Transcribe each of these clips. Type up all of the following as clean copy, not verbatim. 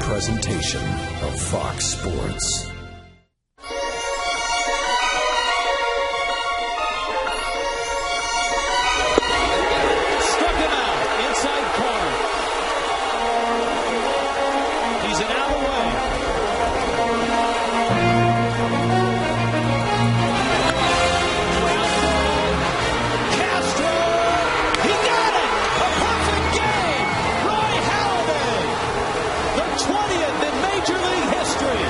presentation of Fox Sports. Struck him out, inside corner. He's an out away. Castro, he got it! A perfect game! Roy Halladay, the 20th in Major League history.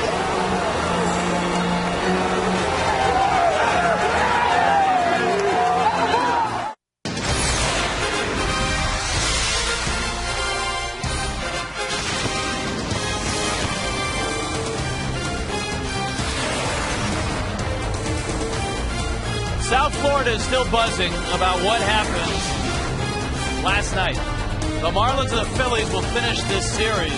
South Florida is still buzzing about what happened last night. The Marlins and the Phillies will finish this series.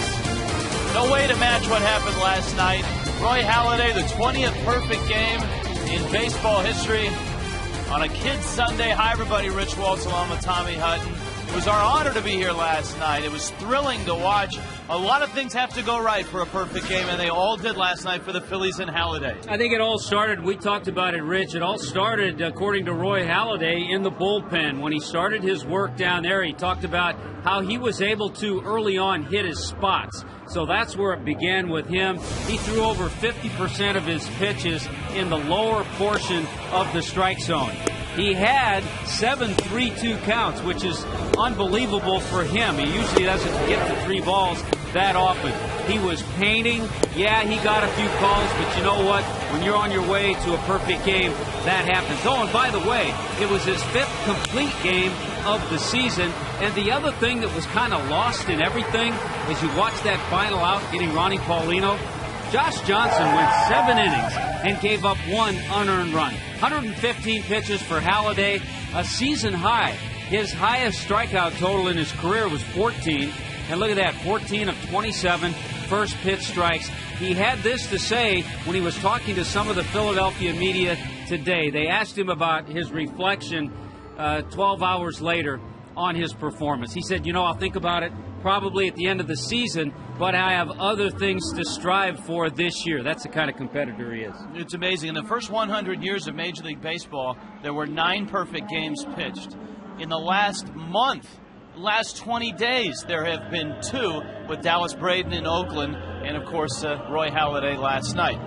No way to match what happened last night. Roy Halladay, the 20th perfect game in baseball history on a Kids Sunday. Hi, everybody. Rich Waltz along with Tommy Hutton. It was our honor to be here last night. It was thrilling to watch. A lot of things have to go right for a perfect game, and they all did last night for the Phillies and Halladay. I think it all started, we talked about it, Rich, it all started, according to Roy Halladay, in the bullpen. When he started his work down there, he talked about how he was able to, early on, hit his spots. So that's where it began with him. He threw over 50% of his pitches in the lower portion of the strike zone. He had 7 3-2 counts, which is unbelievable for him. He usually doesn't get to 3 balls that often. He was painting. Yeah, he got a few calls, but you know what? When you're on your way to a perfect game, that happens. Oh, and by the way, it was his 5th complete game of the season. And the other thing that was kind of lost in everything, as you watch that final out, getting Ronnie Paulino, Josh Johnson went 7 innings and gave up 1 unearned run. 115 pitches for Halladay, a season high. His highest strikeout total in his career was 14. And look at that, 14 of 27 first pitch strikes. He had this to say when he was talking to some of the Philadelphia media today. They asked him about his reflection 12 hours later on his performance. He said, I'll think about it probably at the end of the season, but I have other things to strive for this year. That's the kind of competitor he is. It's amazing. In the first 100 years of Major League Baseball, there were 9 perfect games pitched. In the last month, last 20 days, there have been 2 with Dallas Braden in Oakland and, of course, Roy Halladay last night.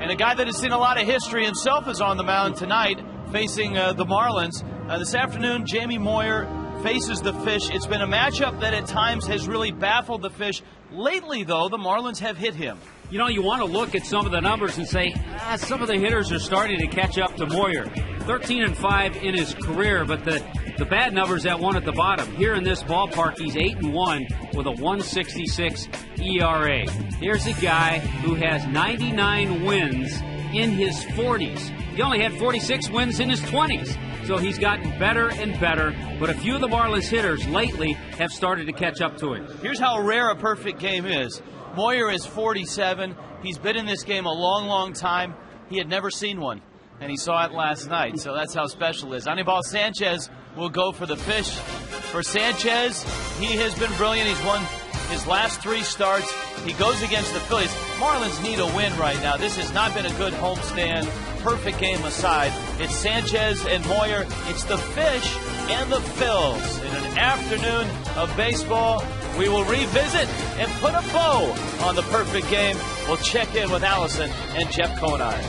And a guy that has seen a lot of history himself is on the mound tonight facing the Marlins. This afternoon, Jamie Moyer faces the Fish. It's been a matchup that at times has really baffled the Fish. Lately, though, the Marlins have hit him. You want to look at some of the numbers and say, some of the hitters are starting to catch up to Moyer. 13-5 in his career, but the bad numbers that one at the bottom. Here in this ballpark, he's 8-1 with a 1.66 ERA. Here's a guy who has 99 wins in his 40s. He only had 46 wins in his 20s. So he's gotten better and better, but a few of the Marlins hitters lately have started to catch up to him. Here's how rare a perfect game is. Moyer is 47. He's been in this game a long, long time. He had never seen one, and he saw it last night, so that's how special it is. Anibal Sanchez will go for the Fish. For Sanchez, he has been brilliant. He's won his last 3 starts. He goes against the Phillies. Marlins need a win right now. This has not been a good homestand. Perfect game aside, it's Sanchez and Moyer. It's the Fish and the Phils. In an afternoon of baseball, we will revisit and put a bow on the perfect game. We'll check in with Allison and Jeff Conine.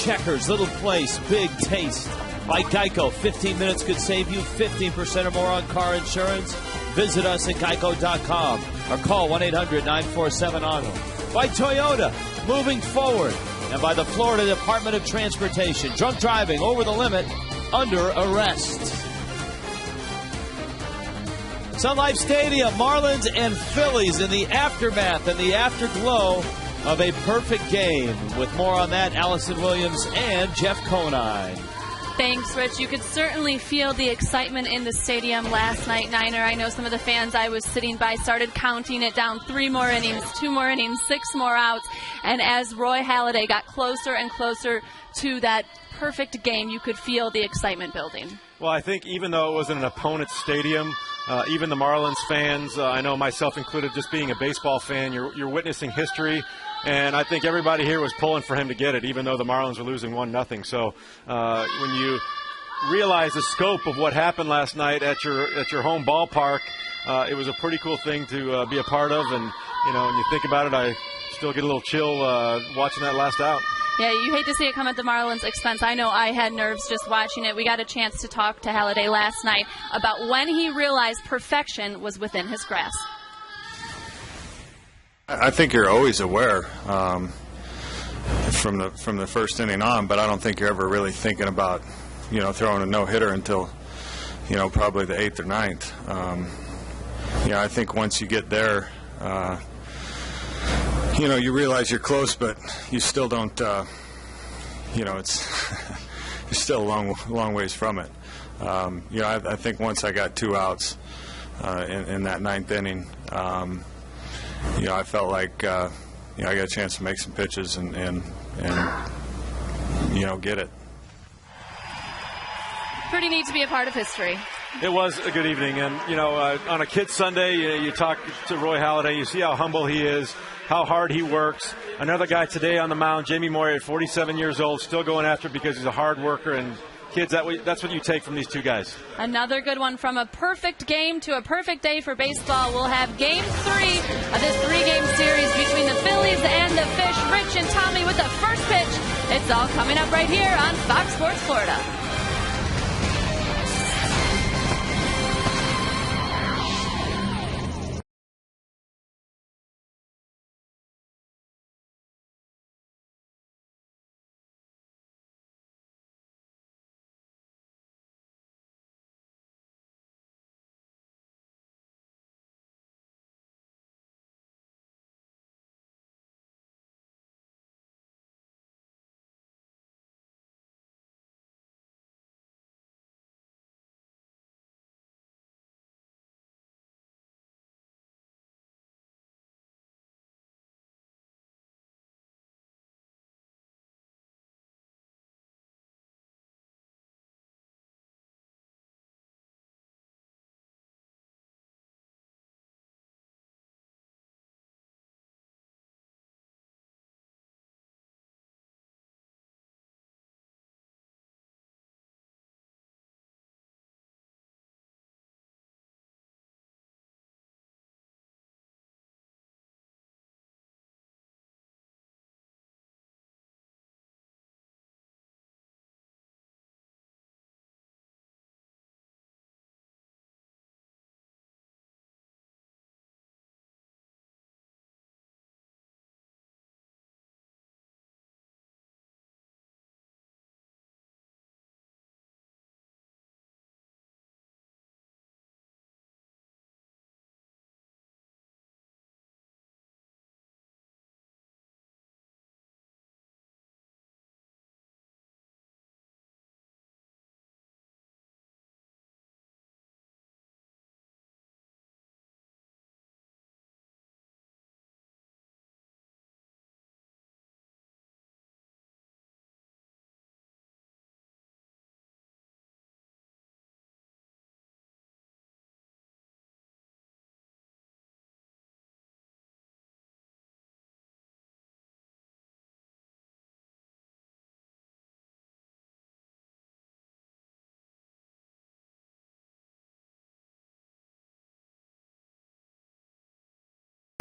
Checkers, little place, big taste. By Geico, 15 minutes could save you 15% or more on car insurance. Visit us at geico.com or call 1-800-947-AUTO. By Toyota, moving forward. And by the Florida Department of Transportation, drunk driving over the limit, under arrest. Sun Life Stadium, Marlins and Phillies in the aftermath and the afterglow of a perfect game. With more on that, Allison Williams and Jeff Conine. Thanks, Rich. You could certainly feel the excitement in the stadium last night, Niner. I know some of the fans I was sitting by started counting it down. 3 more innings, 2 more innings, 6 more outs. And as Roy Halladay got closer and closer to that perfect game, you could feel the excitement building. Well, I think even though it wasn't an opponent's stadium, even the Marlins fans, I know myself included, just being a baseball fan, you're witnessing history. And I think everybody here was pulling for him to get it, even though the Marlins were losing 1-0. So when you realize the scope of what happened last night at your home ballpark, it was a pretty cool thing to be a part of. And, you know, when you think about it, I still get a little chill watching that last out. Yeah, you hate to see it come at the Marlins' expense. I know I had nerves just watching it. We got a chance to talk to Halladay last night about when he realized perfection was within his grasp. I think you're always aware from the first inning on, but I don't think you're ever really thinking about, you know, throwing a no-hitter until, you know, probably the 8th or 9th. I think once you get there, you know, you realize you're close, but you still don't, you know, it's you're still a long ways from it. I think once I got 2 outs in that 9th inning, I felt like I got a chance to make some pitches and get it. Pretty neat to be a part of history. It was a good evening, and on a Kids Sunday, you talk to Roy Halladay, you see how humble he is, how hard he works. Another guy today on the mound, Jamie Moyer, at 47 years old, still going after it because he's a hard worker. And kids, that's what you take from these 2 guys. Another good one. From a perfect game to a perfect day for baseball. We'll have Game 3 of this 3-game series between the Phillies and the Fish. Rich and Tommy with the first pitch. It's all coming up right here on Fox Sports Florida.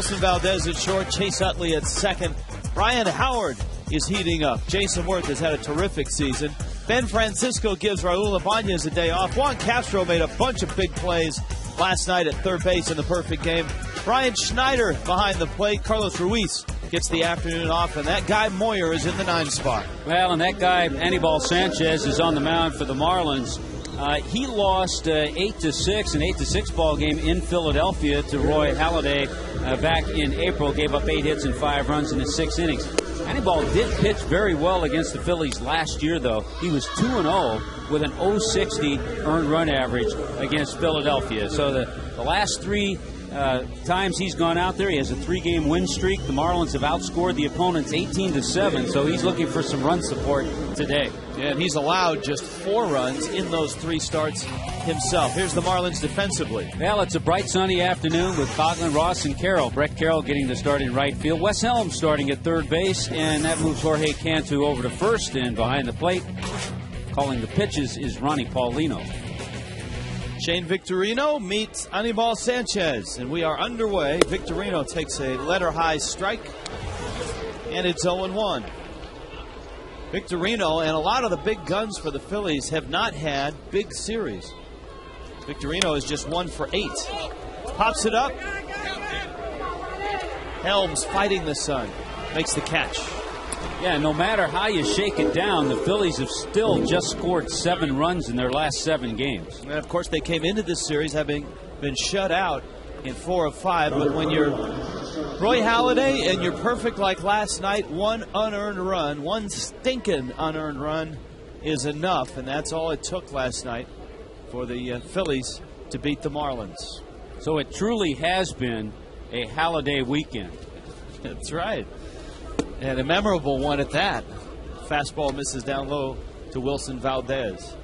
Wilson Valdez at short, Chase Utley at second. Brian Howard is heating up. Jason Worth has had a terrific season. Ben Francisco gives Raul Ibanez a day off. Juan Castro made a bunch of big plays last night at third base in the perfect game. Brian Schneider behind the plate. Carlos Ruiz gets the afternoon off, and that guy Moyer is in the 9 spot. Well, and that guy Anibal Sanchez is on the mound for the Marlins. He lost 8-6, an 8-6 ball game in Philadelphia to Roy Halladay back in April. Gave up 8 hits and 5 runs in the 6 innings. Anibal did pitch very well against the Phillies last year, though. He was 2-0 with an .060 earned run average against Philadelphia. So the last 3 times he's gone out there, he has a 3-game win streak. The Marlins have outscored the opponents 18-7, so he's looking for some run support today. Yeah, and he's allowed just 4 runs in those 3 starts himself. Here's the Marlins defensively. Well, it's a bright sunny afternoon with Coghlan, Ross, and Carroll. Brett Carroll getting the start in right field. Wes Helms starting at third base, and that moves Jorge Cantu over to first. And behind the plate, calling the pitches, is Ronnie Paulino. Shane Victorino meets Anibal Sanchez, and we are underway. Victorino takes a letter-high strike, and it's 0-1. Victorino and a lot of the big guns for the Phillies have not had big series. Victorino is just 1 for 8. Pops it up. Helms fighting the sun. Makes the catch. Yeah, no matter how you shake it down, the Phillies have still just scored 7 runs in their last 7 games. And, of course, they came into this series having been shut out in 4 of 5. But when you're Roy Halladay and you're perfect like last night, 1 unearned run, 1 stinking unearned run is enough. And that's all it took last night for the Phillies to beat the Marlins. So it truly has been a Halladay weekend. That's right. And a memorable one at that. Fastball misses down low to Wilson Valdez.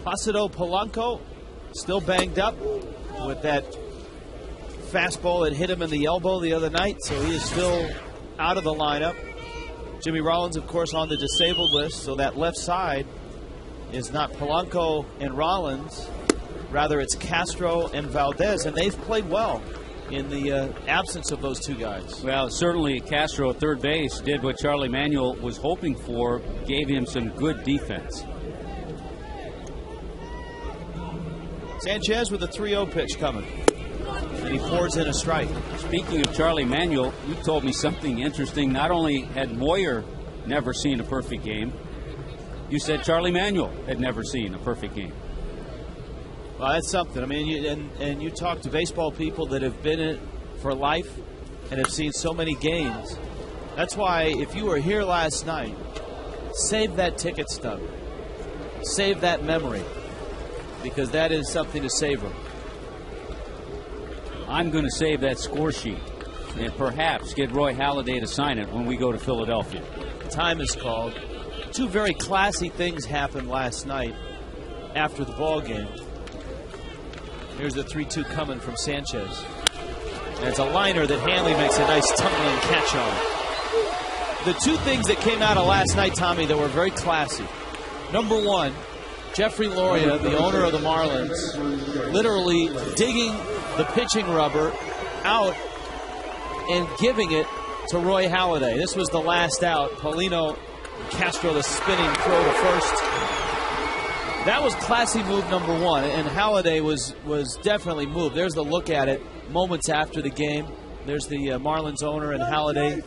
Placido Polanco still banged up with that fastball that hit him in the elbow the other night, so he is still out of the lineup. Jimmy Rollins, of course, on the disabled list, so that left side is not Polanco and Rollins. Rather, it's Castro and Valdez, and they've played well in the absence of those 2 guys. Well, certainly Castro at third base did what Charlie Manuel was hoping for, gave him some good defense. Sanchez with a 3-0 pitch coming. And he pours in a strike. Speaking of Charlie Manuel, you told me something interesting. Not only had Moyer never seen a perfect game, you said Charlie Manuel had never seen a perfect game. Well, that's something. I mean, and you talk to baseball people that have been in it for life and have seen so many games. That's why if you were here last night, save that ticket stub. Save that memory, because that is something to savor. I'm going to save that score sheet and perhaps get Roy Halladay to sign it when we go to Philadelphia. Time is called. 2 very classy things happened last night after the ball game. Here's the 3-2 coming from Sanchez. And it's a liner that Hanley makes a nice tumbling catch on. The 2 things that came out of last night, Tommy, that were very classy. Number 1, Jeffrey Loria, the owner of the Marlins, literally digging the pitching rubber out and giving it to Roy Halladay. This was the last out. Paulino, Castro, the spinning throw to first. That was classy move number 1, and Halladay was definitely moved. There's the look at it moments after the game. There's the Marlins owner and Halladay.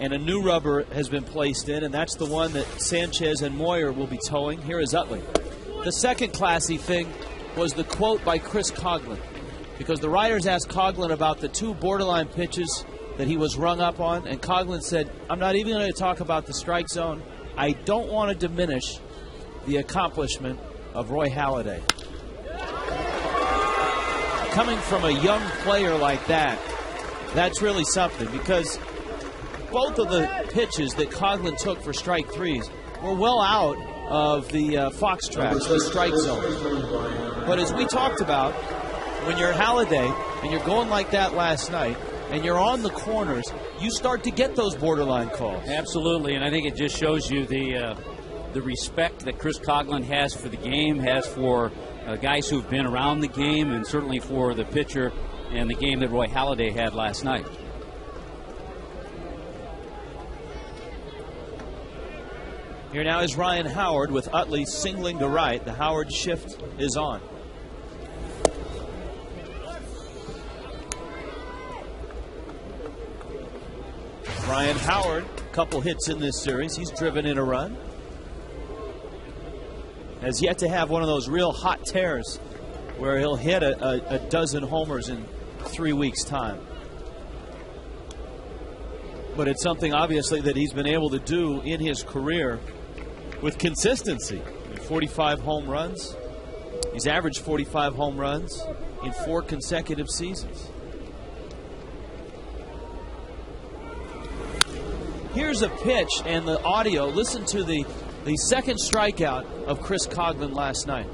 And a new rubber has been placed in, and that's the one that Sanchez and Moyer will be towing. Here is Utley. The second classy thing was the quote by Chris Coghlan, because the writers asked Coghlan about the 2 borderline pitches that he was rung up on, and Coghlan said, I'm not even going to talk about the strike zone. I don't want to diminish the accomplishment of Roy Halladay. Coming from a young player like that, that's really something, because both of the pitches that Coghlan took for strike 3s were well out of the fox traps, the strike zone. But as we talked about, when you're Halladay and you're going like that last night and you're on the corners, you start to get those borderline calls. Absolutely, and I think it just shows you the respect that Chris Coghlan has for the game, has for guys who've been around the game, and certainly for the pitcher and the game that Roy Halladay had last night. Here now is Ryan Howard with Utley singling to right. The Howard shift is on. Ryan Howard, couple hits in this series. He's driven in a run. Has yet to have one of those real hot tears where he'll hit a dozen homers in 3 weeks' time. But it's something obviously that he's been able to do in his career with consistency. 45 home runs. He's averaged 45 home runs in 4 consecutive seasons. Here's a pitch and the audio. Listen to the second strikeout of Chris Coghlan last night.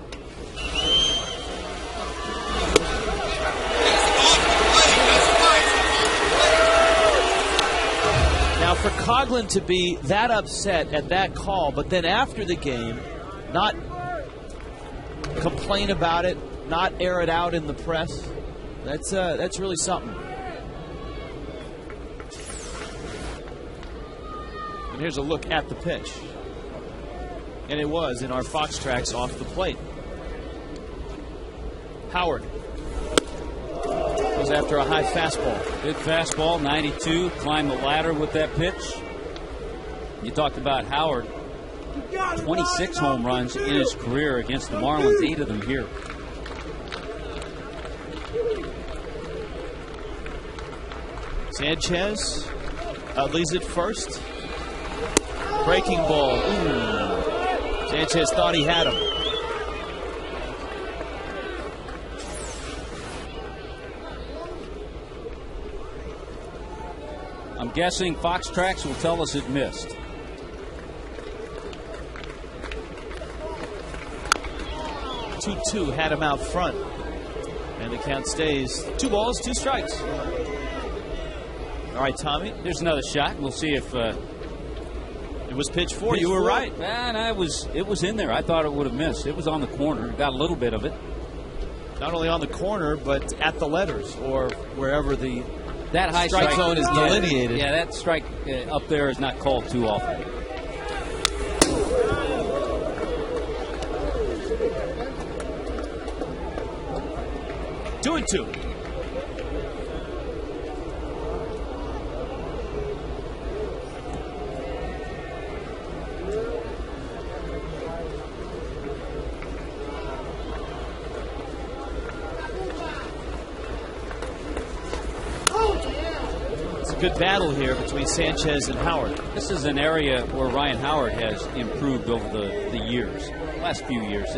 Now, for Coghlan to be that upset at that call, but then after the game, not complain about it, not air it out in the press, that's really something. And here's a look at the pitch. And it was in our Fox tracks off the plate. Howard goes after a high fastball. Good fastball, 92. Climbed the ladder with that pitch. You talked about Howard. 26 home runs in his career against the Marlins, 8 of them here. Sanchez leads it first. Breaking ball. Ooh. Sanchez thought he had him. I'm guessing Fox Tracks will tell us it missed. Two had him out front. And the count stays 2 balls, 2 strikes. All right, Tommy. There's another shot. We'll see if it was pitch 4. You were right. And it was in there. I thought it would have missed. It was on the corner. Got a little bit of it. Not only on the corner, but at the letters or wherever that high strike zone is delineated. Yeah, that strike up there is not called too often. Two and two. Good battle here between Sanchez and Howard. This is an area where Ryan Howard has improved over the years, last few years.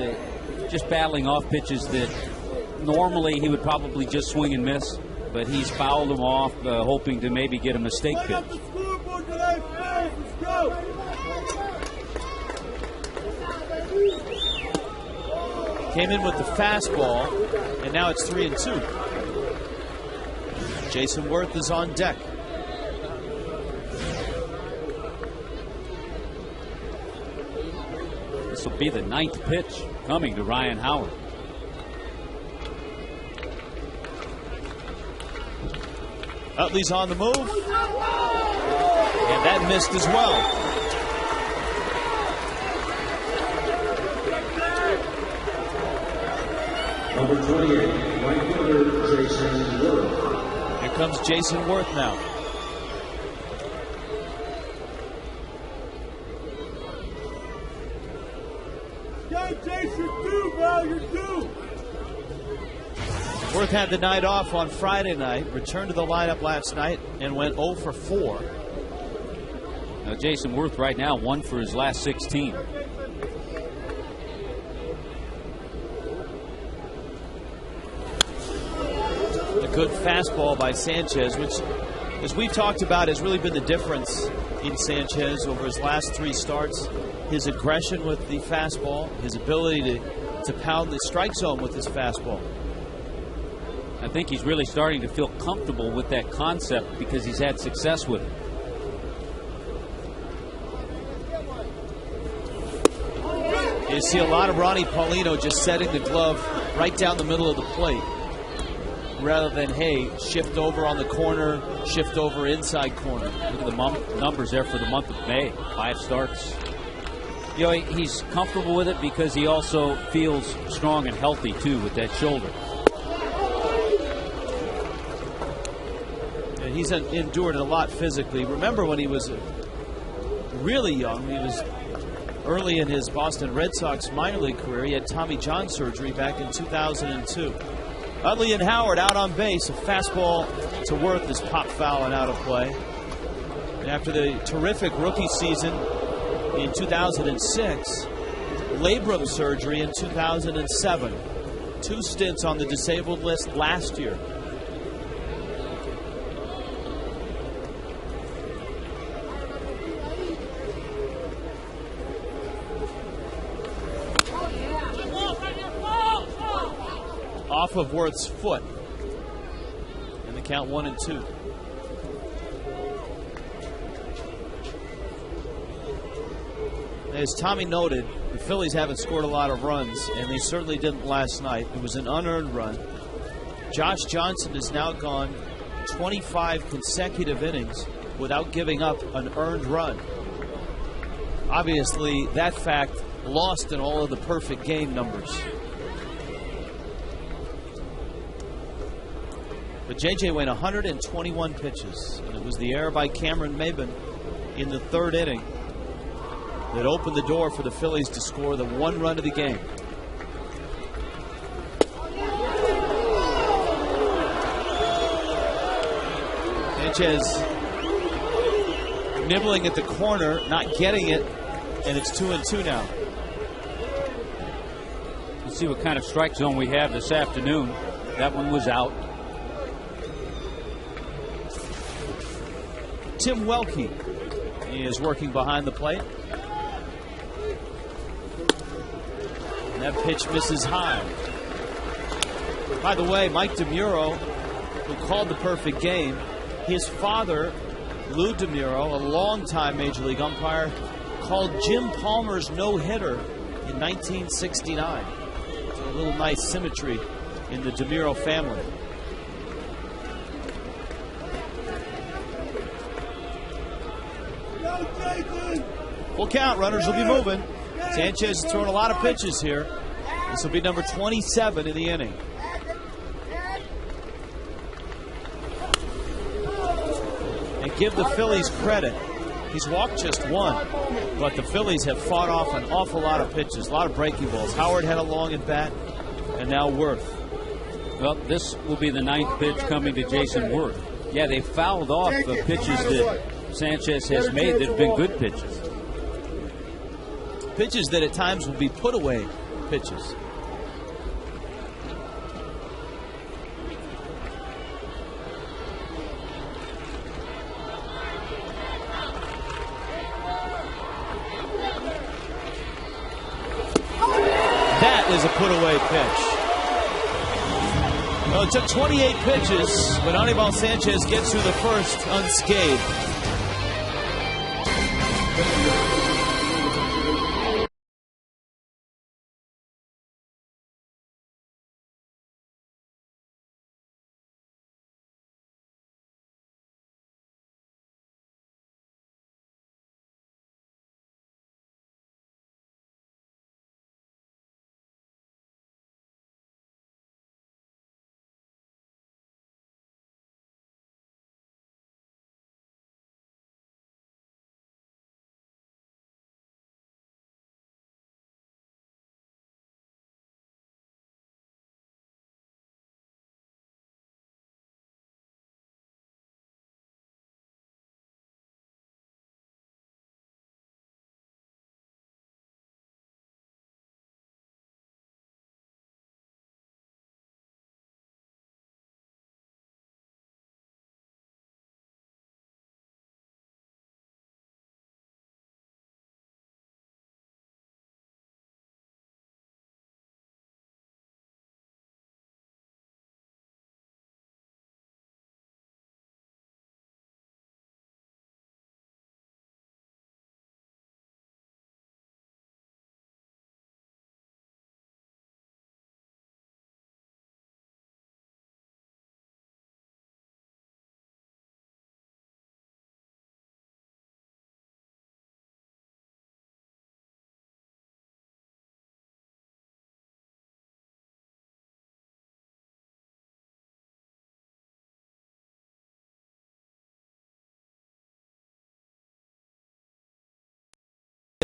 Just battling off pitches that normally he would probably just swing and miss, but he's fouled them off, hoping to maybe get a mistake pitch. Came in with the fastball, and now it's 3-2. Jason Worth is on deck. This will be the 9th pitch coming to Ryan Howard. Utley's on the move. And that missed as well. Number 28, right fielder Jason Worth. Here comes Jason Worth now. Worth had the night off on Friday night, returned to the lineup last night, and went 0 for 4. Now Jason Worth right now 1 for his last 16. A good fastball by Sanchez, which, as we've talked about, has really been the difference in Sanchez over his last 3 starts. His aggression with the fastball, his ability to pound the strike zone with his fastball. I think he's really starting to feel comfortable with that concept because he's had success with it. You see a lot of Ronnie Paulino just setting the glove right down the middle of the plate. rather than, hey, shift over on the corner, shift over inside corner. Look at the numbers there for the month of May. 5 starts. You know, he's comfortable with it because he also feels strong and healthy, too, with that shoulder. Yeah, he's endured a lot physically. Remember when he was really young, he was early in his Boston Red Sox minor league career. He had Tommy John surgery back in 2002. Utley and Howard out on base. A fastball to Worth is popped foul and out of play. And after the terrific rookie season in 2006, labrum surgery in 2007. 2 stints on the disabled list last year. Off of Worth's foot. And the count 1-2. As Tommy noted, the Phillies haven't scored a lot of runs, and they certainly didn't last night. It was an unearned run. Josh Johnson has now gone 25 consecutive innings without giving up an earned run. Obviously, that fact lost in all of the perfect game numbers. But J.J. went 121 pitches, and it was the error by Cameron Maben in the 3rd inning that opened the door for the Phillies to score the 1 run of the game. Sanchez nibbling at the corner, not getting it, and it's 2-2 now. Let's see what kind of strike zone we have this afternoon. That one was out. Tim Welke is working behind the plate. And that pitch misses high. By the way, Mike DeMuro, who called the perfect game, his father, Lou DeMuro, a longtime Major League umpire, called Jim Palmer's no-hitter in 1969. So a little nice symmetry in the DeMuro family. Full count, runners will be moving. Sanchez has thrown a lot of pitches here. This will be number 27 in the inning. And give the Phillies credit. He's walked just 1, but the Phillies have fought off an awful lot of pitches, a lot of breaking balls. Howard had a long at bat, and now Worth. Well, this will be the 9th pitch coming to Jason Worth. Yeah, they fouled off the pitches that Sanchez has made that have been good pitches. Pitches that at times will be put away pitches. That is a put away pitch. Well, it took 28 pitches, but Anibal Sanchez gets through the first unscathed.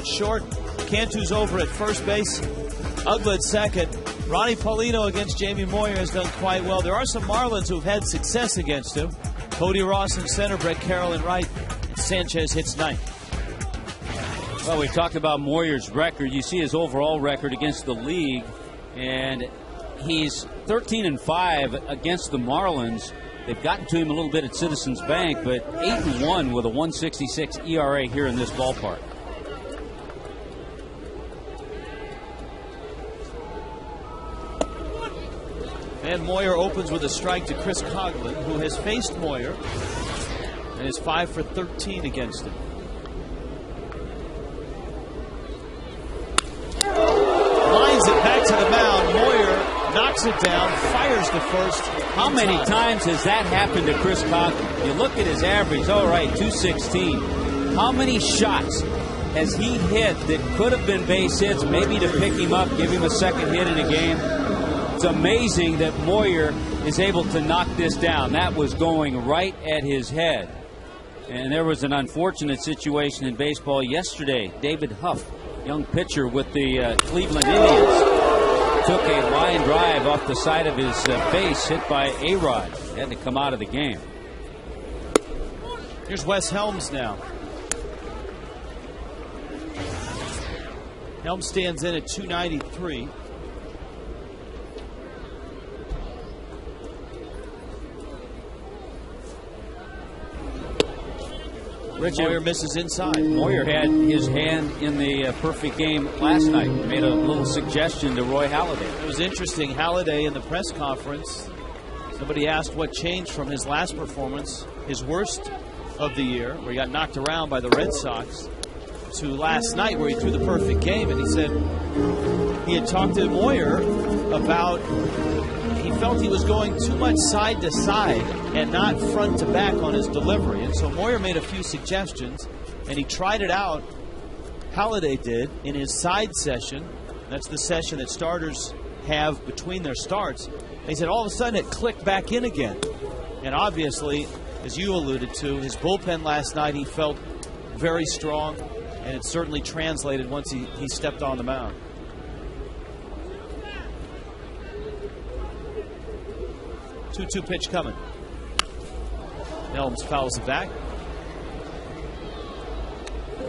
short. Cantu's over at first base. Ugla at second. Ronnie Paulino against Jamie Moyer has done quite well. There are some Marlins who have had success against him. Cody Ross in center, Brett Carroll in right. Sanchez hits ninth. Well, we've talked about Moyer's record. You see his overall record against the league, and he's 13-5 against the Marlins. They've gotten to him a little bit at Citizens Bank, but 8-1 with a 1.66 ERA here in this ballpark. And Moyer opens with a strike to Chris Coughlin, who has faced Moyer and is 5 for 13 against him. Lines it back to the mound. Moyer knocks it down, fires to first. How many times has that happened to Chris Coughlin? You look at his average, all right, 216. How many shots has he hit that could have been base hits, maybe to pick him up, give him a second hit in a game? It's amazing that Moyer is able to knock this down. That was going right at his head. And there was an unfortunate situation in baseball yesterday. David Huff, young pitcher with the Cleveland Indians, took a line drive off the side of his face, hit by A-Rod. Had to come out of the game. Here's Wes Helms now. Helms stands in at 293. Moyer misses inside. Moyer had his hand in the perfect game last night. Made a little suggestion to Roy Halladay. It was interesting. Halladay in the press conference, somebody asked what changed from his last performance, his worst of the year, where he got knocked around by the Red Sox, to last night where he threw the perfect game. And he said he had talked to Moyer about he felt he was going too much side to side and not front to back on his delivery. And so Moyer made a few suggestions, and he tried it out. Halladay did in his side session. That's the session that starters have between their starts. And he said all of a sudden it clicked back in again. And obviously, as you alluded to, his bullpen last night, he felt very strong, and it certainly translated once he stepped on the mound. 2-2 pitch coming. Helms fouls it back.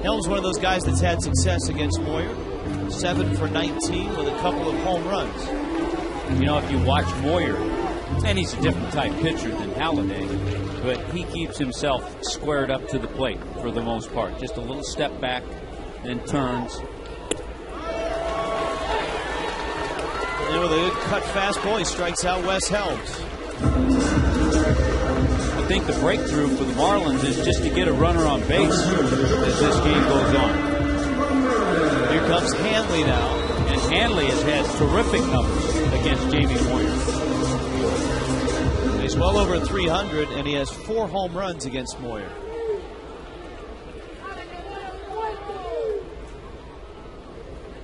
Helms, one of those guys that's had success against Moyer. 7 for 19 with a couple of home runs. You know, if you watch Moyer, and he's a different type pitcher than Halladay, but he keeps himself squared up to the plate for the most part. Just a little step back, then turns. And with a good cut fastball, he strikes out Wes Helms. I think the breakthrough for the Marlins is just to get a runner on base as this game goes on. Here comes Hanley now. And Hanley has had terrific numbers against Jamie Moyer. He's well over 300, and he has 4 home runs against Moyer.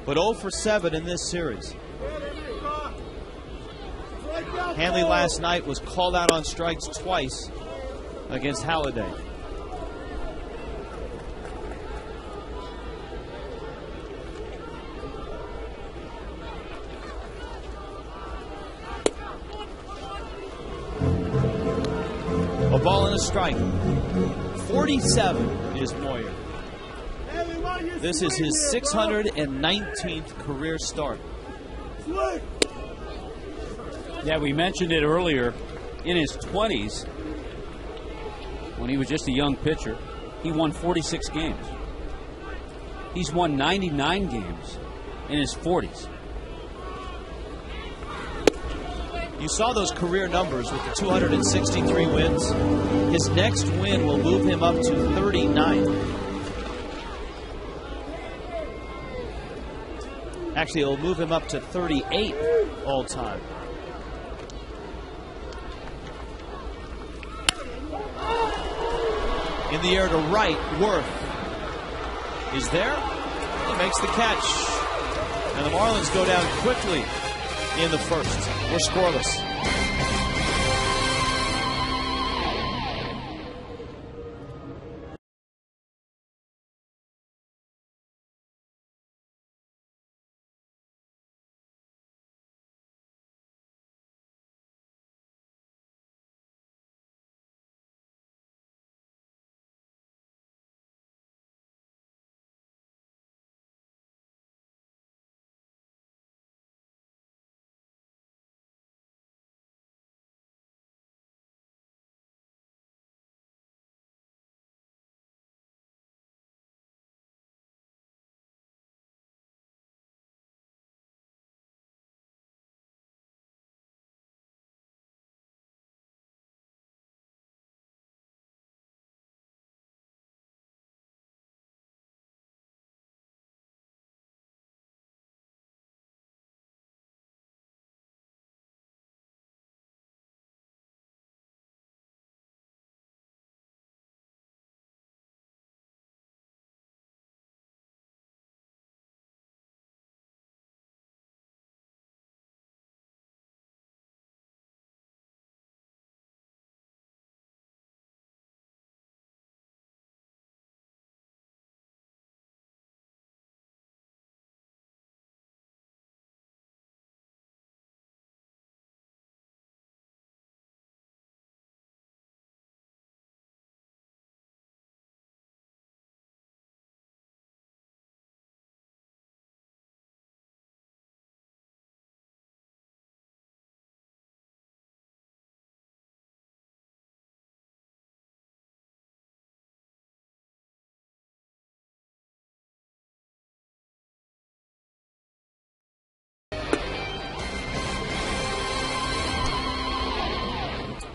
But 0 for 7 in this series. Hanley last night was called out on strikes twice against Halladay. A ball and a strike. 47 is Moyer. This is his 619th career start. Yeah, we mentioned it earlier. In his 20s, when he was just a young pitcher, he won 46 games. He's won 99 games in his 40s. You saw those career numbers with the 263 wins. His next win will move him up to 39. Actually, it'll move him up to 38 all time. In the air to right, Worth is there. He makes the catch. And the Marlins go down quickly in the first. We're scoreless.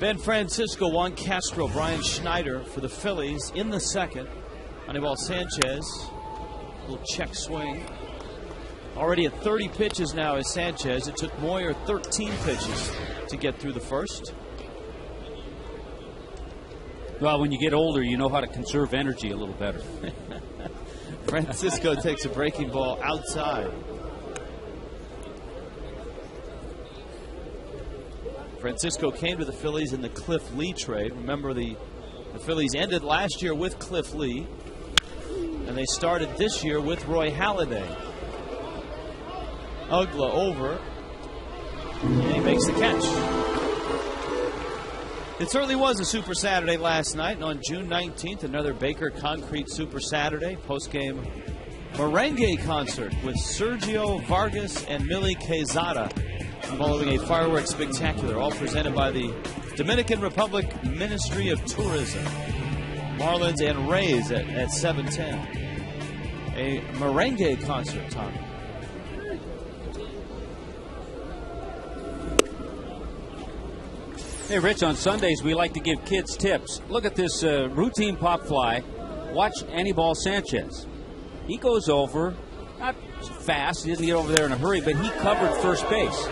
Ben Francisco, Juan Castro, Brian Schneider for the Phillies in the second. Anibal Sanchez, little check swing. Already at 30 pitches now is Sanchez. It took Moyer 13 pitches to get through the first. Well, when you get older, you know how to conserve energy a little better. Francisco takes a breaking ball outside. Francisco came to the Phillies in the Cliff Lee trade. Remember, the Phillies ended last year with Cliff Lee, and they started this year with Roy Halladay. Ugla over, and he makes the catch. It certainly was a Super Saturday last night, and on June 19th, another Baker Concrete Super Saturday post-game merengue concert with Sergio Vargas and Millie Quezada, following a fireworks spectacular, all presented by the Dominican Republic Ministry of Tourism. Marlins and Rays at 7:10. A merengue concert, Tom. Hey, Rich, on Sundays we like to give kids tips. Look at this routine pop fly. Watch Anibal Sanchez. He goes over, not fast, he doesn't get over there in a hurry, but he covered first base.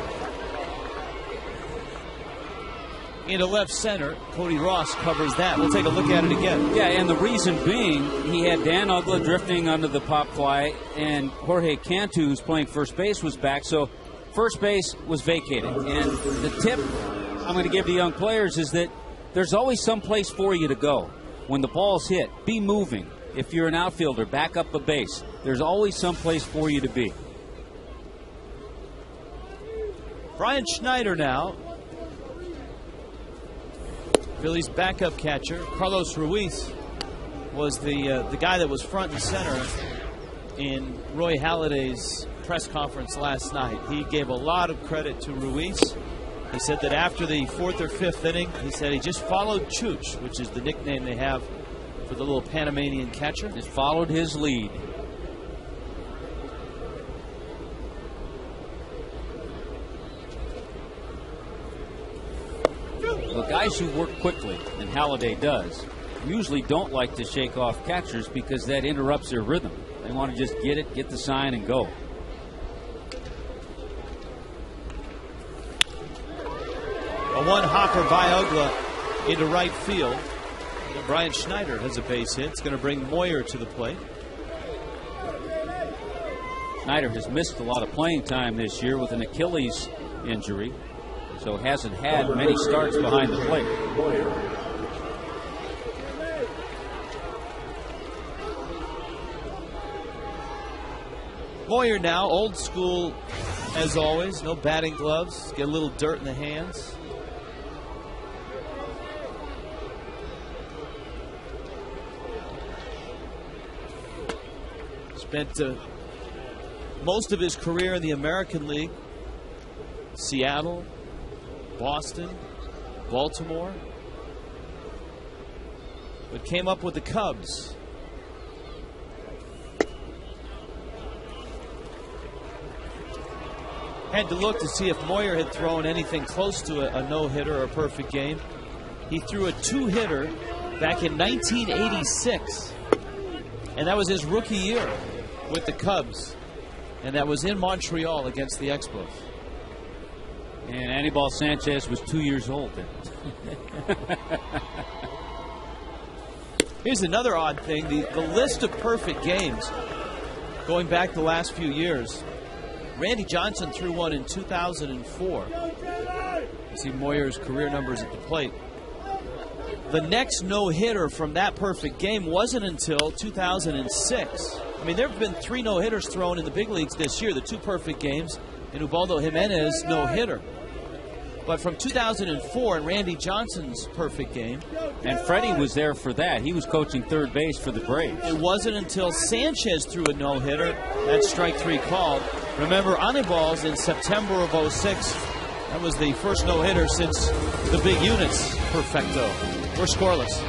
Into left center, Cody Ross covers that. We'll take a look at it again. Yeah, and the reason being, he had Dan Ugla drifting under the pop fly, and Jorge Cantu, who's playing first base, was back, so first base was vacated. And the tip I'm going to give to young players is that there's always some place for you to go. When the ball's hit, be moving. If you're an outfielder, back up a base. There's always some place for you to be. Brian Schneider now, Phillies backup catcher. Carlos Ruiz was the guy that was front and center in Roy Halladay's press conference last night. He gave a lot of credit to Ruiz. He said that after the fourth or fifth inning, he said he just followed Chooch, which is the nickname they have for the little Panamanian catcher. Just followed his lead. The guys who work quickly, and Halladay does, usually don't like to shake off catchers because that interrupts their rhythm. They want to just get it, get the sign, and go. A one-hopper by Ugla into right field. And Brian Schneider has a base hit. It's going to bring Moyer to the plate. Schneider has missed a lot of playing time this year with an Achilles injury, so hasn't had many starts behind the plate. Moyer now, old school as always. No batting gloves. Get a little dirt in the hands. Spent most of his career in the American League. Seattle, Boston, Baltimore. But came up with the Cubs. Had to look to see if Moyer had thrown anything close to a no-hitter or a perfect game. He threw a two-hitter back in 1986. And that was his rookie year with the Cubs. And that was in Montreal against the Expos. And Anibal Sanchez was 2 years old then. Here's another odd thing. The list of perfect games going back the last few years. Randy Johnson threw one in 2004. You see Moyer's career numbers at the plate. The next no-hitter from that perfect game wasn't until 2006. I mean, there have been 3 no-hitters thrown in the big leagues this year, the 2 perfect games, and Ubaldo Jimenez no-hitter. But from 2004 and Randy Johnson's perfect game. And Freddie was there for that. He was coaching third base for the Braves. It wasn't until Sanchez threw a no-hitter, that strike 3 called. Remember, Anibal's in September of 06. That was the first no-hitter since the big units perfecto. We're scoreless.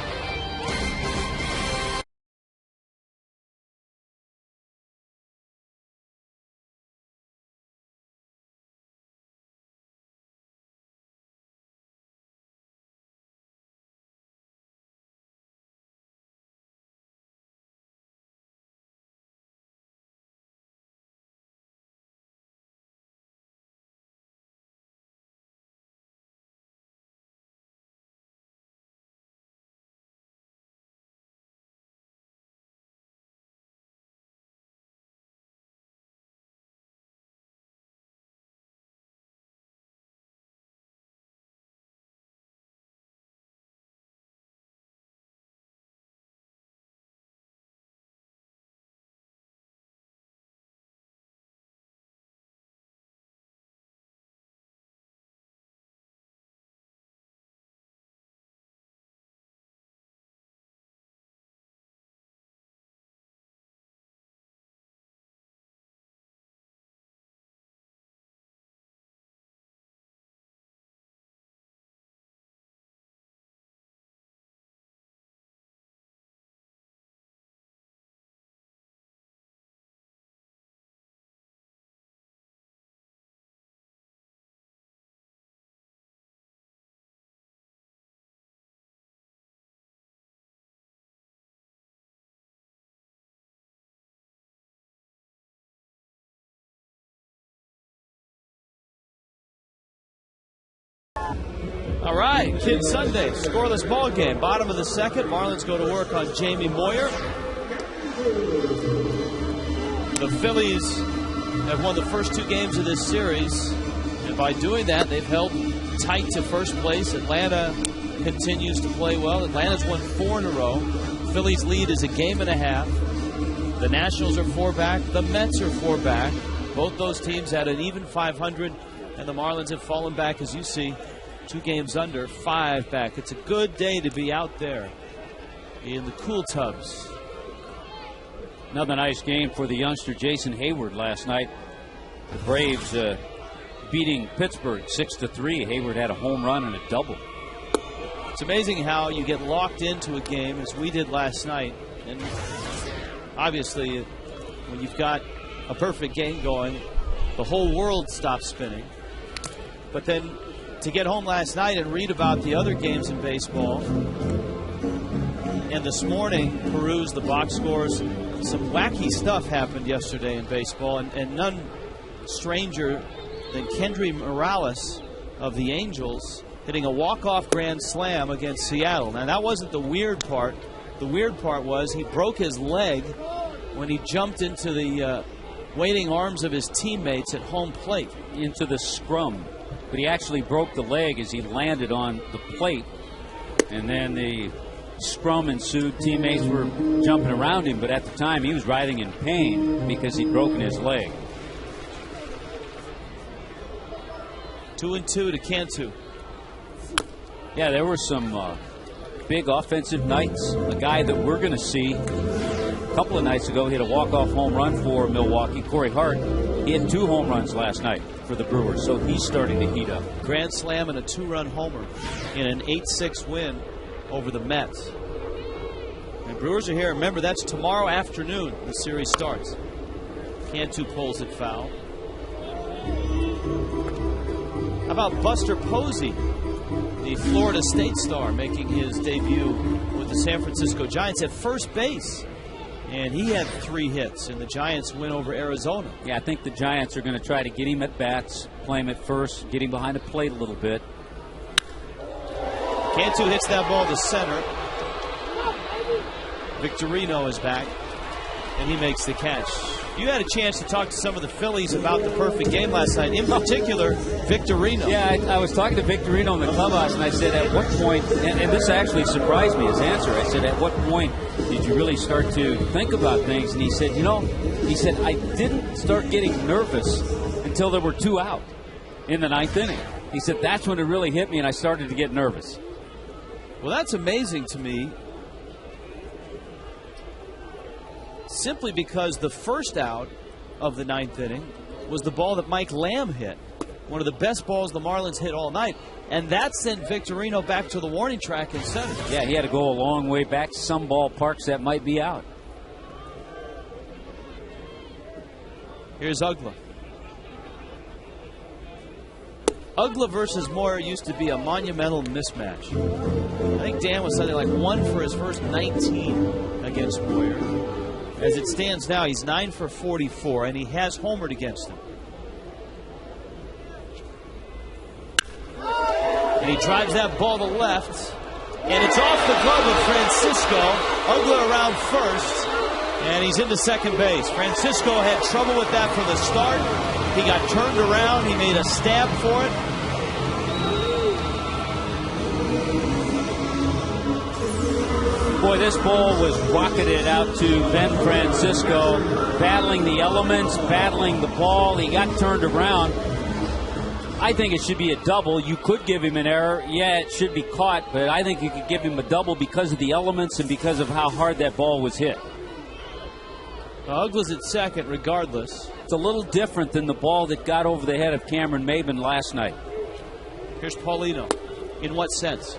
All right, Kid Sunday, scoreless ball game. Bottom of the second, Marlins go to work on Jamie Moyer. The Phillies have won the first 2 games of this series, and by doing that, they've held tight to first place. Atlanta continues to play well. Atlanta's won 4 in a row. Phillies' lead is a game and a half. The Nationals are 4 back. The Mets are 4 back. Both those teams had an even 500, and the Marlins have fallen back, as you see, 2 games under, 5 back. It's a good day to be out there in the cool tubs. Another nice game for the youngster Jason Hayward last night. The Braves beating Pittsburgh 6-3. Hayward had a home run and a double. It's amazing how you get locked into a game, as we did last night. And obviously, when you've got a perfect game going, the whole world stops spinning. But then to get home last night and read about the other games in baseball, and this morning peruse the box scores, some wacky stuff happened yesterday in baseball, and none stranger than Kendry Morales of the Angels hitting a walk-off grand slam against Seattle. Now, that wasn't the weird part. The weird part was he broke his leg when he jumped into the waiting arms of his teammates at home plate. Into the scrum. But he actually broke the leg as he landed on the plate. And then the scrum ensued. Teammates were jumping around him, but at the time he was writhing in pain because he'd broken his leg. 2-2 to Cantu. Yeah, there were some big offensive nights. A guy that we're going to see a couple of nights ago hit a walk-off home run for Milwaukee. Corey Hart, he had 2 home runs last night for the Brewers, so he's starting to heat up. Grand slam and a 2-run homer in an 8-6 win over the Mets. And Brewers are here. Remember, that's tomorrow afternoon the series starts. Cantu pulls it foul. How about Buster Posey, the Florida State star, making his debut with the San Francisco Giants at first base? And he had 3 hits in the Giants' win over Arizona. Yeah, I think the Giants are going to try to get him at bats, play him at first, get him behind the plate a little bit. Cantu hits that ball to center. Victorino is back, and he makes the catch. You had a chance to talk to some of the Phillies about the perfect game last night, in particular, Victorino. Yeah, I was talking to Victorino in the clubhouse, and I said, at what point, and this actually surprised me, his answer. I said, at what point did you really start to think about things? And he said, I didn't start getting nervous until there were 2 out in the 9th inning. He said, that's when it really hit me, and I started to get nervous. Well, that's amazing to me, simply because the first out of the 9th inning was the ball that Mike Lamb hit, one of the best balls the Marlins hit all night, and that sent Victorino back to the warning track in center. Yeah, he had to go a long way back to some ballparks that might be out. Here's Ugla. Ugla versus Moyer used to be a monumental mismatch. I think Dan was something like 1 for his first 19 against Moyer. As it stands now, he's 9 for 44, and he has homered against him. And he drives that ball to left, and it's off the glove of Francisco. Ugla around first, and he's into second base. Francisco had trouble with that from the start. He got turned around. He made a stab for it. Boy, this ball was rocketed out to Ben Francisco, battling the elements, battling the ball. He got turned around. I think it should be a double. You could give him an error. Yeah, it should be caught, but I think you could give him a double because of the elements and because of how hard that ball was hit. Ugla's at second regardless. It's a little different than the ball that got over the head of Cameron Maben last night. Here's Paulino. In what sense?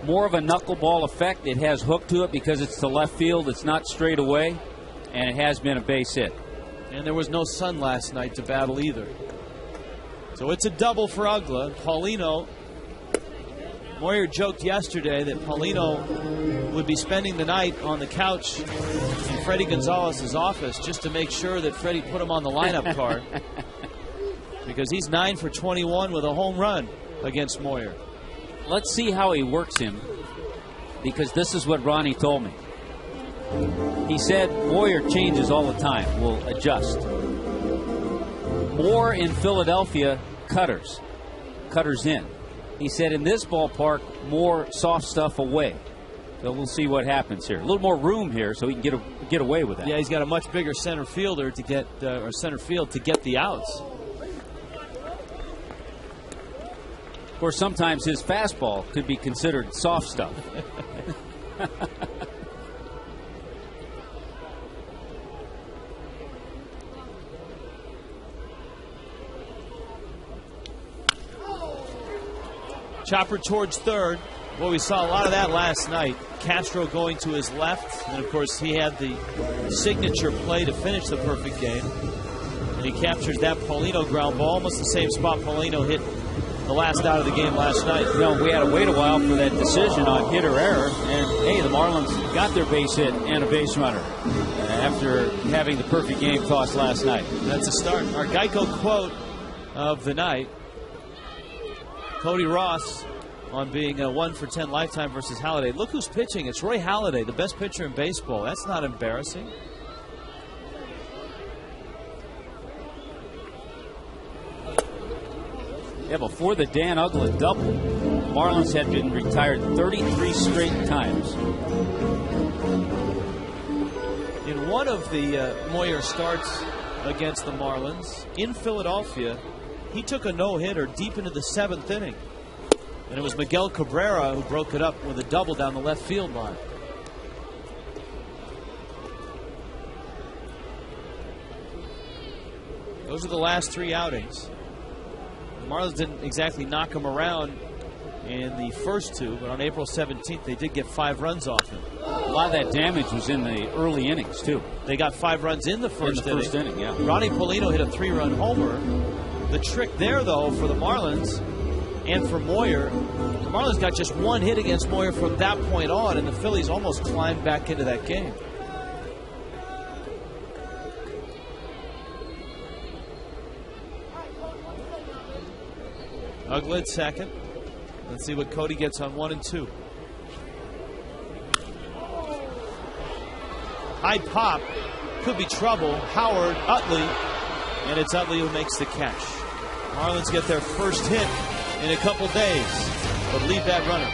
More of a knuckleball effect. It has hook to it because it's to left field. It's not straight away, and it has been a base hit. And there was no sun last night to battle either. So it's a double for Ugla. Paulino, Moyer joked yesterday that Paulino would be spending the night on the couch in Freddie Gonzalez's office just to make sure that Freddie put him on the lineup card. Because he's 9 for 21 with a home run against Moyer. let's see how he works him, because this is what Ronnie told me. He said Moyer changes all the time, will adjust. More in Philadelphia, cutters in. He said in this ballpark, more soft stuff away. So we'll see what happens here. A little more room here, so he can get away with that. Yeah, he's got a much bigger center fielder to get, or center field to get the outs. Of course, sometimes his fastball could be considered soft stuff. Chopper towards third. Well, we saw a lot of that last night. Castro going to his left, and of course he had the signature play to finish the perfect game. And he captures that Paulino ground ball, almost the same spot Paulino hit the last out of the game last night. You know, we had to wait a while for that decision on hit or error, and hey, the Marlins got their base hit and a base runner after having the perfect game tossed last night. That's a start. Our Geico quote of the night, Cody Ross on being a 1 for 10 lifetime versus Halladay. Look who's pitching. It's Roy Halladay, the best pitcher in baseball. That's not embarrassing. Yeah, before the Dan Uggla double, Marlins had been retired 33 straight times. In one of the Moyer starts against the Marlins in Philadelphia, he took a no-hitter deep into the 7th inning. And it was Miguel Cabrera who broke it up with a double down the left field line. Those are the last 3 outings. The Marlins didn't exactly knock him around in the first 2, but on April 17th they did get 5 runs off him. A lot of that damage was in the early innings, too. They got 5 runs in the first inning. Yeah. Ronnie Paulino hit a 3-run homer. The trick there, though, for the Marlins and for Moyer, the Marlins got just 1 hit against Moyer from that point on, and the Phillies almost climbed back into that game. Uggla at second. Let's see what Cody gets on 1 and 2. High pop. Could be trouble. Howard, Utley. And it's Utley who makes the catch. Marlins get their first hit in a couple days, but leave that runner.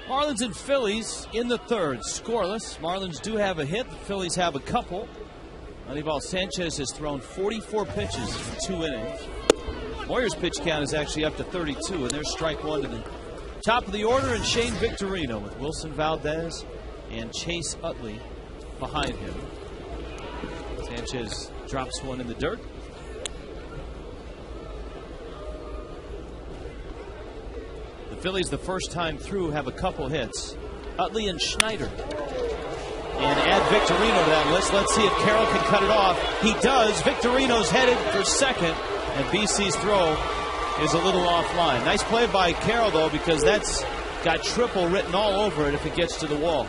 Marlins and Phillies in the third, scoreless. Marlins do have a hit. The Phillies have a couple. Anibal Sanchez has thrown 44 pitches in 2 innings. Moyer's pitch count is actually up to 32, and there's strike 1 to the top of the order, and Shane Victorino with Wilson Valdez and Chase Utley behind him. Sanchez Drops one in the dirt. The Phillies, the first time through, have a couple hits. Utley and Schneider. And add Victorino to that list. Let's see if Carroll can cut it off. He does. Victorino's headed for second. And BC's throw is a little offline. Nice play by Carroll, though, because that's got triple written all over it if it gets to the wall.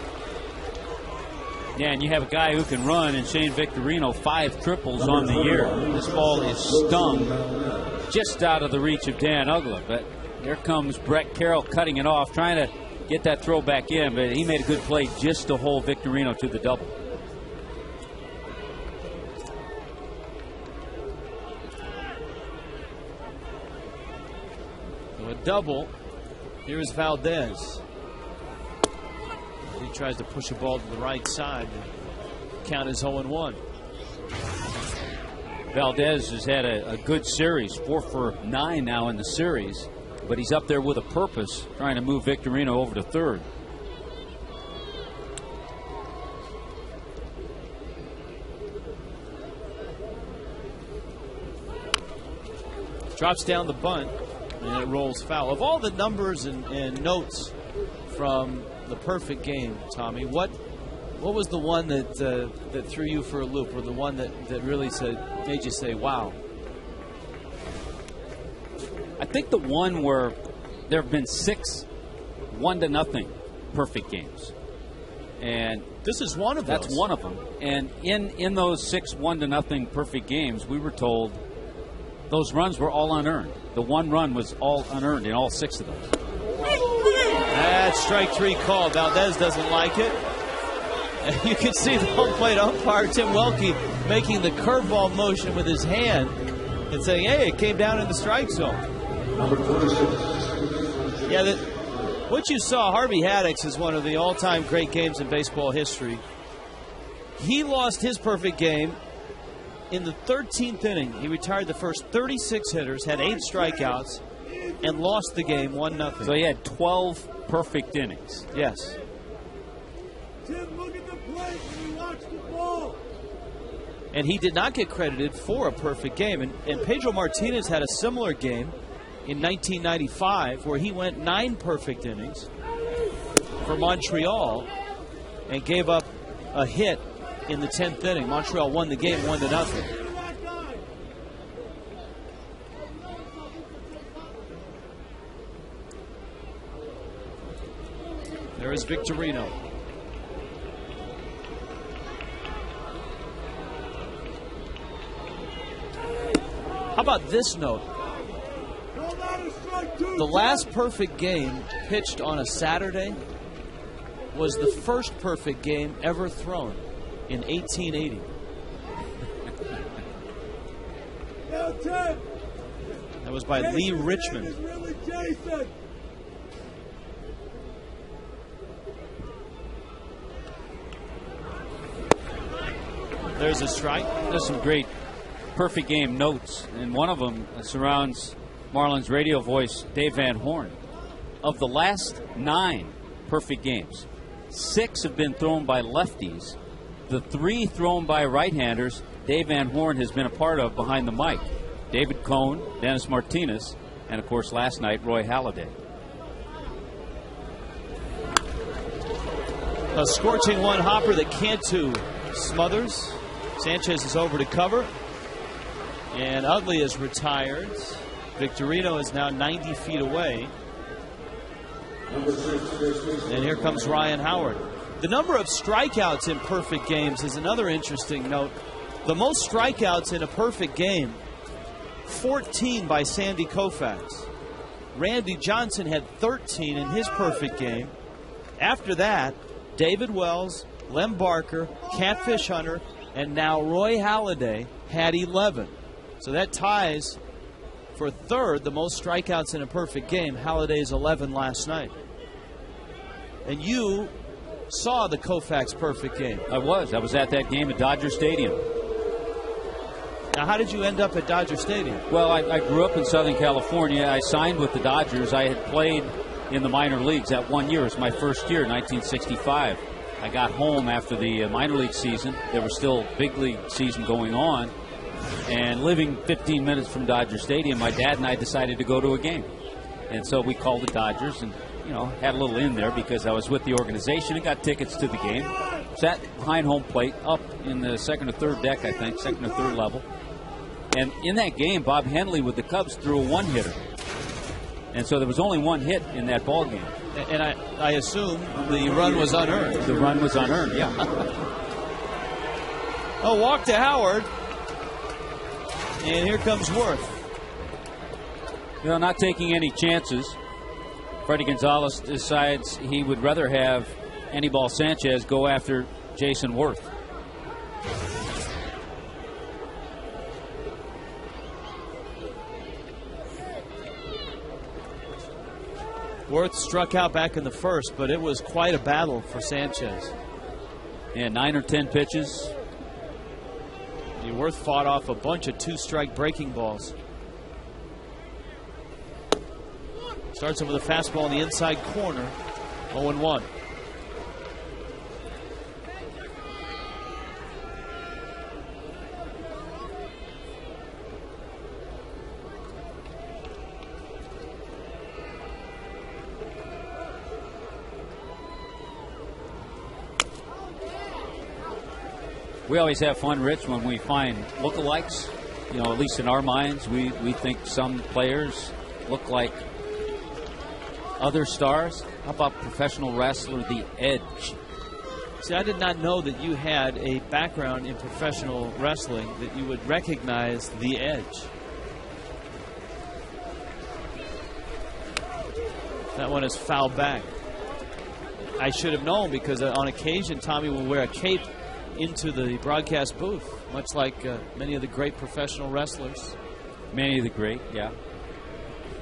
Yeah, and you have a guy who can run, and Shane Victorino, 5 triples on the year. This ball is stung just out of the reach of Dan Uggla. But here comes Brett Carroll cutting it off, trying to get that throw back in, but he made a good play just to hold Victorino to the double. So a double. Here's Valdez. He tries to push a ball to the right side to count as 0-1. Valdez has had a good series, 4 for 9 now in the series, but he's up there with a purpose, trying to move Victorino over to third. Drops down the bunt, and it rolls foul. Of all the numbers and notes from the perfect game, Tommy, what was the one that threw you for a loop, or the one that really made you say, wow? I think the one where there have been 6 1-0 perfect games. And this is one of those. That's one of them. And in those 6 1-0 perfect games, we were told those runs were all unearned. The one run was all unearned in all 6 of those. That's strike 3 call. Valdez doesn't like it. You can see the home plate umpire, Tim Welke, making the curveball motion with his hand and saying, hey, it came down in the strike zone. Yeah, what you saw, Harvey Haddix is one of the all-time great games in baseball history. He lost his perfect game in the 13th inning. He retired the first 36 hitters, had 8 strikeouts, and lost the game 1-0. So he had 12 perfect innings. Yes. Tim, look at the plate when you watch the ball. And he did not get credited for a perfect game. And Pedro Martinez had a similar game in 1995 where he went 9 perfect innings for Montreal and gave up a hit in the 10th inning. Montreal won the game 1-0. There is Victorino. How about this note? The last perfect game pitched on a Saturday was the first perfect game ever thrown in 1880. That was by Lee Richmond. There's a strike. There's some great perfect game notes, and one of them surrounds Marlins radio voice Dave Van Horn. Of the last 9 perfect games, 6 have been thrown by lefties. The 3 thrown by right-handers, Dave Van Horn has been a part of behind the mic. David Cohn, Dennis Martinez, and of course last night, Roy Halladay. A scorching one hopper that Cantu smothers. Sanchez is over to cover. And Utley is retired. Victorino is now 90 feet away. And here comes Ryan Howard. The number of strikeouts in perfect games is another interesting note. The most strikeouts in a perfect game, 14 by Sandy Koufax. Randy Johnson had 13 in his perfect game. After that, David Wells, Lem Barker, Catfish Hunter, and now Roy Halladay had 11. So that ties for third the most strikeouts in a perfect game. Halladay's 11 last night. And you saw the Koufax perfect game. I was at that game at Dodger Stadium. Now, how did you end up at Dodger Stadium? Well, I grew up in Southern California. I signed with the Dodgers. I had played in the minor leagues that one year. It was my first year, 1965. I got home after the minor league season. There was still big league season going on. And living 15 minutes from Dodger Stadium, my dad and I decided to go to a game. And so we called the Dodgers and, had a little in there because I was with the organization and got tickets to the game. Sat behind home plate up in the second or third deck, I think, second or third level. And in that game, Bob Henley with the Cubs threw a one-hitter. And so there was only one hit in that ball game. And I assume the run was unearned. The run was unearned, yeah. Oh, walk to Howard. And here comes Worth. Not taking any chances. Freddie Gonzalez decides he would rather have Anibal Sanchez go after Jason Worth. Worth struck out back in the first, but it was quite a battle for Sanchez. Yeah, 9 or 10 pitches. Worth fought off a bunch of two-strike breaking balls. Starts him with a fastball in the inside corner. 0-1. We always have fun, Rich, when we find lookalikes. At least in our minds, we think some players look like other stars. How about professional wrestler The Edge? See, I did not know that you had a background in professional wrestling, that you would recognize The Edge. That one is fouled back. I should have known because on occasion Tommy will wear a cape into the broadcast booth, much like many of the great professional wrestlers. Many of the great, yeah.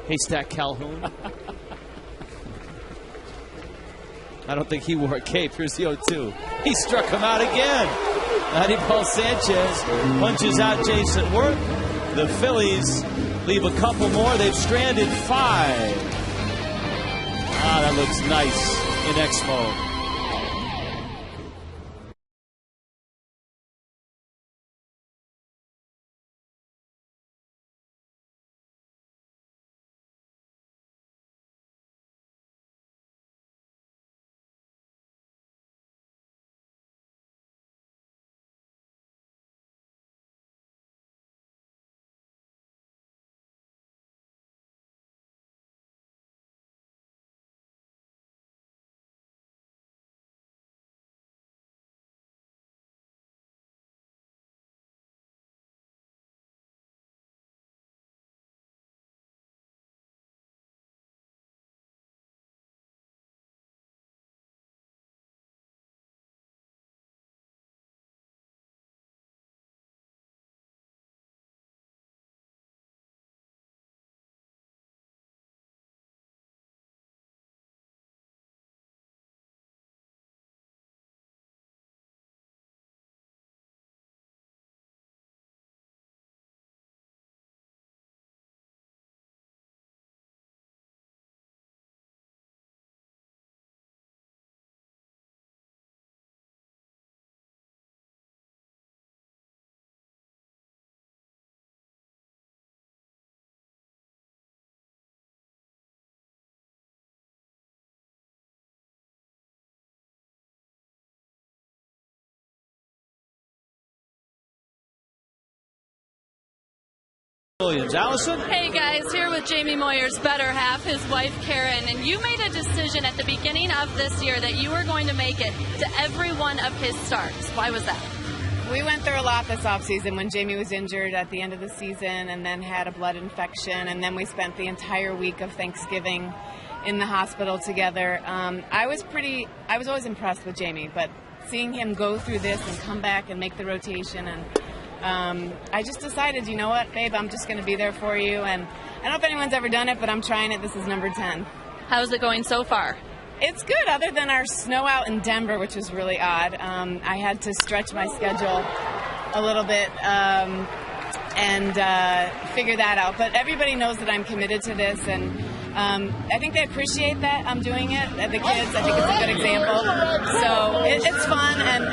Haystack Calhoun. I don't think he wore a cape. Here's the 0-2. He struck him out again. Anibal Sanchez punches out Jason Worth. The Phillies leave a couple more. They've stranded 5. That looks nice in X mode. Williams. Allison? Hey guys, here with Jamie Moyer's better half, his wife Karen, and you made a decision at the beginning of this year that you were going to make it to every one of his starts. Why was that? We went through a lot this offseason when Jamie was injured at the end of the season and then had a blood infection, and then we spent the entire week of Thanksgiving in the hospital together. I was always impressed with Jamie, but seeing him go through this and come back and make the rotation, and I just decided, you know what, babe, I'm just going to be there for you. And I don't know if anyone's ever done it, but I'm trying it. This is number 10. How's it going so far? It's good, other than our snow out in Denver, which was really odd. I had to stretch my schedule a little bit and figure that out. But everybody knows that I'm committed to this, and I think they appreciate that I'm doing it. The kids, I think it's a good example. So it's fun, and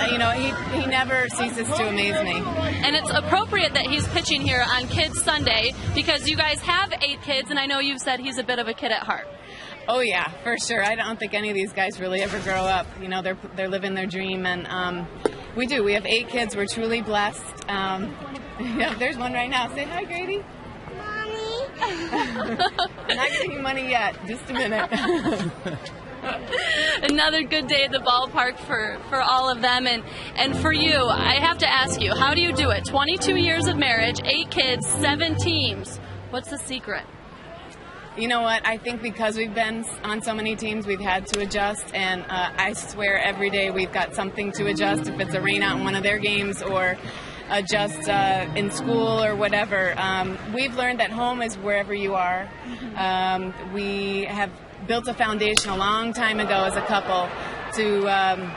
he never ceases to amaze me. And it's appropriate that he's pitching here on Kids Sunday because you guys have 8 kids, and I know you've said he's a bit of a kid at heart. Oh yeah, for sure. I don't think any of these guys really ever grow up. They're living their dream, and we do. We have 8 kids. We're truly blessed. Yeah, there's one right now. Say hi, Grady. I'm not giving you money yet. Just a minute. Another good day at the ballpark for all of them. And for you, I have to ask you, how do you do it? 22 years of marriage, 8 kids, 7 teams. What's the secret? You know what? I think because we've been on so many teams, we've had to adjust. And I swear every day we've got something to adjust. If it's a rain out in one of their games or just in school or whatever. We've learned that home is wherever you are. We have built a foundation a long time ago as a couple to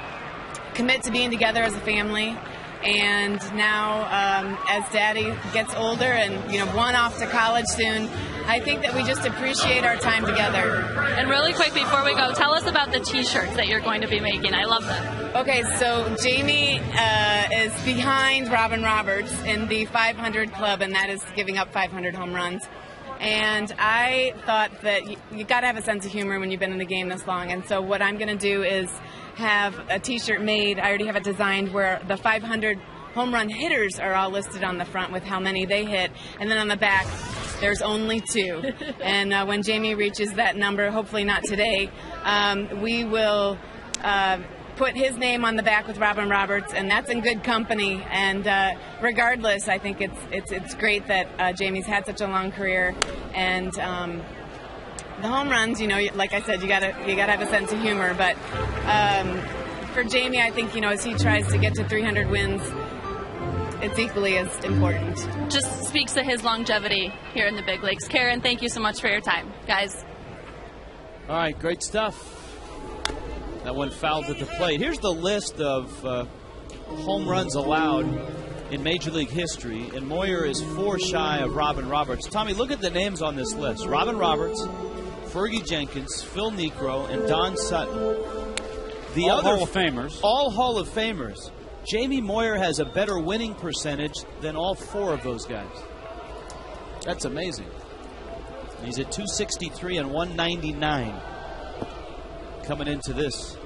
commit to being together as a family. And now, as Daddy gets older and one off to college soon, I think that we just appreciate our time together. And really quick before we go, tell us about the T-shirts that you're going to be making. I love them. Okay, so Jamie is behind Robin Roberts in the 500 Club, and that is giving up 500 home runs. And I thought that you got to have a sense of humor when you've been in the game this long. And so what I'm going to do is have a T-shirt made. I already have it designed where the 500 home run hitters are all listed on the front with how many they hit, and then on the back there's only 2. And when Jamie reaches that number, hopefully not today, we will put his name on the back with Robin Roberts, and that's in good company. And regardless, I think it's great that Jamie's had such a long career, and the home runs, like I said, you gotta have a sense of humor. But for Jamie, I think as he tries to get to 300 wins, it's equally as important. Just speaks to his longevity here in the big leagues. Karen, thank you so much for your time, guys. All right, great stuff. That one fouled at the plate. Here's the list of home runs allowed in Major League history, and Moyer is 4 shy of Robin Roberts. Tommy, look at the names on this list. Robin Roberts, Fergie Jenkins, Phil Niekro, and Don Sutton. The all other Hall of Famers. All Hall of Famers. Jamie Moyer has a better winning percentage than all 4 of those guys. That's amazing. He's at 263 and 199 coming into this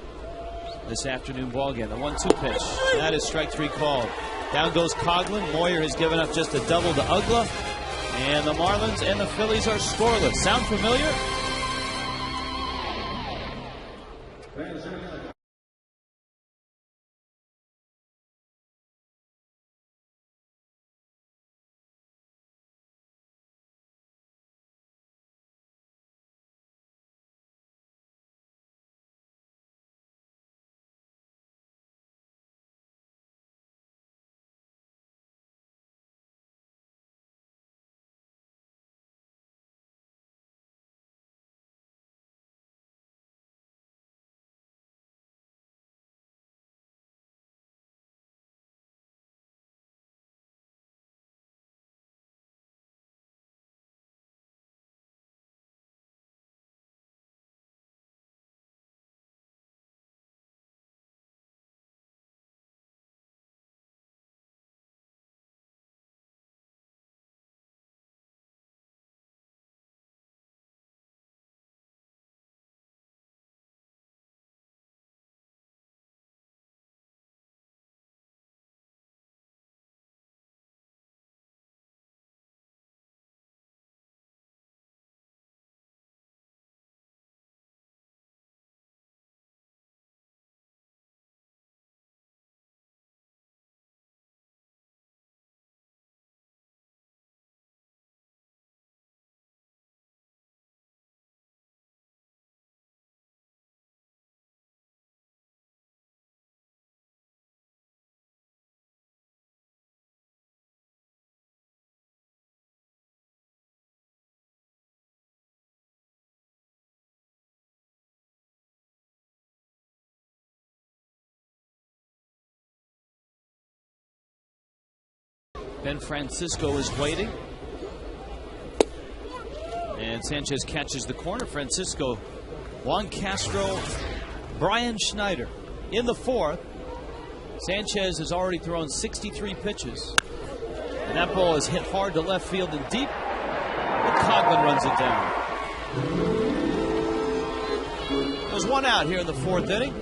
afternoon ball game. The 1-2 pitch. That is strike 3 called. Down goes Coughlin. Moyer has given up just a double to Ugla. And the Marlins and the Phillies are scoreless. Sound familiar? Ben Francisco is waiting. And Sanchez catches the corner. Francisco, Juan Castro, Brian Schneider. In the fourth, Sanchez has already thrown 63 pitches. And that ball is hit hard to left field and deep. And Coghlan runs it down. There's one out here in the fourth inning.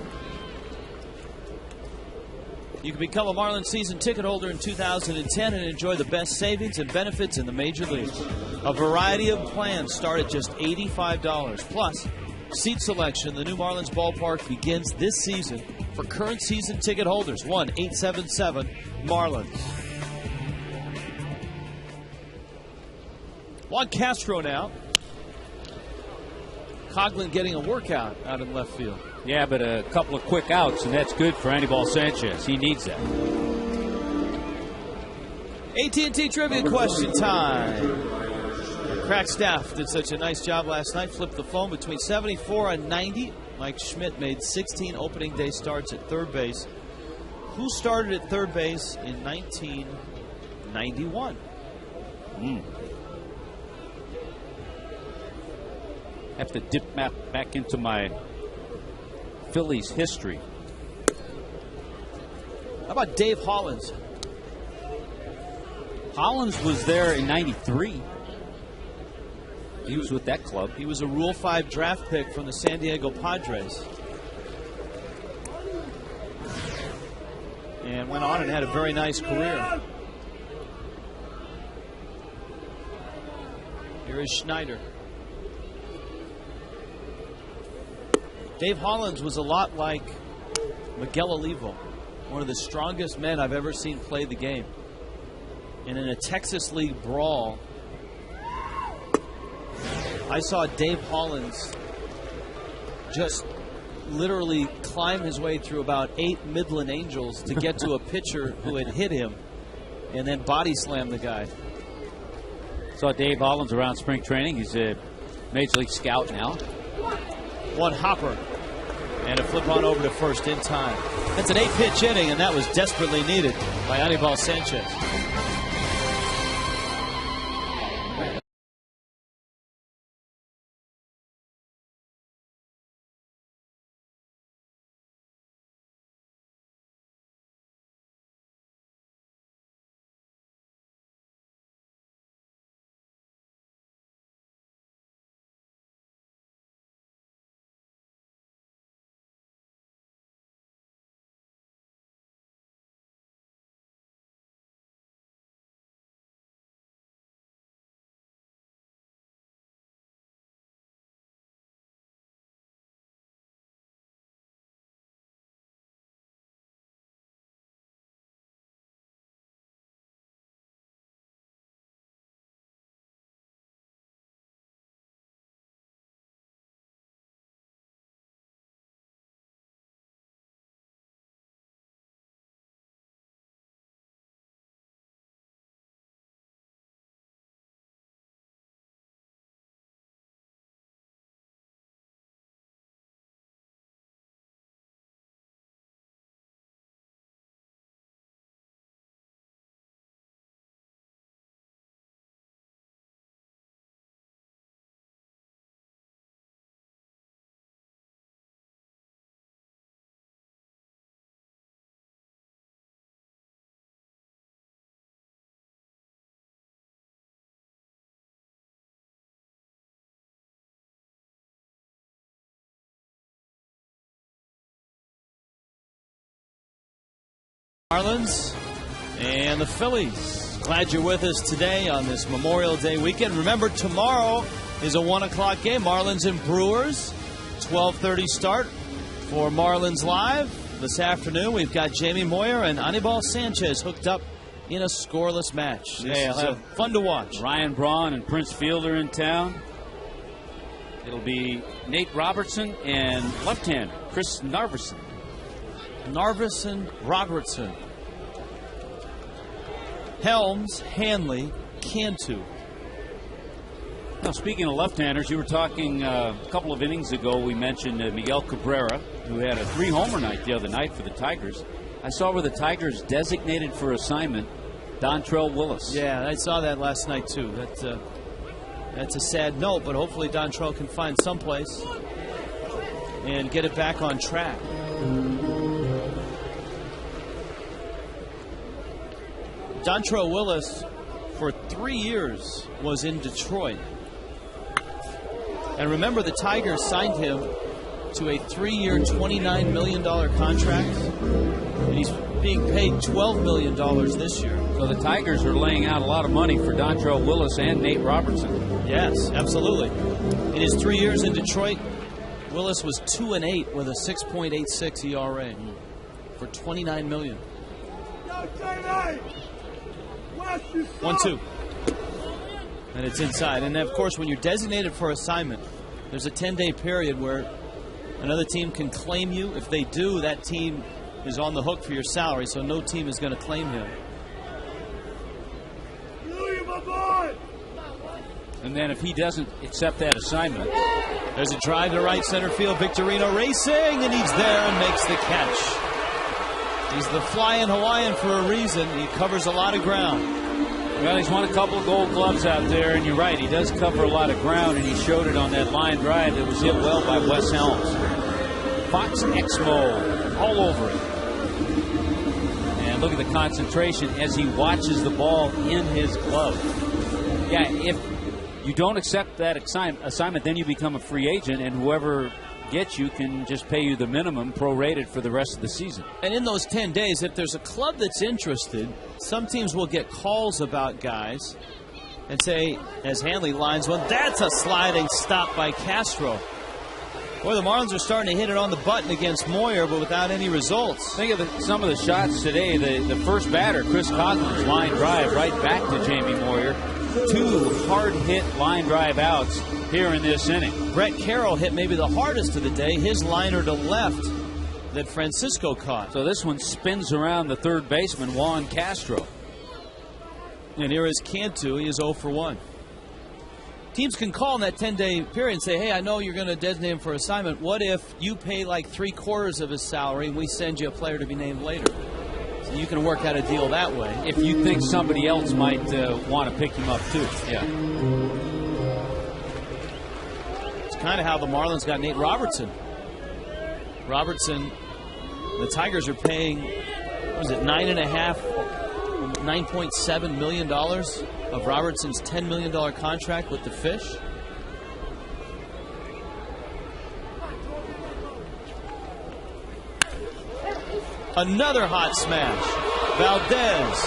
You can become a Marlins season ticket holder in 2010 and enjoy the best savings and benefits in the major leagues. A variety of plans start at just $85. Plus, seat selection in the new Marlins ballpark begins this season for current season ticket holders. 1-877-MARLINS. Juan Castro now. Coghlan getting a workout out in left field. Yeah, but a couple of quick outs, and that's good for Anibal Sanchez. He needs that. AT&T Trivia question time. Crack staff did such a nice job last night. Flipped the phone between 74 and 90. Mike Schmidt made 16 opening day starts at third base. Who started at third base in 1991? Have to dip back into my Phillies history. How about Dave Hollins? Hollins was there in 93. He was with that club. He was a Rule 5 draft pick from the San Diego Padres. And went on and had a very nice career. Here is Schneider. Dave Hollins was a lot like Miguel Olivo, one of the strongest men I've ever seen play the game. And in a Texas League brawl, I saw Dave Hollins just literally climb his way through about 8 Midland Angels to get to a pitcher who had hit him and then body slam the guy. Saw Dave Hollins around spring training. He's a Major League scout now. One hopper and a flip on over to first in time. That's an 8-pitch inning, and that was desperately needed by Anibal Sanchez. Marlins and the Phillies. Glad you're with us today on this Memorial Day weekend. Remember, tomorrow is a 1 o'clock game. Marlins and Brewers. 12:30 start for Marlins Live. This afternoon, we've got Jamie Moyer and Anibal Sanchez hooked up in a scoreless match. This is fun to watch. Ryan Braun and Prince Fielder in town. It'll be Nate Robertson and left-hander Chris Narveson. Narveson, Robertson, Helms, Hanley, Cantu. Now, speaking of left-handers, you were talking a couple of innings ago. We mentioned Miguel Cabrera, who had a 3-homer night the other night for the Tigers. I saw where the Tigers designated for assignment Dontrell Willis. Yeah, I saw that last night too. That's a sad note, but hopefully Dontrell can find someplace and get it back on track. Dontrell Willis, for 3 years, was in Detroit. And remember, the Tigers signed him to a 3-year, $29 million contract. And he's being paid $12 million this year. So the Tigers are laying out a lot of money for Dontrell Willis and Nate Robertson. Yes, absolutely. In his 3 years in Detroit, Willis was 2-8 with a 6.86 ERA for $29 million. 1-2. And it's inside. And of course, when you're designated for assignment, there's a 10-day period where another team can claim you. If they do, that team is on the hook for your salary, so no team is going to claim him. And then if he doesn't accept that assignment, there's a drive to right center field. Victorino racing, and he's there and makes the catch. He's the flying Hawaiian for a reason. He covers a lot of ground. Well, he's won a couple of Gold Gloves out there, and you're right, he does cover a lot of ground, and he showed it on that line drive that was hit well by Wes Helms. Fox Exmo all over it. And look at the concentration as he watches the ball in his glove. Yeah, if you don't accept that assignment, then you become a free agent, and whoever gets you can just pay you the minimum prorated for the rest of the season. And in those 10 days, if there's a club that's interested, some teams will get calls about guys and say, as Hanley lines one, that's a sliding stop by Castro. Boy, the Marlins are starting to hit it on the button against Moyer, but without any results. Think of some of the shots today. The first batter, Chris Cotton's line drive right back to Jamie Moyer. 2 hard-hit line drive outs here in this inning. Brett Carroll hit maybe the hardest of the day, his liner to left that Francisco caught. So this one spins around the third baseman, Juan Castro. And here is Cantu. He is 0 for 1. Teams can call in that 10-day period and say, hey, I know you're going to designate him for assignment. What if you pay like 3/4 of his salary and we send you a player to be named later? So you can work out a deal that way. If you think somebody else might want to pick him up too. Yeah. It's kind of how the Marlins got Nate Robertson. Robertson, the Tigers are paying, what was it, $9.7 million of Robertson's $10 million contract with the Fish. Another hot smash. Valdez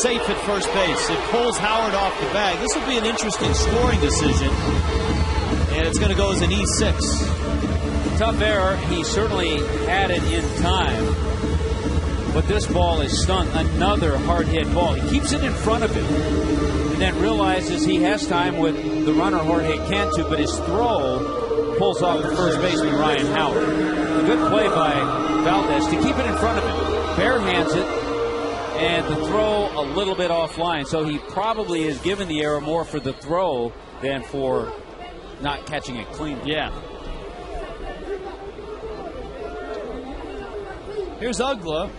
safe at first base. It pulls Howard off the bag. This will be an interesting scoring decision. And it's going to go as an E6. Tough error. He certainly had it in time. But this ball is stung. Another hard-hit ball. He keeps it in front of him. And then realizes he has time with the runner Jorge Cantu, but his throw pulls off the first baseman Ryan Howard. A good play by Valdez to keep it in front of him. Bare hands it, and the throw a little bit offline. So he probably is given the error more for the throw than for not catching it clean. Yeah. Here's Ugla.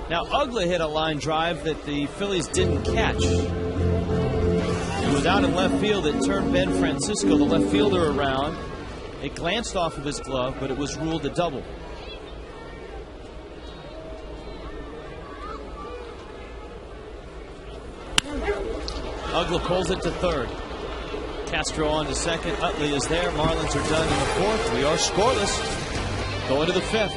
Now, Ugla hit a line drive that the Phillies didn't catch. It was out in left field. It turned Ben Francisco, the left fielder, around. It glanced off of his glove, but it was ruled a double. Ugla pulls it to third. Castro on to second. Utley is there. Marlins are done in the fourth. We are scoreless. Going to the fifth.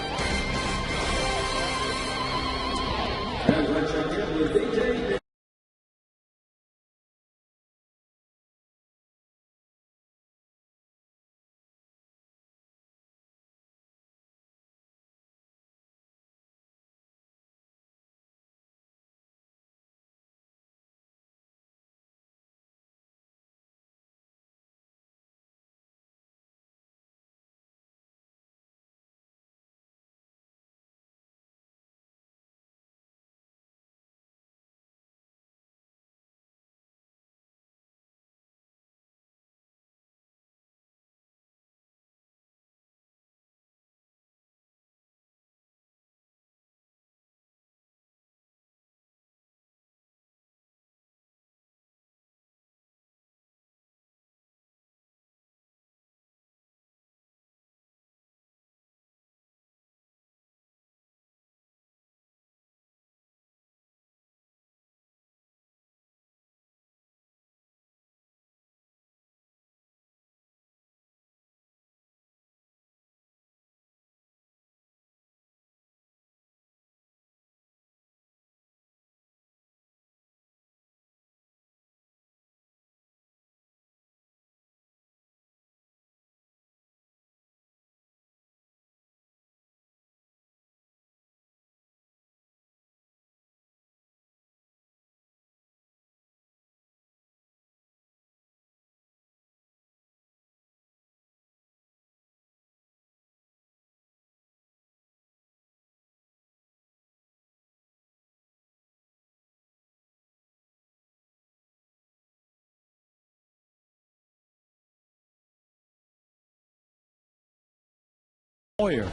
Moyer.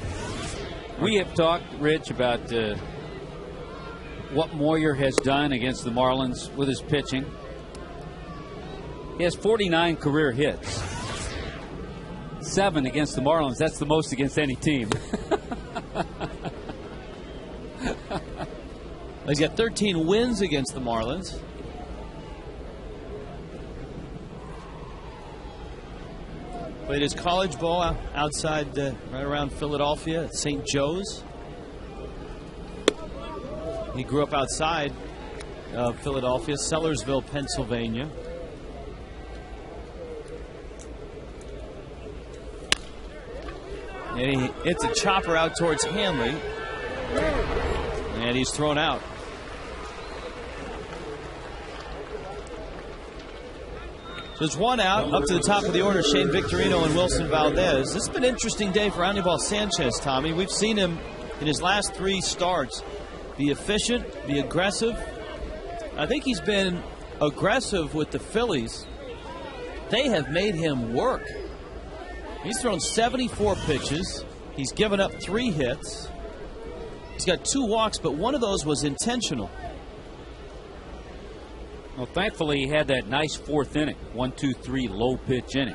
We have talked, Rich, about what Moyer has done against the Marlins with his pitching. He has 49 career hits. 7 against the Marlins. That's the most against any team. He's got 13 wins against the Marlins. Played his college ball outside, right around Philadelphia at St. Joe's. He grew up outside of Philadelphia, Sellersville, Pennsylvania. And he hits a chopper out towards Hanley. And he's thrown out. So there's one out. Up to the top of the order, Shane Victorino and Wilson Valdez. This has been an interesting day for Anibal Sanchez, Tommy. We've seen him in his last 3 starts be efficient, be aggressive. I think he's been aggressive with the Phillies. They have made him work. He's thrown 74 pitches. He's given up 3 hits. He's got 2 walks, but one of those was intentional. Well, thankfully, he had that nice 4th inning. 1-2-3 low pitch inning.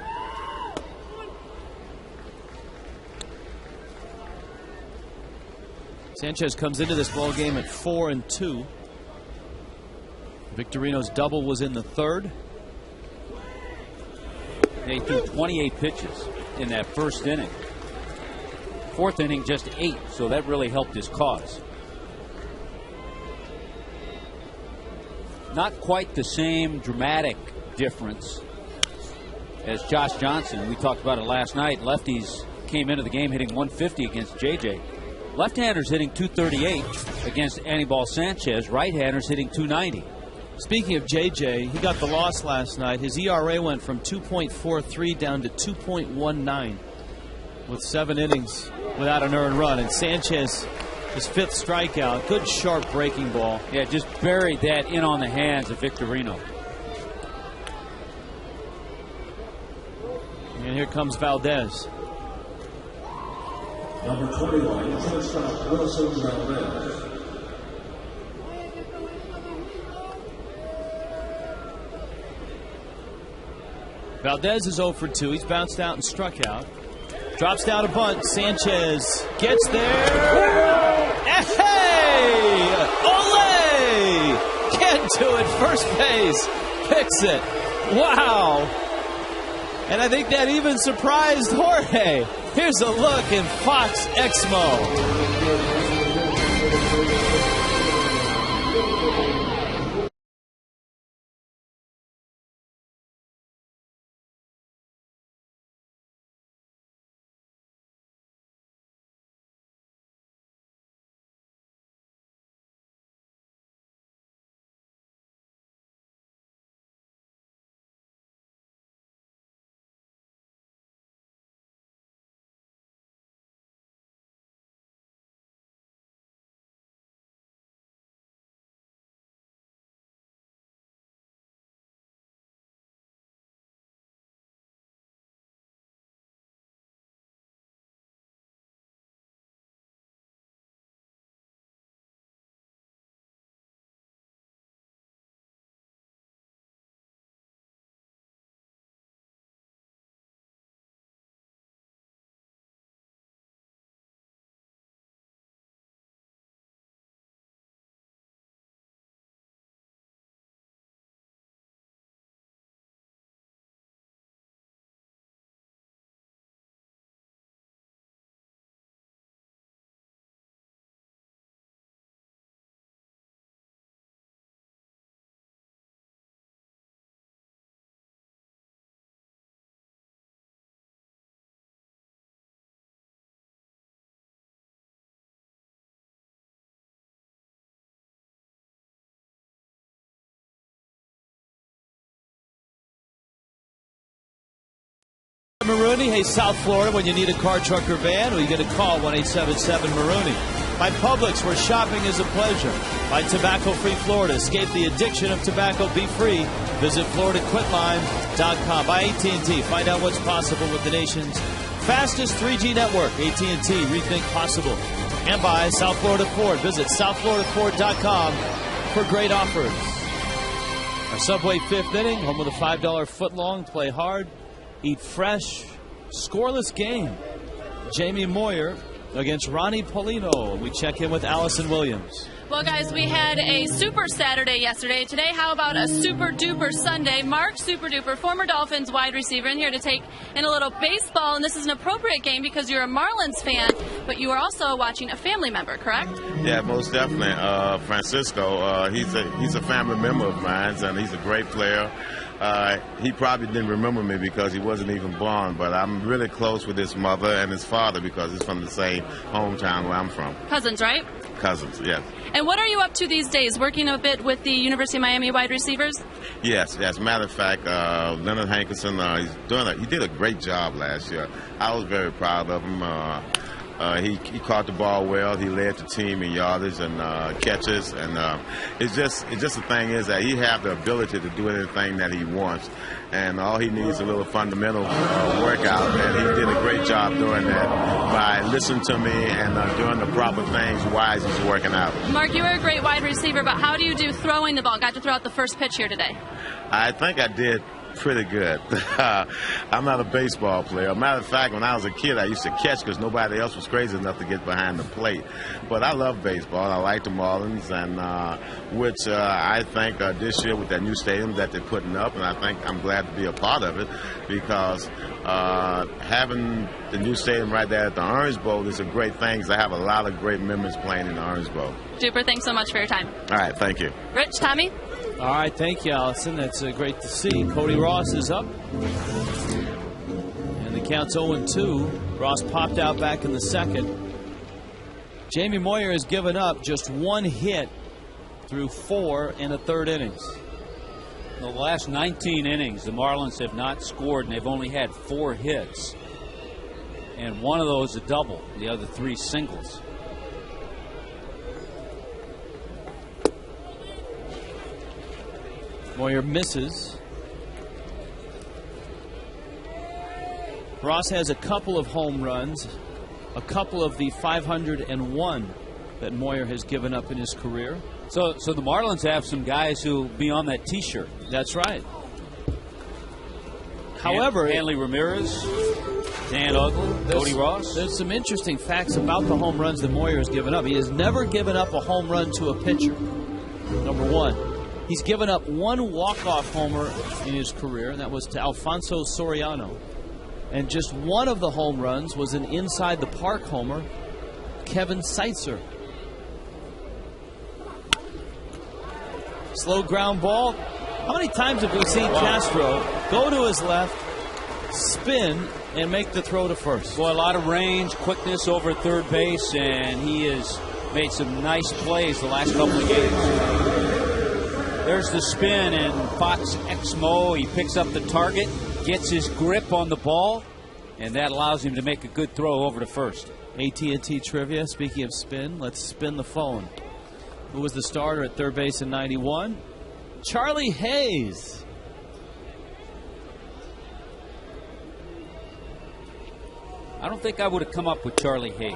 Sanchez comes into this ball game at 4-2. Victorino's double was in the 3rd. They threw 28 pitches in that 1st inning. 4th inning, just 8, so that really helped his cause. Not quite the same dramatic difference as Josh Johnson. We talked about it last night. Lefties came into the game hitting 150 against JJ. Left-handers hitting 238 against Anibal Sanchez. Right-handers hitting 290. Speaking of JJ, he got the loss last night. His ERA went from 2.43 down to 2.19 with 7 innings without an earned run. And Sanchez, his 5th strikeout. Good sharp breaking ball. Yeah, just buried that in on the hands of Victorino. And here comes Valdez. Number 21, shortstop Wilson Valdez. Valdez is 0 for 2. He's bounced out and struck out. Drops down a bunt. Sanchez gets there. Hey! Ole! Can't do it. First base. Picks it. Wow. And I think that even surprised Jorge. Here's a look in Fox Exmo. Marooney, hey, South Florida, when you need a car, truck, or van, well, you get a call, 1-877-Marooney. By Publix, where shopping is a pleasure. By Tobacco-Free Florida, escape the addiction of tobacco, be free. Visit FloridaQuitLime.com. By AT&T, find out what's possible with the nation's fastest 3G network, AT&T, rethink possible. And by South Florida Ford. Visit southfloridaford.com for great offers. Our Subway fifth inning, home with a $5 footlong. Play hard, eat fresh, scoreless game. Jamie Moyer against Ronnie Polino. We check in with Allison Williams. Well, guys, we had a super Saturday yesterday. Today, how about a super duper Sunday? Mark Super Duper, former Dolphins wide receiver, in here to take in a little baseball. And this is an appropriate game because you're a Marlins fan, but you are also watching a family member, correct? Yeah, most definitely. Francisco, he's a family member of mine, and he's a great player. He probably didn't remember me because he wasn't even born, but I'm really close with his mother and his father because he's from the same hometown where I'm from. Cousins, right? Cousins, yes. And what are you up to these days? Working a bit with the University of Miami wide receivers? Yes. Matter of fact, Leonard Hankerson, he did a great job last year. I was very proud of him. He caught the ball well. He led the team in yardage and catches. And it's just the thing is that he has the ability to do anything that he wants. And all he needs is a little fundamental workout. And he did a great job doing that by listening to me and doing the proper things while he's working out. Mark, you were a great wide receiver, but how do you do throwing the ball? Got to throw out the first pitch here today. I think I did pretty good. I'm not a baseball player. Matter of fact, when I was a kid, I used to catch because nobody else was crazy enough to get behind the plate. But I love baseball. I like the Marlins, and which I think this year with that new stadium that they're putting up, and I think I'm glad to be a part of it because having the new stadium right there at the Orange Bowl is a great thing because I have a lot of great memories playing in the Orange Bowl. Duper, thanks so much for your time. All right, thank you. Rich, Tommy? All right, thank you, Allison. That's great to see. Cody Ross is up. And the count's 0-2. Ross popped out back in the second. Jamie Moyer has given up just one hit through 4 1/3 innings. In the last 19 innings, the Marlins have not scored, and they've only had 4 hits. And one of those a double, the other 3 singles. Moyer misses. Ross has a couple of home runs, a couple of the 501 that Moyer has given up in his career. So the Marlins have some guys who be on that T-shirt. That's right. However, Hanley Ramirez, Dan Uggla, Cody Ross. There's some interesting facts about the home runs that Moyer has given up. He has never given up a home run to a pitcher. Number one. He's given up one walk-off homer in his career, and that was to Alfonso Soriano. And just one of the home runs was an inside-the-park homer, Kevin Seitzer. Slow ground ball. How many times have we seen Castro go to his left, spin, and make the throw to first? Boy, a lot of range, quickness over third base, and he has made some nice plays the last couple of games. There's the spin, and Fox Exmo, he picks up the target, gets his grip on the ball, and that allows him to make a good throw over to first. AT&T trivia, speaking of spin, let's spin the phone. Who was the starter at third base in 91? Charlie Hayes. I don't think I would have come up with Charlie Hayes.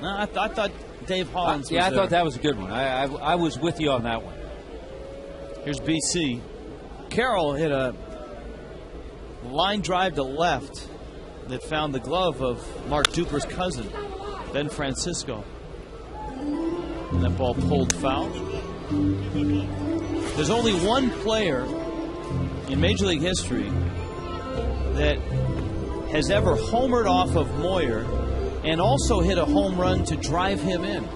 No, I thought Dave Hollins was Yeah, I there. thought that was a good one. I was with you on that one. Here's BC. Carroll hit a line drive to left that found the glove of Mark Duper's cousin, Ben Francisco. And that ball pulled foul. There's only one player in Major League history that has ever homered off of Moyer and also hit a home run to drive him in.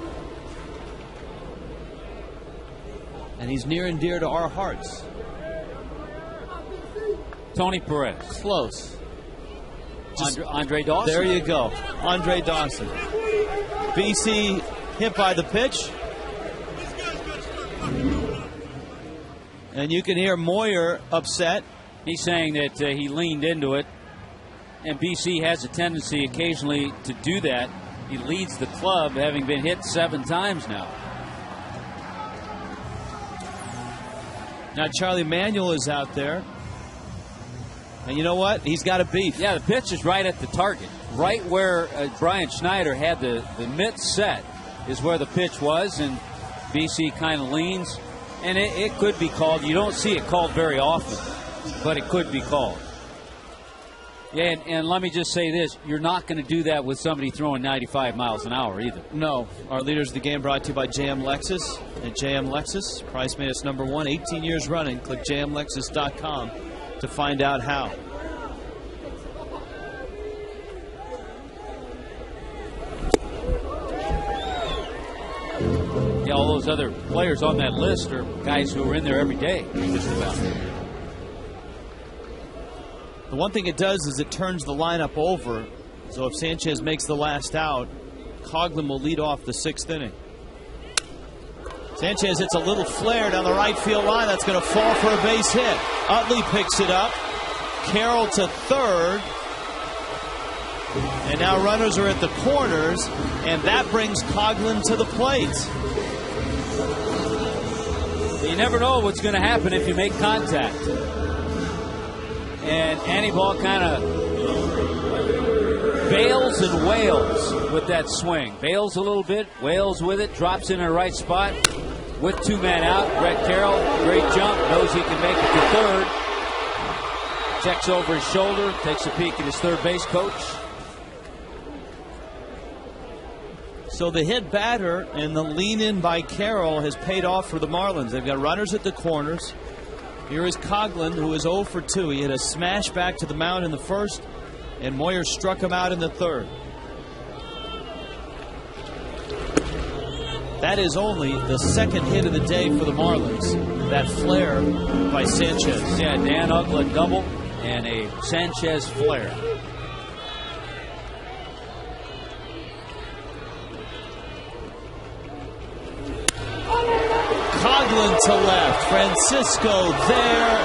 And he's near and dear to our hearts. Tony Perez. Close. Andre Dawson. There you go. Andre Dawson. BC hit by the pitch. And you can hear Moyer upset. He's saying that he leaned into it. And BC has a tendency occasionally to do that. He leads the club, having been hit 7 times now. Now Charlie Manuel is out there. And you know what? He's got a beat. Yeah, the pitch is right at the target. Right where Brian Schneider had the mitt set is where the pitch was, and BC kind of leans. And it could be called. You don't see it called very often, but it could be called. Yeah, and let me just say this. You're not going to do that with somebody throwing 95 miles an hour either. No. Our leaders of the game brought to you by JM Lexus. At JM Lexus, price made us #1, 18 years running. Click jmlexus.com to find out how. Yeah, all those other players on that list are guys who are in there every day, just about. The one thing it does is it turns the lineup over. So if Sanchez makes the last out, Coughlin will lead off the 6th inning. Sanchez hits a little flare down the right field line. That's going to fall for a base hit. Utley picks it up. Carroll to third. And now runners are at the corners, and that brings Coughlin to the plate. You never know what's going to happen if you make contact. And Anibal kind of bails and wails with that swing. Bails a little bit, wails with it, drops in the right spot with 2 men out. Brett Carroll, great jump, knows he can make it to third. Checks over his shoulder, takes a peek at his third base coach. So the hit batter and the lean in by Carroll has paid off for the Marlins. They've got runners at the corners. Here is Coughlin, who is 0 for 2. He hit a smash back to the mound in the first, and Moyer struck him out in the third. That is only the 2nd hit of the day for the Marlins. That flare by Sanchez. Yeah, Dan Uggla double and a Sanchez flare. Coughlin to left. Francisco there,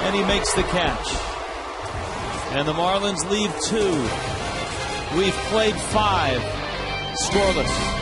and he makes the catch. And the Marlins leave 2. We've played 5. Scoreless.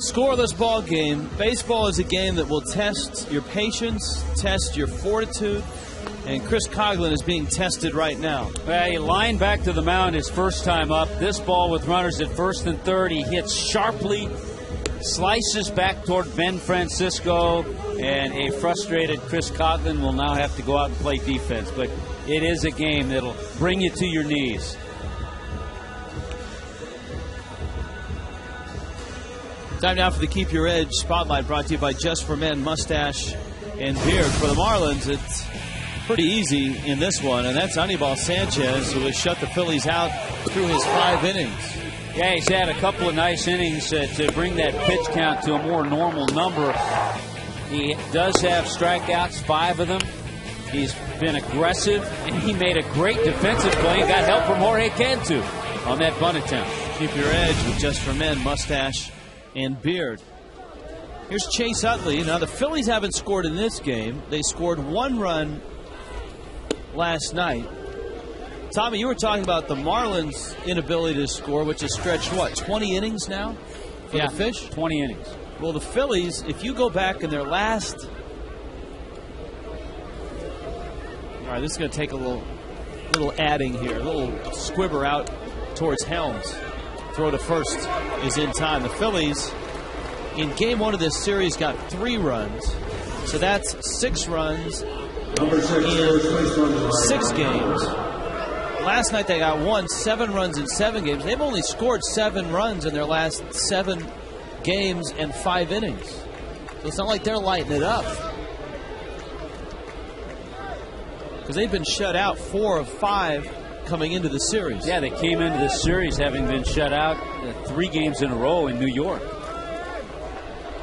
Scoreless ball game. Baseball is a game that will test your patience, test your fortitude, and Chris Coughlin is being tested right now. Well, he lined back to the mound his first time up. This ball with runners at first and third, he hits sharply, slices back toward Ben Francisco, and a frustrated Chris Coughlin will now have to go out and play defense. But it is a game that'll bring you to your knees. Time now for the Keep Your Edge Spotlight, brought to you by Just for Men Mustache and Beard. For the Marlins, it's pretty easy in this one, and that's Anibal Sanchez, who has shut the Phillies out through his 5 innings. Yeah, he's had a couple of nice innings to bring that pitch count to a more normal number. He does have strikeouts, 5 of them. He's been aggressive, and he made a great defensive play and got help from Jorge Cantu on that bunt attempt. Keep your edge with Just for Men, mustache and beard. Here's Chase Utley. Now, the Phillies haven't scored in this game. They scored 1 run last night. Tommy, you were talking about the Marlins' inability to score, which has stretched, what, 20 innings now for the Fish? 20 innings. Well, the Phillies, if you go back in their last... All right, this is going to take a little adding here. A little squibber out towards Helms. Throw to first is in time. The Phillies, in game 1 of this series, got 3 runs. So that's 6 runs in 6 games. Last night they got 7 runs in 7 games. They've only scored 7 runs in their last 7 games and 5 innings. So it's not like they're lighting it up. Because they've been shut out 4 of 5 coming into the series. Yeah, they came into the series having been shut out 3 games in a row in New York.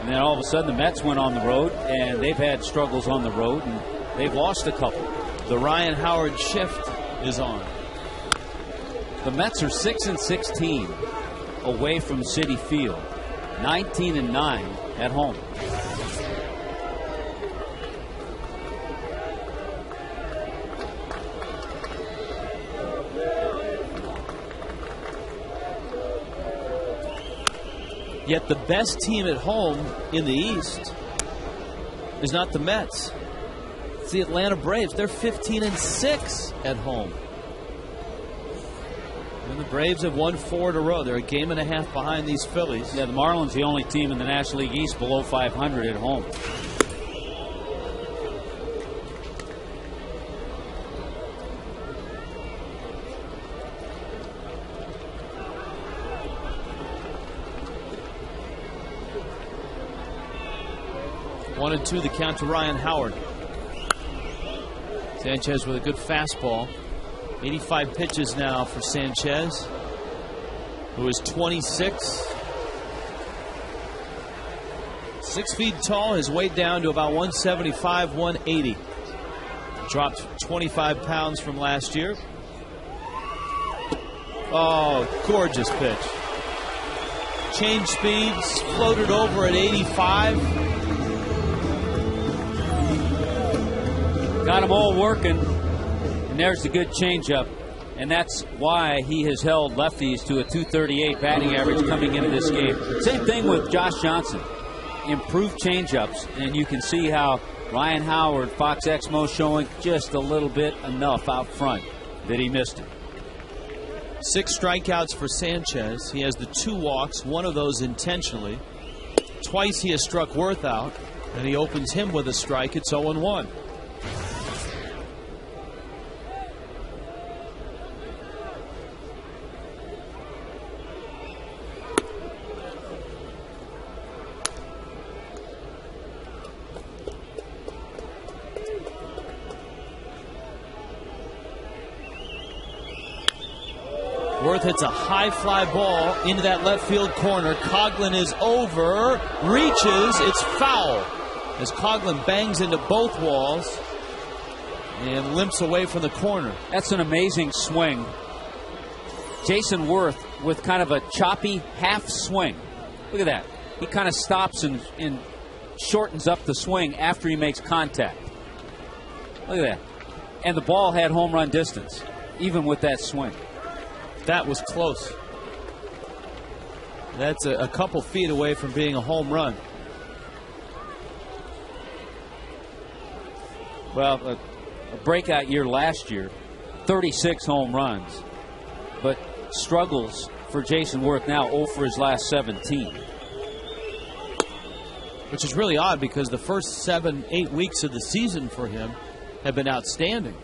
And then all of a sudden the Mets went on the road, and they've had struggles on the road, and they've lost a couple. The Ryan Howard shift is on. The Mets are 6-16 away from Citi Field, 19-9 at home. Yet the best team at home in the East is not the Mets. It's the Atlanta Braves. They're 15-6 at home. And the Braves have won 4 in a row. They're a game and a half behind these Phillies. Yeah, the Marlins, the only team in the National League East below 500 at home. One and 2 the count to Ryan Howard. Sanchez with a good fastball. 85 pitches now for Sanchez, who is 26. 6 feet tall, his weight down to about 175, 180. Dropped 25 pounds from last year. Oh, gorgeous pitch. Change speeds, floated over at 85. Got them all working, and there's the good changeup, and that's why he has held lefties to a .238 batting average coming into this game. Same thing with Josh Johnson. Improved changeups, and you can see how Ryan Howard, Fox Exmo, showing just a little bit enough out front that he missed it. 6 strikeouts for Sanchez. He has the 2 walks, 1 of those intentionally. Twice he has struck Worth out, and he opens him with a strike. It's 0-1. Worth hits a high fly ball into that left field corner. Coughlin is over, reaches, it's foul as Coughlin bangs into both walls and limps away from the corner. That's an amazing swing. Jason Worth with kind of a choppy half swing. Look at that. He kind of stops and shortens up the swing after he makes contact. Look at that. And the ball had home run distance, even with that swing. That was close. That's a couple feet away from being a home run. Well, a breakout year last year, 36 home runs, but struggles for Jason Worth now 0 for his last 17. Which is really odd because the first 7-8 weeks of the season for him have been outstanding.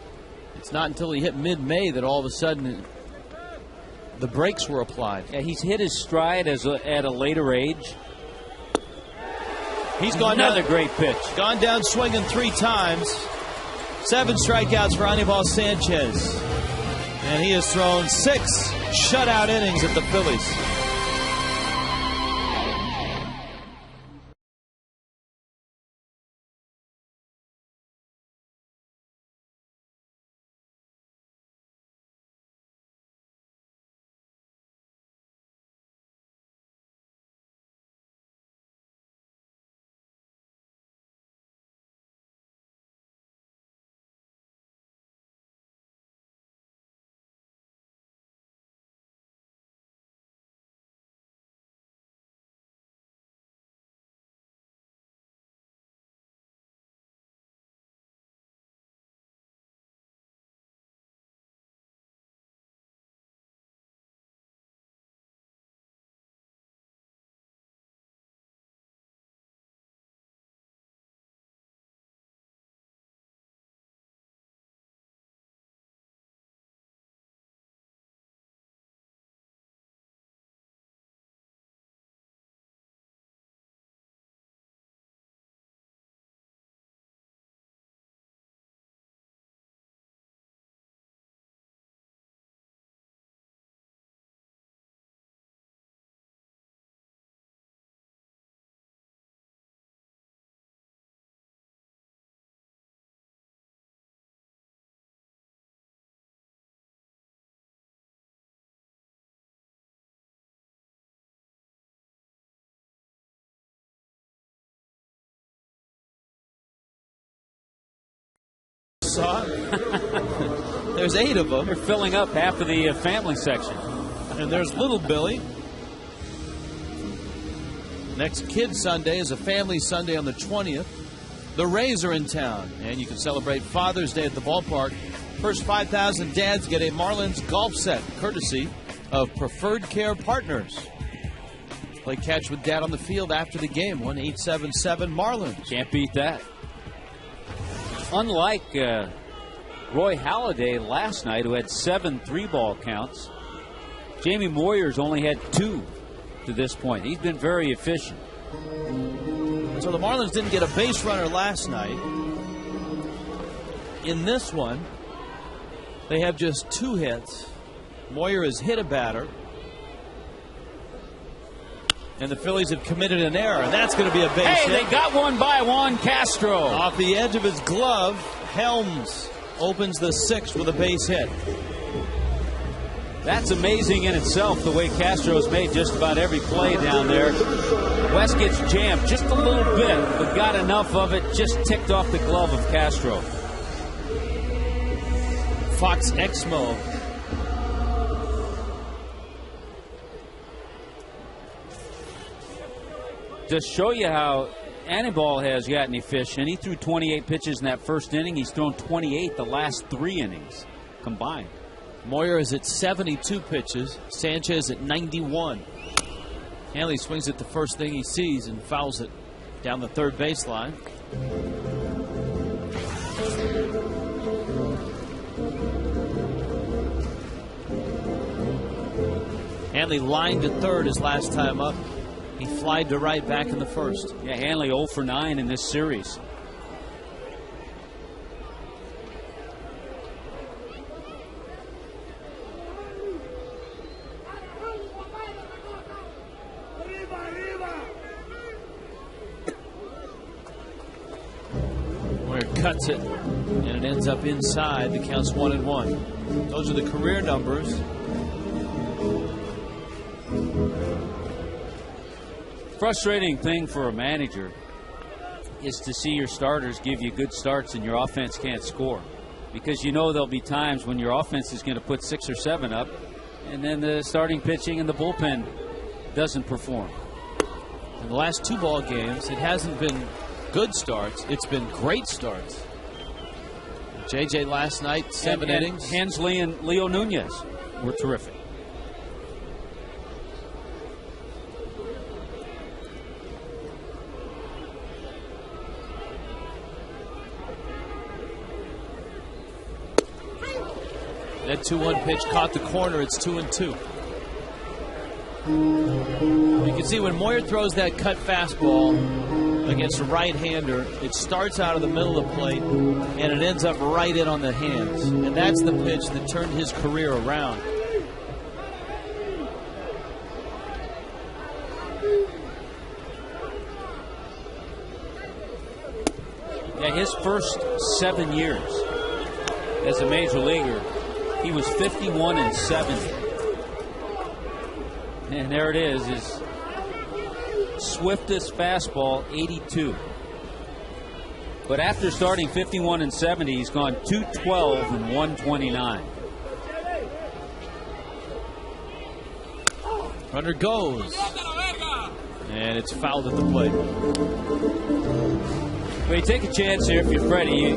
It's not until he hit mid-May that all of a sudden the brakes were applied. Yeah, he's hit his stride at a later age. He's gone another down, great pitch. Gone down swinging 3 times. 7 strikeouts for Anibal Sanchez. And he has thrown 6 shutout innings at the Phillies. saw. There's 8 of them. They're filling up half of the family section. And there's little Billy. Next Kid Sunday is a family Sunday on the 20th. The Rays are in town, and you can celebrate Father's Day at the ballpark. First 5,000 dads get a Marlins golf set, courtesy of Preferred Care Partners. Play catch with Dad on the field after the game. 1-877-Marlins. Can't beat that. Unlike Roy Halladay last night, who had 7 3-ball counts, Jamie Moyer's only had 2 to this point. He's been very efficient. So the Marlins didn't get a base runner last night. In this one, they have just 2 hits. Moyer has hit a batter. And the Phillies have committed an error, and that's going to be a base hit. They got one by Juan Castro. Off the edge of his glove, Helms opens the 6th with a base hit. That's amazing in itself, the way Castro's made just about every play down there. West gets jammed just a little bit, but got enough of it, just ticked off the glove of Castro. Fox Exmo. To show you how Anibal has gotten efficient, he threw 28 pitches in that first inning. He's thrown 28 the last 3 innings combined. Moyer is at 72 pitches. Sanchez at 91. Hanley swings at the first thing he sees and fouls it down the third baseline. Hanley lined to third his last time up. He flied to right back in the first. Yeah, Hanley 0 for 9 in this series. Moyer cuts it, and it ends up inside. The count's 1-1. Those are the career numbers. Frustrating thing for a manager is to see your starters give you good starts and your offense can't score, because you know there'll be times when your offense is going to put 6 or 7 up, and then the starting pitching and the bullpen doesn't perform. In the last 2 ball games, it hasn't been good starts, it's been great starts. JJ last night, 7 innings. Hensley and Leo Nunez were terrific. That 2-1 pitch caught the corner. It's 2-2. You can see when Moyer throws that cut fastball against a right-hander, it starts out of the middle of the plate and it ends up right in on the hands. And that's the pitch that turned his career around. Yeah, his first 7 years as a major leaguer, he was 51-70. And there it is, his swiftest fastball, 82. But after starting 51-70, he's gone 212 and 129. Runner goes. And it's fouled at the plate. Well, you take a chance here if you're Freddie.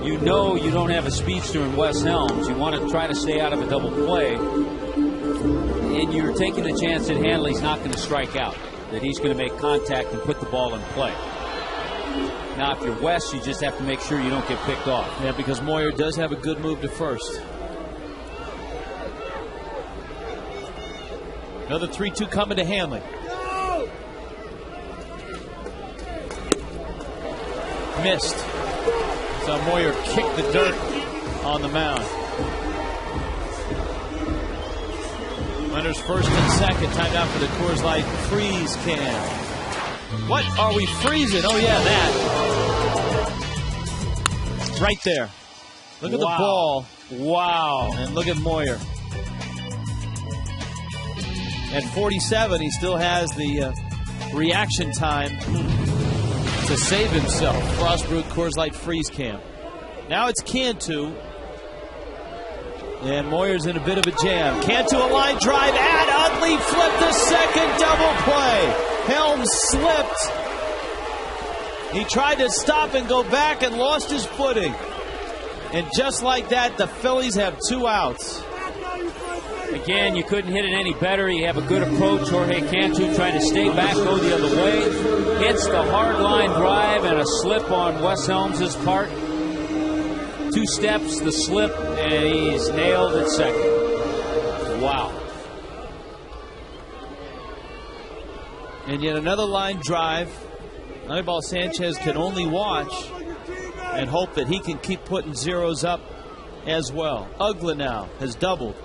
You know you don't have a speedster in Wes Helms. You want to try to stay out of a double play. And you're taking a chance that Hanley's not going to strike out, that he's going to make contact and put the ball in play. Now, if you're Wes, you just have to make sure you don't get picked off. Yeah, because Moyer does have a good move to first. Another 3-2 coming to Hanley. Missed. So Moyer kicked the dirt on the mound. Runners first and second. Time out for the Coors Light freeze can. What are we freezing? Oh, yeah, that. Right there. Look at the ball. Wow. And look at Moyer. At 47, he still has the reaction time to save himself. Frostbrewed Coors Light freeze can. Now it's Cantu. And Moyer's in a bit of a jam. Cantu, a line drive at Utley, flipped the second double play. Helms slipped. He tried to stop and go back and lost his footing. And just like that, the Phillies have 2 outs. Again, you couldn't hit it any better. You have a good approach. Jorge Cantu trying to stay back, go the other way. Hits the hard line drive and a slip on Wes Helms' part. 2 steps, the slip, and he's nailed at second. Wow. And yet another line drive. Anibal Sanchez can only watch and hope that he can keep putting zeros up as well. Ugla now has doubled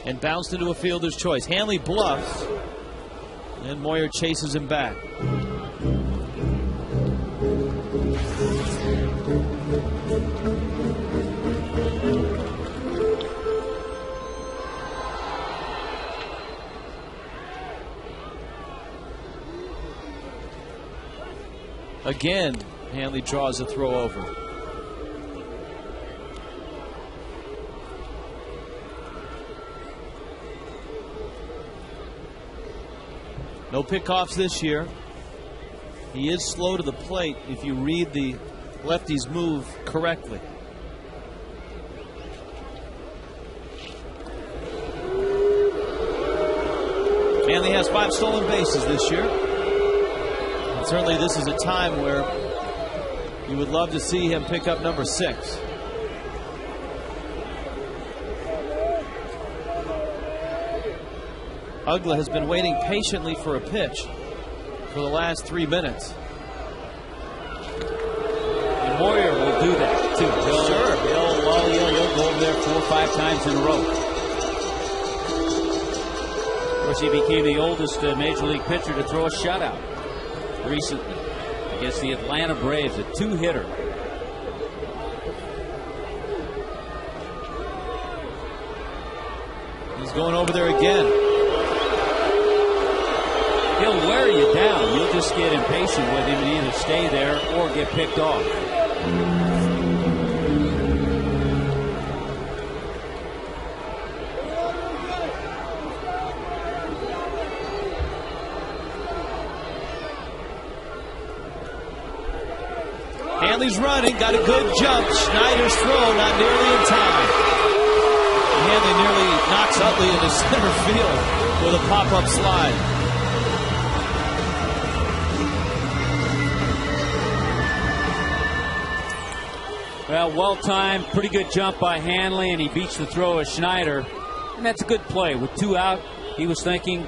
and bounced into a fielder's choice. Hanley bluffs, and Moyer chases him back. Again, Hanley draws a throw over. No pickoffs this year. He is slow to the plate if you read the lefty's move correctly. Hanley has 5 stolen bases this year. And certainly this is a time where you would love to see him pick up number 6. Ugla has been waiting patiently for a pitch for the last 3 minutes. And Moyer will do that too. He'll go over there 4 or 5 times in a row. Of course, he became the oldest Major League pitcher to throw a shutout recently against the Atlanta Braves, a 2-hitter. He's going over there again. He'll wear you down. You'll just get impatient with him and either stay there or get picked off. Hanley's running, got a good jump. Schneider's throw not nearly in time. Hanley nearly knocks Utley into center field with a pop-up slide. Well timed, pretty good jump by Hanley, and he beats the throw of Schneider. And that's a good play. With 2 out, he was thinking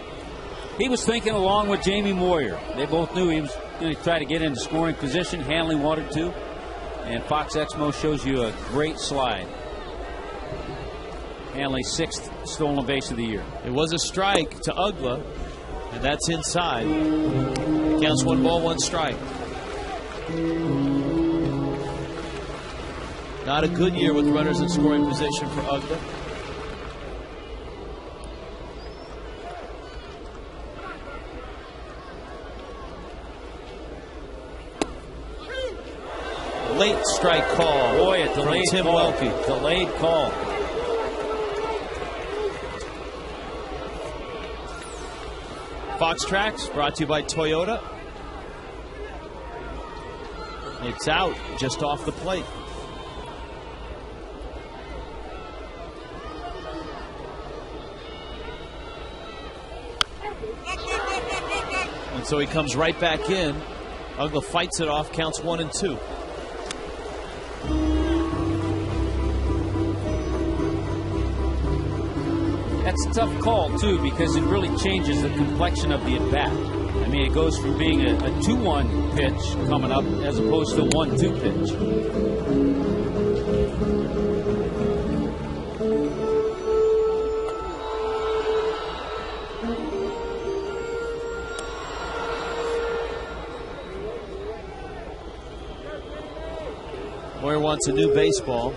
along with Jamie Moyer. They both knew he was going to try to get into scoring position. Hanley wanted to. And Fox Exmo shows you a great slide. Hanley's 6th stolen base of the year. It was a strike to Ugla, and that's inside. Counts 1 ball, 1 strike. Not a good year with runners in scoring position for Ugla. Late strike call. Boy, a delayed Tim call. Welke. Delayed call. Fox Tracks brought to you by Toyota. It's out just off the plate. And so he comes right back in. Ugla fights it off, counts 1 and 2. That's a tough call, too, because it really changes the complexion of the at-bat. I mean, it goes from being a 2-1 pitch coming up as opposed to a 1-2 pitch. Moyer wants a new baseball.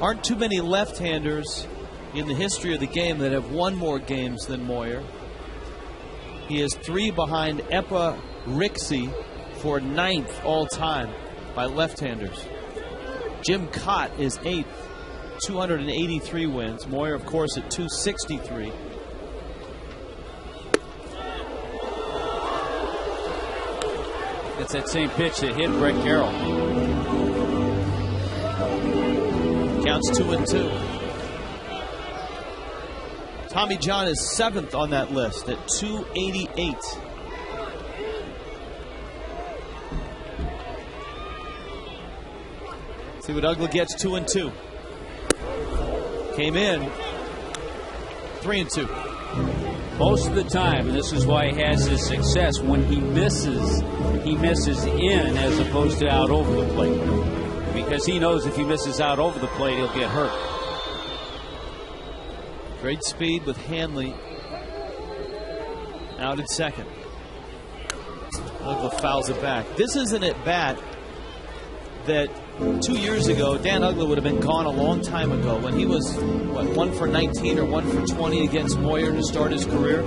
Aren't too many left-handers in the history of the game that have won more games than Moyer. He is 3 behind Epa Rixey for 9th all time by left-handers. Jim Cott is 8th, 283 wins. Moyer, of course, at 263. It's that same pitch that hit Brett Carroll. Counts 2-2. Tommy John is 7th on that list at 288. See what Uggla gets. 2-2. Came in 3-2. Most of the time, and this is why he has his success, when he misses in as opposed to out over the plate. Because he knows if he misses out over the plate, he'll get hurt. Great speed with Hanley out at second. Uggla fouls it back. This is an at-bat that 2 years ago, Dan Uggla would have been gone a long time ago when he was, what, 1 for 19 or 1 for 20 against Moyer to start his career.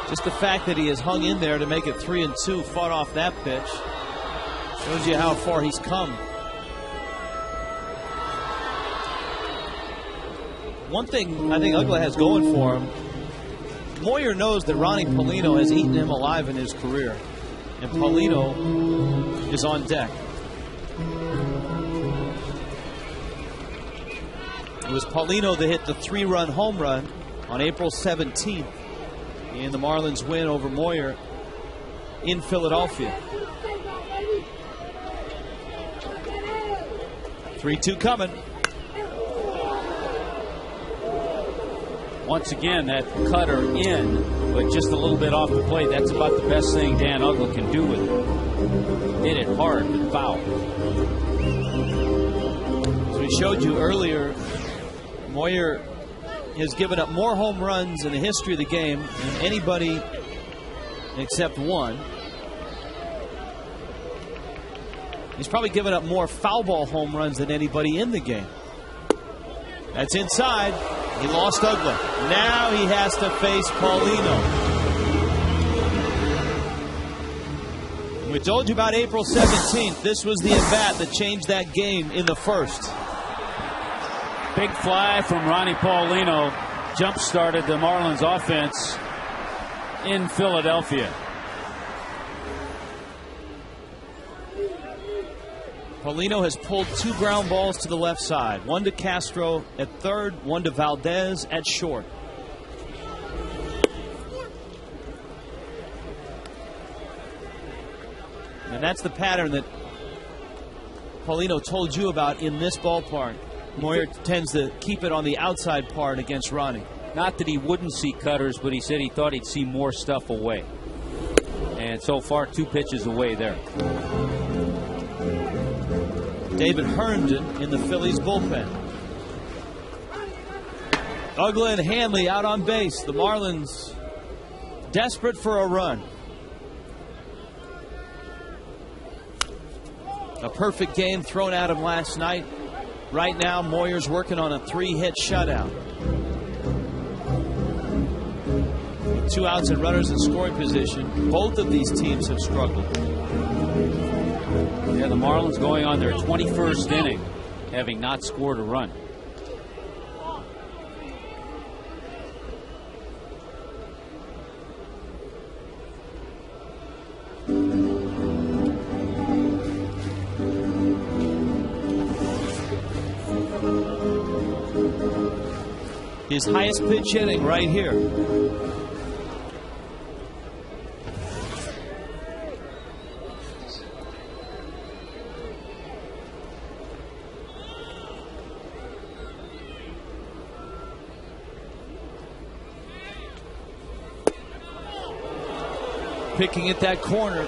Just the fact that he has hung in there to make it 3-2, fought off that pitch, shows you how far he's come. One thing I think Uggla has going for him, Moyer knows that Ronnie Paulino has eaten him alive in his career. And Paulino is on deck. It was Paulino that hit the 3-run home run on April 17th in the Marlins win over Moyer in Philadelphia. 3-2 coming. Once again, that cutter in, but just a little bit off the plate. That's about the best thing Dan Uggla can do with it. Hit it hard, but foul. As we showed you earlier, Moyer has given up more home runs in the history of the game than anybody except one. He's probably given up more foul ball home runs than anybody in the game. That's inside. He lost Uggla. Now he has to face Paulino. We told you about April 17th. This was the at-bat that changed that game in the first. Big fly from Ronnie Paulino jump-started the Marlins offense in Philadelphia. Paulino has pulled 2 ground balls to the left side. One to Castro at third, one to Valdez at short. And that's the pattern that Paulino told you about in this ballpark. Moyer tends to keep it on the outside part against Ronnie. Not that he wouldn't see cutters, but he said he thought he'd see more stuff away. And so far, 2 pitches away there. David Herndon in the Phillies bullpen. Uggla and Hanley out on base. The Marlins desperate for a run. A perfect game thrown at him last night. Right now, Moyer's working on a 3-hit shutout. With 2 outs and runners in scoring position, both of these teams have struggled. Yeah, the Marlins going on their 21st inning, having not scored a run. His highest pitch inning right here. Picking at that corner.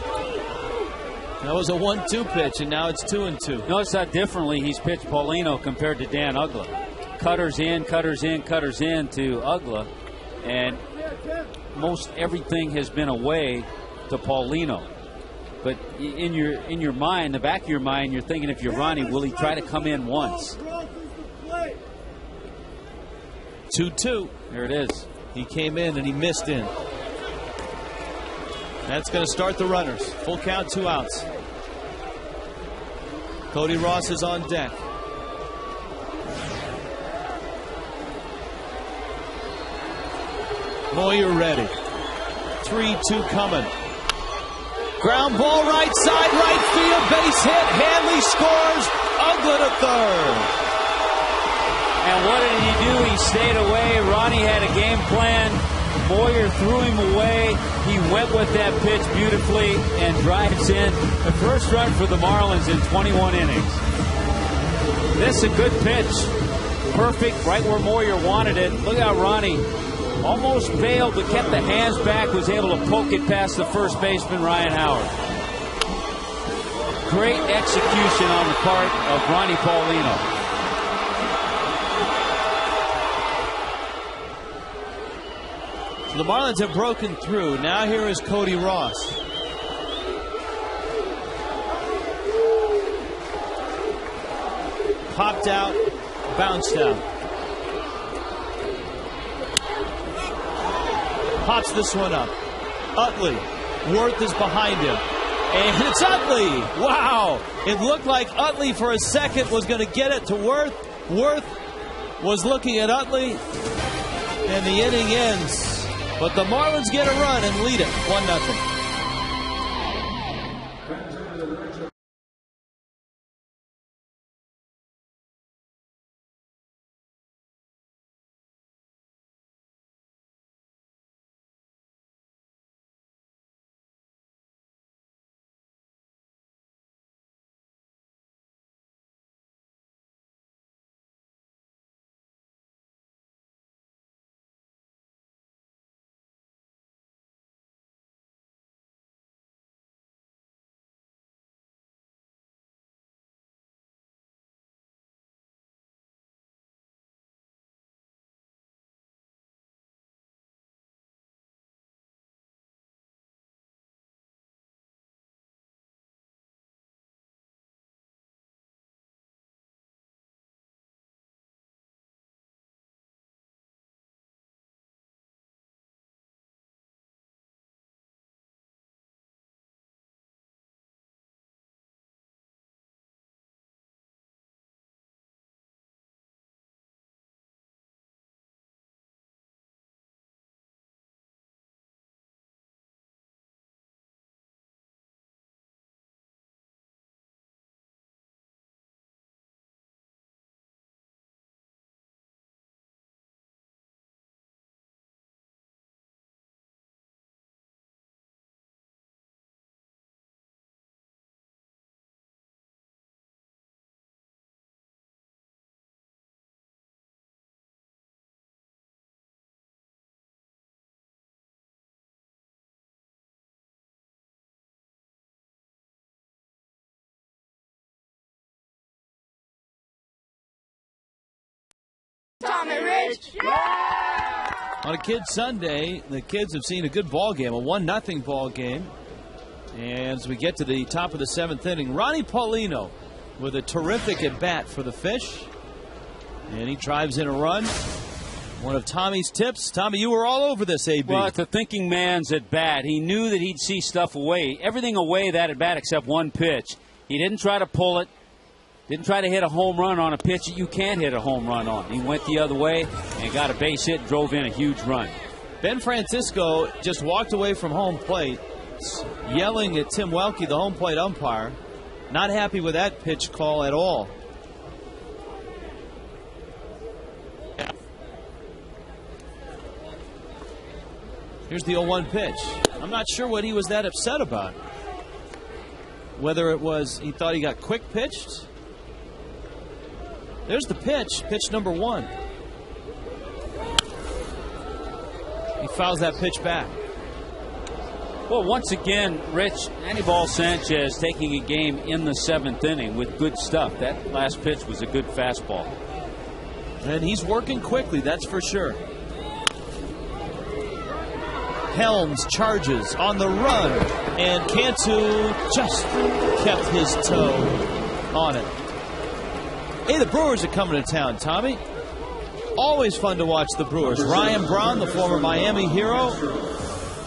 That was a 1-2 pitch, and now it's 2-2. Notice how differently he's pitched Paulino compared to Dan Uggla. Cutters in, cutters in, cutters in to Uggla, and most everything has been away to Paulino. But in your mind, the back of your mind, you're thinking, if you're Ronnie, will he try to come in once? 2-2. There it is. He came in and he missed in. That's going to start the runners. Full count, 2 outs. Cody Ross is on deck. Moyer ready. 3-2 coming. Ground ball right side, right field, base hit. Hanley scores. Uglin at third. And what did he do? He stayed away. Ronnie had a game plan. Moyer threw him away. He went with that pitch beautifully and drives in the first run for the Marlins in 21 innings. This is a good pitch. Perfect, right where Moyer wanted it. Look how Ronnie almost bailed, but kept the hands back, was able to poke it past the first baseman, Ryan Howard. Great execution on the part of Ronnie Paulino. The Marlins have broken through. Now here is Cody Ross. Popped out, bounced out. Pops this one up. Utley. Worth is behind him. And it's Utley. Wow. It looked like Utley for a second was going to get it to Worth. Worth was looking at Utley. And the inning ends. But the Marlins get a run and lead it 1-0. Tommy Rich. Yeah! On a Kids Sunday, the kids have seen a good ball game, a 1-0 ball game. And as we get to the top of the 7th inning, Ronnie Paulino with a terrific at bat for the Fish. And he drives in a run. One of Tommy's tips. Tommy, you were all over this, AB. Well, it's a thinking man's at bat. He knew that he'd see stuff away. Everything away that at bat except one pitch. He didn't try to pull it. Didn't try to hit a home run on a pitch that you can't hit a home run on. He went the other way and got a base hit, drove in a huge run. Ben Francisco just walked away from home plate, yelling at Tim Welke, the home plate umpire. Not happy with that pitch call at all. Here's the 0-1 pitch. I'm not sure what he was that upset about. Whether it was he thought he got quick pitched. There's the pitch number 1. He fouls that pitch back. Well, once again, Rich, Anibal Sanchez taking a game in the 7th inning with good stuff. That last pitch was a good fastball. And he's working quickly, that's for sure. Helms charges on the run, and Cantu just kept his toe on it. Hey, the Brewers are coming to town, Tommy. Always fun to watch the Brewers. Ryan Braun, the former Miami hero.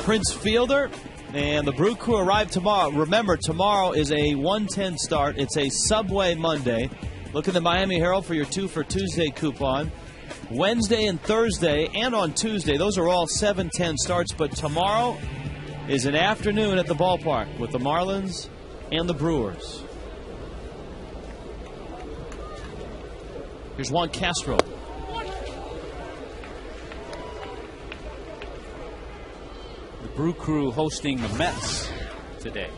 Prince Fielder. And the Brew Crew arrive tomorrow. Remember, tomorrow is a 1:10 start. It's a Subway Monday. Look at the Miami Herald for your 2 for Tuesday coupon. Wednesday and Thursday and on Tuesday, those are all 7:10 starts. But tomorrow is an afternoon at the ballpark with the Marlins and the Brewers. Here's Juan Castro. The Brew Crew hosting the Mets today.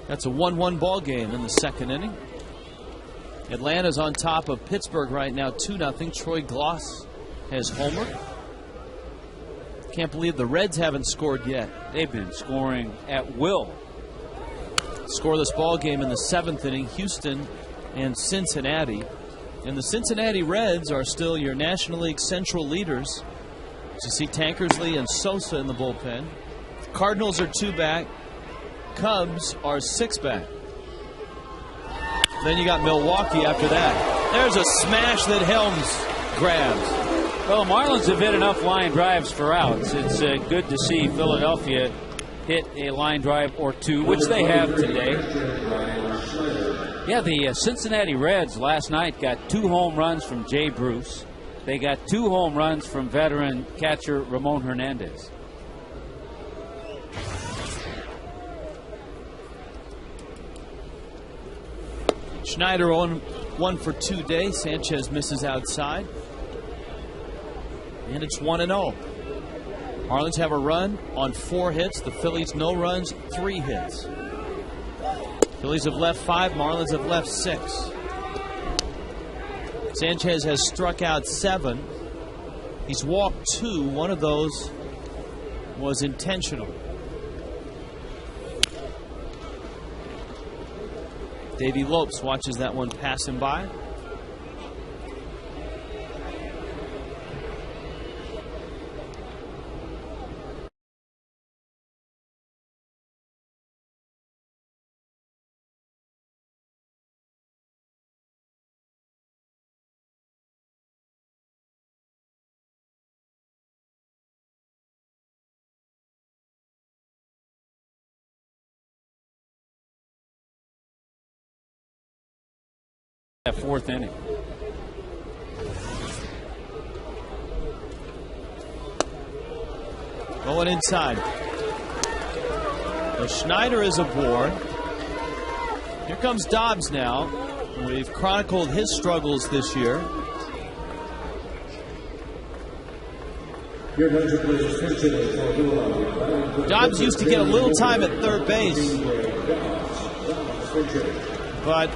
That's a 1-1 ball game in the second inning. Atlanta's on top of Pittsburgh right now, 2-0. Troy Gloss has homered. Can't believe the Reds haven't scored yet. They've been scoring at will. Scoreless ball game in the seventh inning, Houston and Cincinnati. And the Cincinnati Reds are still your National League Central leaders. You see Tankersley and Sosa in the bullpen. Cardinals are 2 back. Cubs are 6 back. Then you got Milwaukee after that. There's a smash that Helms grabs. Well, Marlins have hit enough line drives for outs. It's good to see Philadelphia hit a line drive or 2, which they have today. Yeah, the Cincinnati Reds last night got 2 home runs from Jay Bruce. They got 2 home runs from veteran catcher Ramon Hernandez. Schneider on 1 for 2 day. Sanchez misses outside. And it's 1-0. Marlins have a run on 4 hits. The Phillies no runs, 3 hits. Phillies have left 5. Marlins have left 6. Sanchez has struck out 7. He's walked 2. One of those was intentional. Davey Lopes watches that one pass him by. That 4th inning. Going inside. So Schneider is aboard. Here comes Dobbs now. We've chronicled his struggles this year. Dobbs used to get a little time at third base, but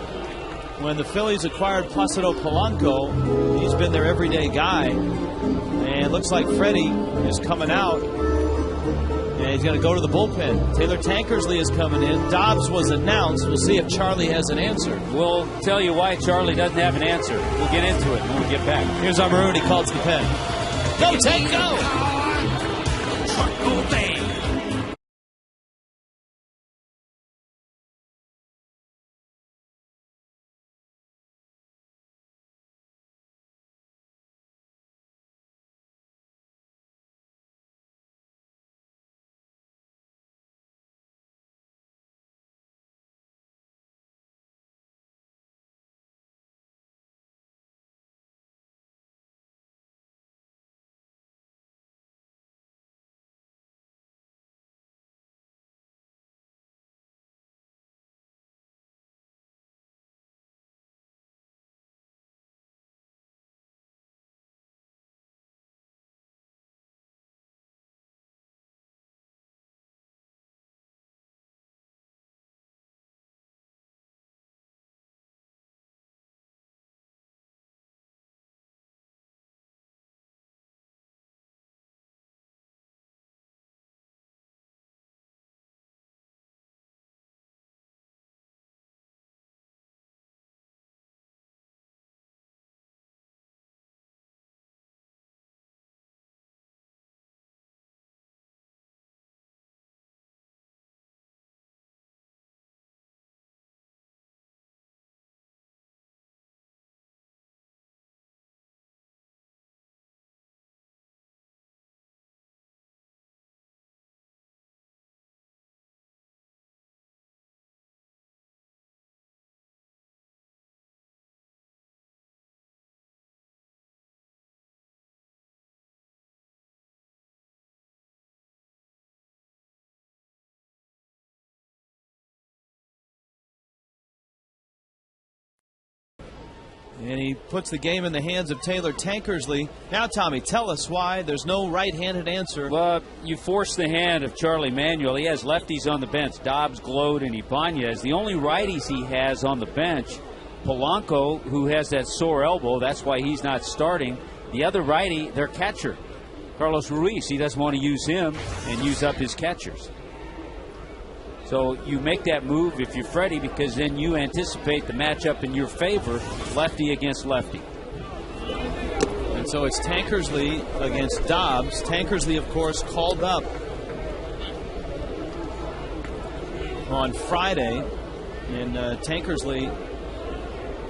when the Phillies acquired Placido Polanco, he's been their everyday guy. And it looks like Freddie is coming out. And he's going to go to the bullpen. Taylor Tankersley is coming in. Dobbs was announced. We'll see if Charlie has an answer. We'll tell you why Charlie doesn't have an answer. We'll get into it when we get back. Here's our Maroon. He calls the pen. Go, Tank, go! And he puts the game in the hands of Taylor Tankersley. Now, Tommy, tell us why there's no right-handed answer. Well, you force the hand of Charlie Manuel. He has lefties on the bench, Dobbs, Gload, and Ibanez. The only righties he has on the bench, Polanco, who has that sore elbow. That's why he's not starting. The other righty, their catcher, Carlos Ruiz. He doesn't want to use him and use up his catchers. So you make that move if you're Freddie, because then you anticipate the matchup in your favor, lefty against lefty. And so it's Tankersley against Dobbs. Tankersley, of course, called up on Friday. And Tankersley,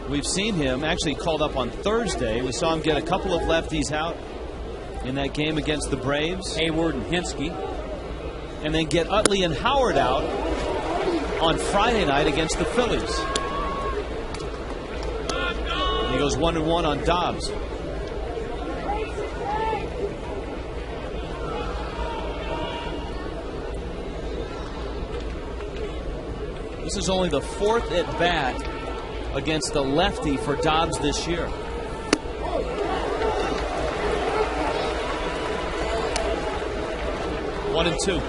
we've seen him actually called up on Thursday. We saw him get a couple of lefties out in that game against the Braves. Hayward and Hinsky. And then get Utley and Howard out on Friday night against the Phillies. And he goes 1-1 on Dobbs. This is only the 4th at bat against the lefty for Dobbs this year. One and two.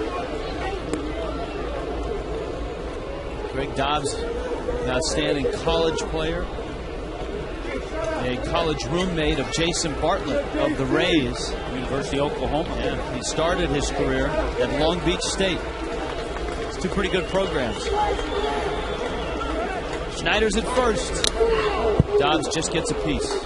Greg Dobbs, an outstanding college player, a college roommate of Jason Bartlett of the Rays, University of Oklahoma. Yeah, he started his career at Long Beach State. It's two pretty good programs. Schneider's at first. Dobbs just gets a piece.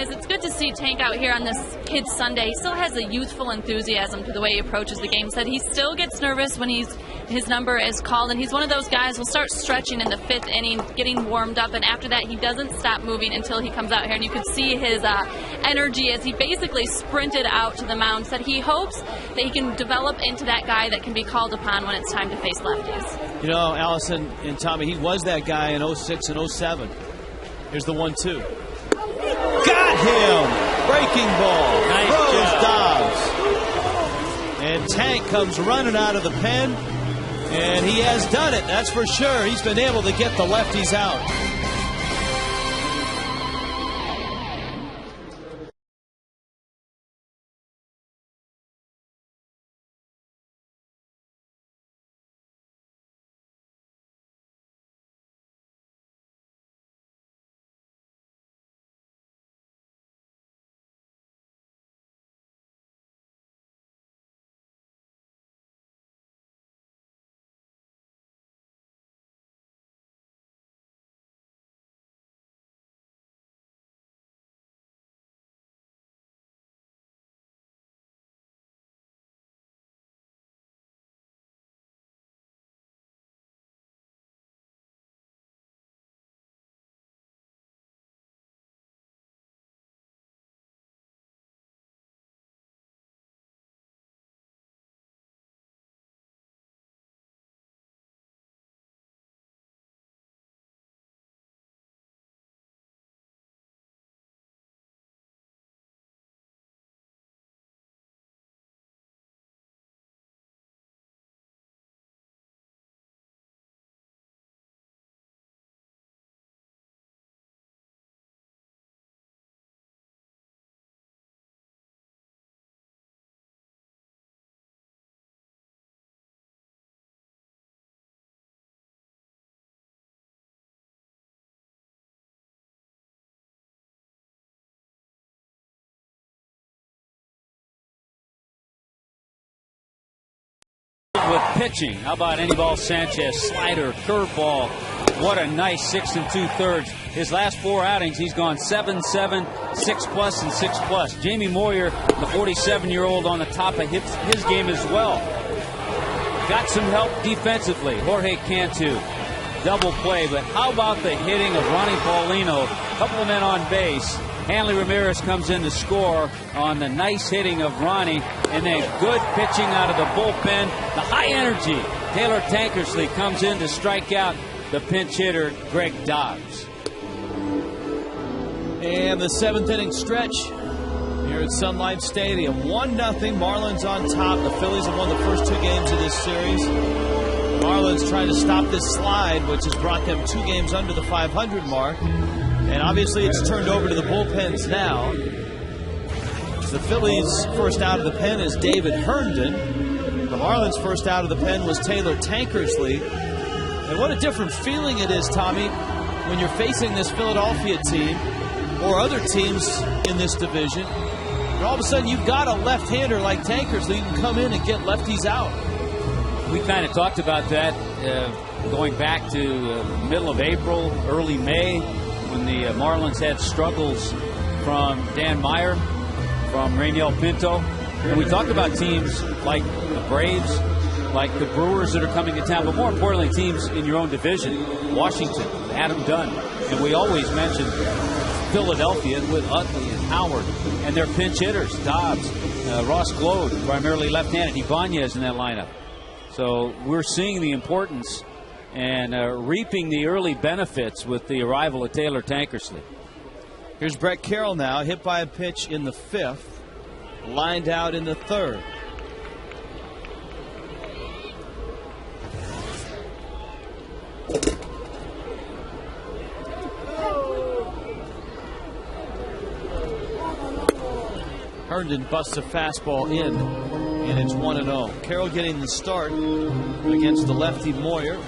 It's good to see Tank out here on this Kids Sunday. He still has a youthful enthusiasm to the way he approaches the game. Said he still gets nervous when his number is called, and he's one of those guys who'll start stretching in the 5th inning, getting warmed up, and after that he doesn't stop moving until he comes out here. And you could see his energy as he basically sprinted out to the mound. Said he hopes that he can develop into that guy that can be called upon when it's time to face lefties. You know, Allison and Tommy, he was that guy in 06 and 07. Here's the 1-2. Got him! Breaking ball. Nice Throws job. Dobbs. And Tank comes running out of the pen. And he has done it, that's for sure. He's been able to get the lefties out. With pitching, how about Anibal Sanchez? Slider, curveball. What a nice 6 2/3. His last 4 outings, he's gone 7-7, 6+ and 6+. Jamie Moyer, the 47-year-old, on the top of his game as well. Got some help defensively. Jorge Cantu, double play. But how about the hitting of Ronnie Paulino? A couple of men on base. Hanley Ramirez comes in to score on the nice hitting of Ronnie, and then good pitching out of the bullpen. The high energy. Taylor Tankersley comes in to strike out the pinch hitter, Greg Dobbs. And the 7th inning stretch here at Sun Life Stadium. 1-0, Marlins on top. The Phillies have won the first 2 games of this series. Marlins trying to stop this slide, which has brought them 2 games under the 500 mark. And obviously it's turned over to the bullpens now. The Phillies' first out of the pen is David Herndon. The Marlins' first out of the pen was Taylor Tankersley. And what a different feeling it is, Tommy, when you're facing this Philadelphia team or other teams in this division. And all of a sudden you've got a left-hander like Tankersley. You can come in and get lefties out. We kind of talked about that going back to middle of April, early May, when the Marlins had struggles from Dan Meyer, from Rainiel Pinto. And we talked about teams like the Braves, like the Brewers that are coming to town, but more importantly, teams in your own division, Washington, Adam Dunn. And we always mention Philadelphia with Utley and Howard and their pinch hitters, Dobbs, Ross Glode, primarily left-handed, Ibanez in that lineup. So we're seeing the importance and reaping the early benefits with the arrival of Taylor Tankersley. Here's Brett Carroll now, hit by a pitch in the 5th, lined out in the 3rd. Herndon busts a fastball in, and it's 1-0. Carroll getting the start against the lefty Moyer.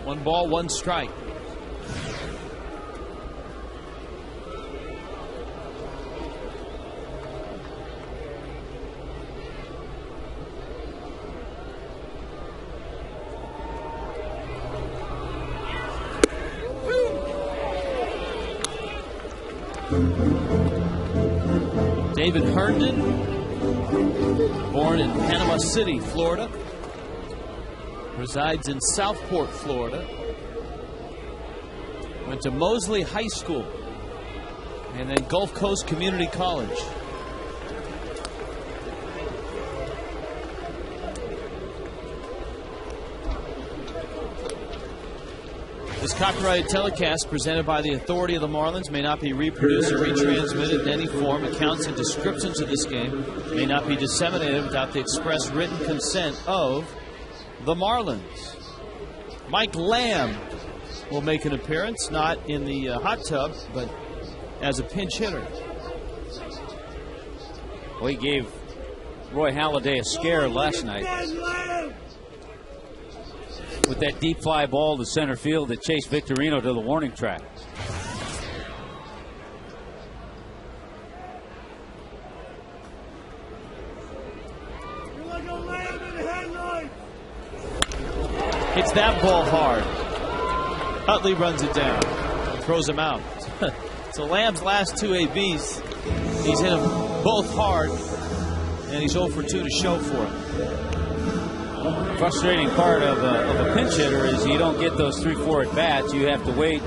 One ball, one strike. David Herndon, born in Panama City, Florida, resides in Southport, Florida, went to Mosley High School and then Gulf Coast Community College. This copyrighted telecast presented by the authority of the Marlins may not be reproduced or retransmitted in any form. Accounts and descriptions of this game may not be disseminated without the express written consent of the Marlins. Mike Lamb will make an appearance, not in the hot tub, but as a pinch hitter. Well, he gave Roy Halladay a scare last night with that deep fly ball to center field that chased Victorino to the warning track. Hits that ball hard. Utley runs it down, throws him out. So Lamb's last 2 ABs, he's hit them both hard, and he's 0 for 2 to show for it. Frustrating part of a pinch hitter is you don't get those 3-4 at-bats. You have to wait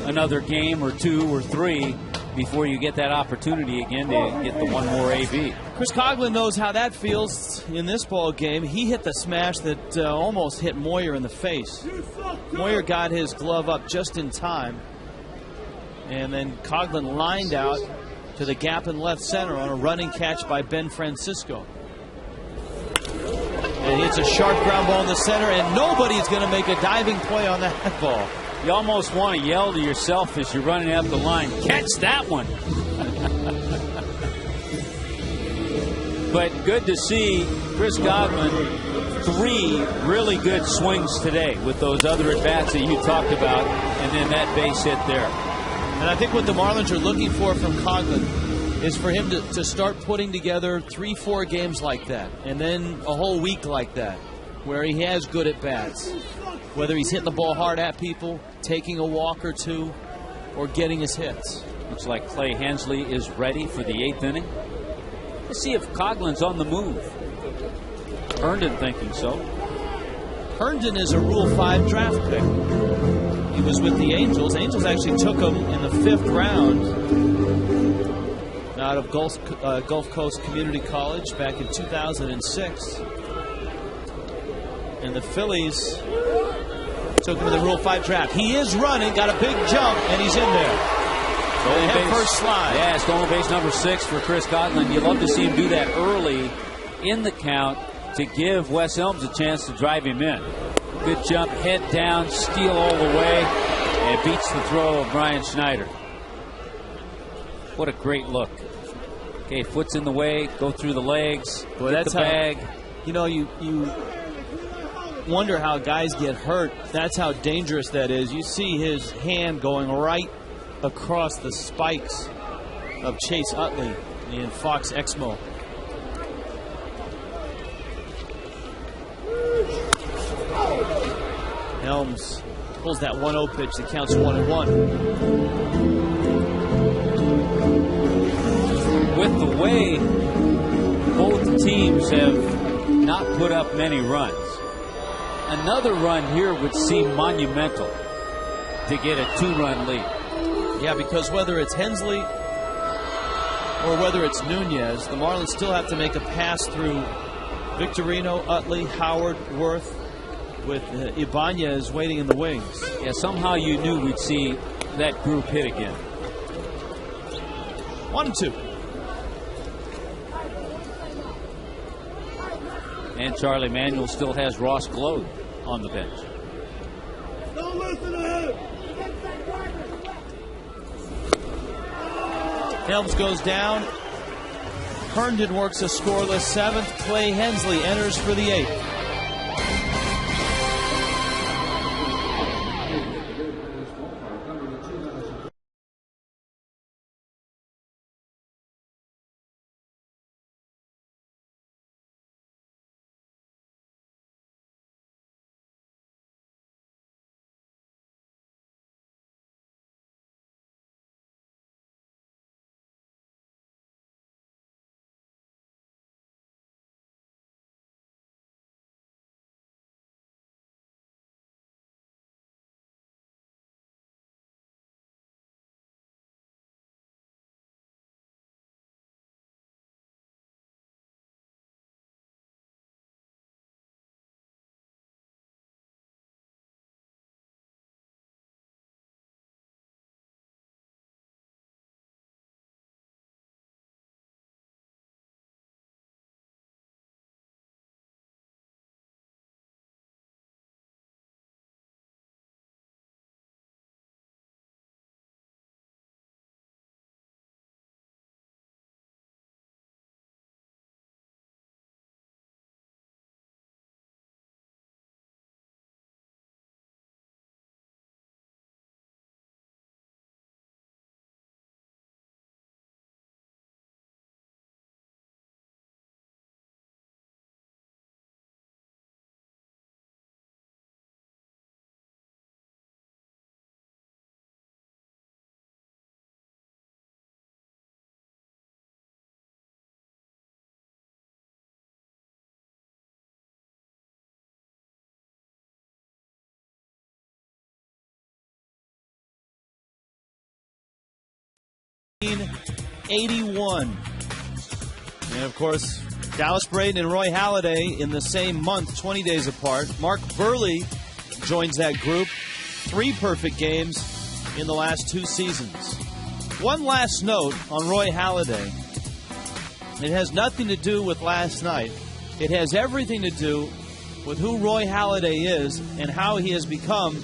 another game or 2 or 3 before you get that opportunity again to get the one more AB. Chris Coughlin knows how that feels in this ball game. He hit the smash that almost hit Moyer in the face. Moyer got his glove up just in time, and then Coughlin lined out to the gap in left center on a running catch by Ben Francisco. And it's a sharp ground ball in the center, and nobody's going to make a diving play on that ball. You almost want to yell to yourself as you're running up the line, catch that one. But good to see Chris Coughlin 3 really good swings today with those other at-bats that you talked about, and then that base hit there. And I think what the Marlins are looking for from Coughlin is for him to start putting together 3-4 games like that, and then a whole week like that, where he has good at-bats. Whether he's hitting the ball hard at people, taking a walk or 2, or getting his hits. Looks like Clay Hensley is ready for the 8th inning. Let's see if Coughlin's on the move. Herndon thinking so. Herndon is a Rule 5 draft pick. He was with the Angels. Angels actually took him in the 5th round out of Gulf Coast Community College back in 2006. And the Phillies Took him to the Rule 5 trap. He is running, got a big jump, and he's in there. Head first slide. Yeah, stolen base number 6 for Chris Coughlin. You love to see him do that early in the count to give Wes Elms a chance to drive him in. Good jump, head down, steal all the way, and beats the throw of Brian Schneider. What a great look. Okay, foot's in the way, go through the legs, Boy, hit that's the bag. You know, you wonder how guys get hurt. That's how dangerous that is. You see his hand going right across the spikes of Chase Utley in Fox Exmo. Helms pulls that 1-0 pitch that counts 1-1. With the way both teams have not put up many runs, another run here would seem monumental to get a 2-run lead. Yeah, because whether it's Hensley or whether it's Nunez, the Marlins still have to make a pass through Victorino, Utley, Howard, Worth, with Ibanez waiting in the wings. Yeah, somehow you knew we'd see that group hit again. 1-2. And Charlie Manuel still has Ross Gload on the bench. Don't listen to him. Helms goes down. Herndon works a scoreless 7th. Clay Hensley enters for the 8th. '81. And of course, Dallas Braden and Roy Halladay in the same month, 20 days apart. Mark Burley joins that group. 3 perfect games in the last 2 seasons. One last note on Roy Halladay. It has nothing to do with last night. It has everything to do with who Roy Halladay is and how he has become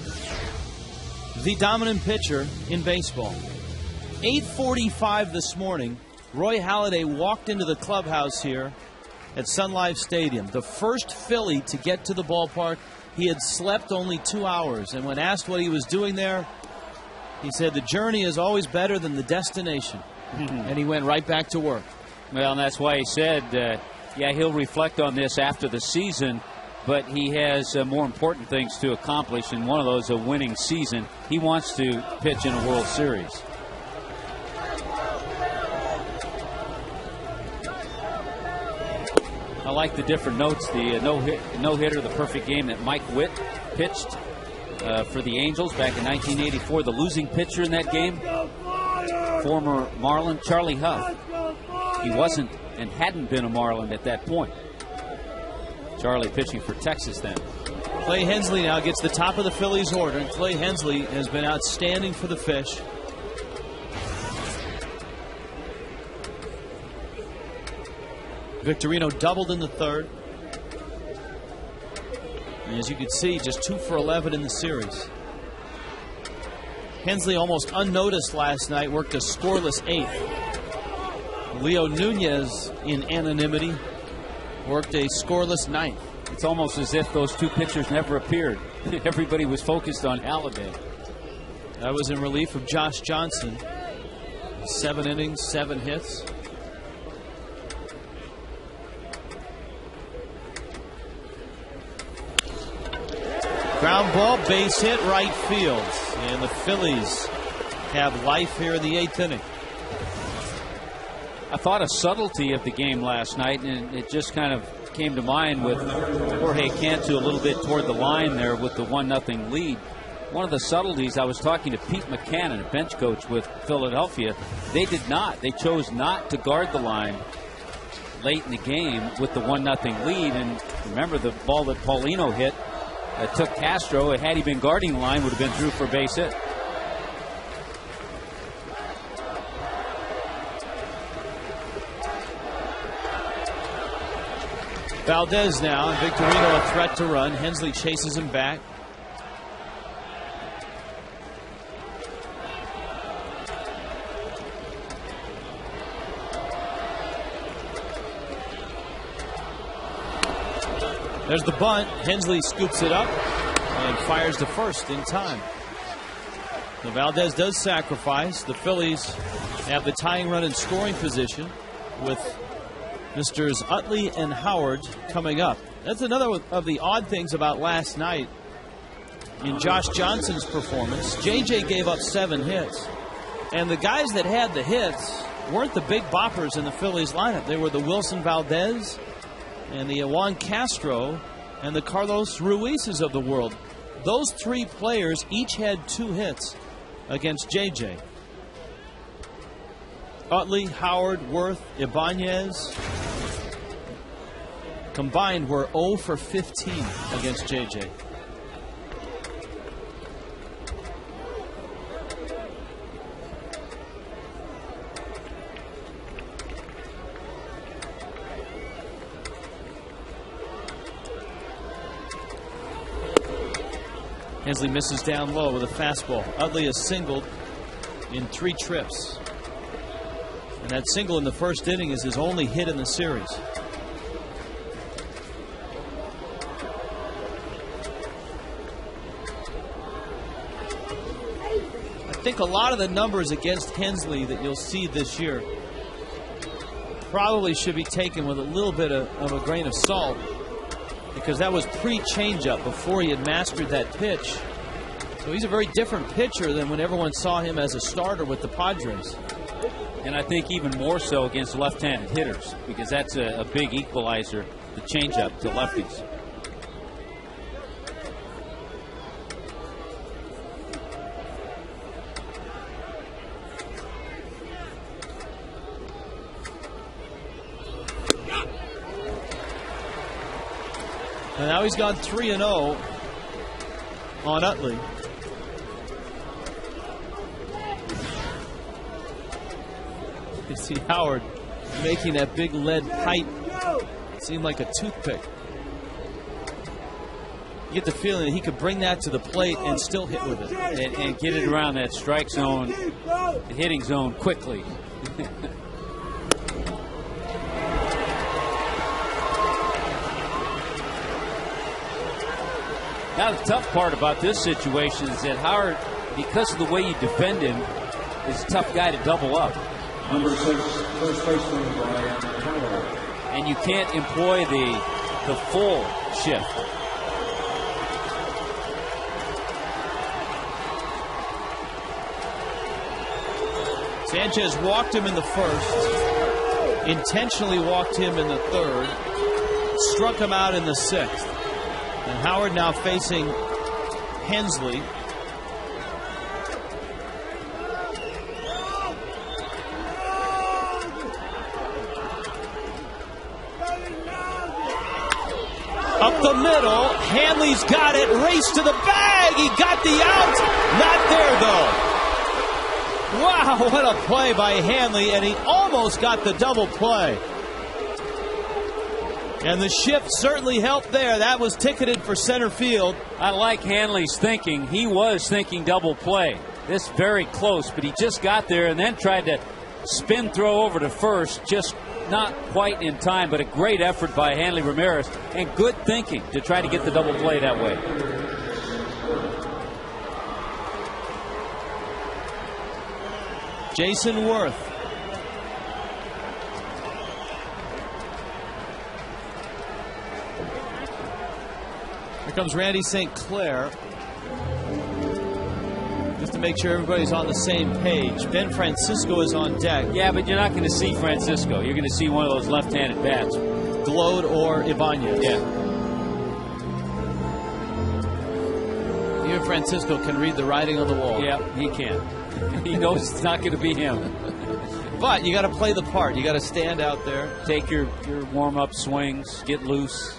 the dominant pitcher in baseball. 8:45 this morning, Roy Halladay walked into the clubhouse here at Sun Life Stadium. The first Philly to get to the ballpark. He had slept only 2 hours, and when asked what he was doing there, he said the journey is always better than the destination. And he went right back to work. Well, and that's why he said, yeah, he'll reflect on this after the season, but he has more important things to accomplish, and one of those a winning season. He wants to pitch in a World Series. I like the different notes. The no-hitter, the perfect game that Mike Witt pitched for the Angels back in 1984. The losing pitcher in that game, former Marlin Charlie Huff. He wasn't and hadn't been a Marlin at that point. Charlie pitching for Texas then. Clay Hensley now gets the top of the Phillies order, and Clay Hensley has been outstanding for the Fish. Victorino doubled in the third. And as you can see, just 2 for 11 in the series. Hensley almost unnoticed last night, worked a scoreless 8th. Leo Nunez in anonymity worked a scoreless 9th. It's almost as if those two pitchers never appeared. Everybody was focused on Halliday. That was in relief of Josh Johnson. 7 innings, 7 hits. Ground ball, base hit, right field. And the Phillies have life here in the 8th inning. I thought a subtlety of the game last night, and it just kind of came to mind with Jorge Cantu a little bit toward the line there with the 1-0 lead. One of the subtleties, I was talking to Pete McCannon, a bench coach with Philadelphia. They did not. They chose not to guard the line late in the game with the 1-0 lead. And remember the ball that Paulino hit that took Castro. Had he been guarding the line, would have been through for a base hit. Valdez now, Victorino a threat to run. Hensley chases him back. There's the bunt. Hensley scoops it up and fires to first in time. So Valdez does sacrifice. The Phillies have the tying run in scoring position with Misters Utley and Howard coming up. That's another of the odd things about last night in Josh Johnson's performance. JJ gave up 7 hits. And the guys that had the hits weren't the big boppers in the Phillies lineup. They were the Wilson Valdez and the Juan Castro and the Carlos Ruizes of the world. Those 3 players each had 2 hits against JJ. Utley, Howard, Worth, Ibanez combined were 0 for 15 against JJ. Hensley misses down low with a fastball. Utley has singled in 3 trips. And that single in the first inning is his only hit in the series. I think a lot of the numbers against Hensley that you'll see this year probably should be taken with a little bit of a grain of salt, because that was pre-changeup, before he had mastered that pitch. So he's a very different pitcher than when everyone saw him as a starter with the Padres. And I think even more so against left-handed hitters, because that's a big equalizer, the changeup to lefties. And now he's gone 3-0 on Utley. You see Howard making that big lead pipe seem like a toothpick. You get the feeling that he could bring that to the plate and still hit with it. And get it around that strike zone, the hitting zone quickly. Now, the tough part about this situation is that Howard, because of the way you defend him, is a tough guy to double up. Number 6, first baseman Brian Howard. And you can't employ the full shift. Sanchez walked him in the first, intentionally walked him in the third, struck him out in the 6th. And Howard now facing Hensley. Up the middle, Hanley's got it, race to the bag, he got the out, not there though. Wow, what a play by Hanley, and he almost got the double play. And the shift certainly helped there. That was ticketed for center field. I like Hanley's thinking. He was thinking double play. This very close, but he just got there and then tried to spin throw over to first, just not quite in time, but a great effort by Hanley Ramirez and good thinking to try to get the double play that way. Jason Worth. Here comes Randy St. Clair. Just to make sure everybody's on the same page. Ben Francisco is on deck. Yeah, but you're not going to see Francisco. You're going to see one of those left-handed bats. Glode or Ibanez. Yeah. Even Francisco can read the writing on the wall. Yeah, he can. He knows it's not going to be him. But you got to play the part. You got to stand out there. Take your warm-up swings. Get loose.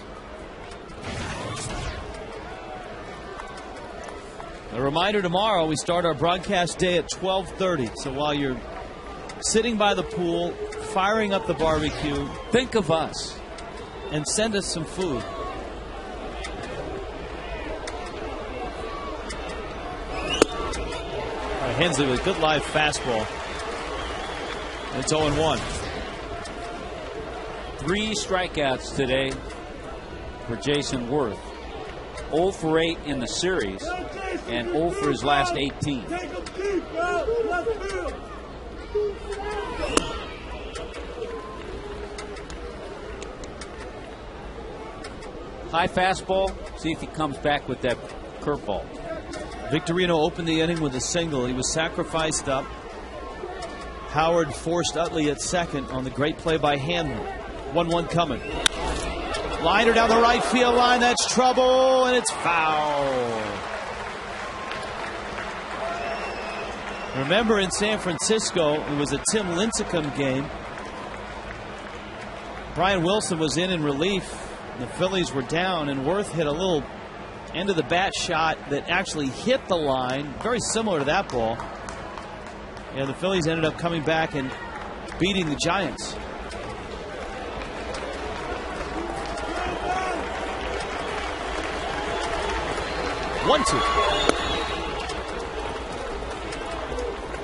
A reminder, tomorrow we start our broadcast day at 12:30. So while you're sitting by the pool, firing up the barbecue, think of us and send us some food. Hensley with a good live fastball. And it's 0-1. 3 strikeouts today for Jason Worth. 0 for 8 in the series and 0 for his last 18. High fastball. See if he comes back with that curveball. Victorino opened the inning with a single. He was sacrificed up. Howard forced Utley at second on the great play by Hanley. 1-1 coming. Liner down the right field line. That's trouble, and it's foul. Remember, in San Francisco, it was a Tim Lincecum game. Brian Wilson was in relief. The Phillies were down, and Worth hit a little end of the bat shot that actually hit the line, very similar to that ball. And the Phillies ended up coming back and beating the Giants. One, two.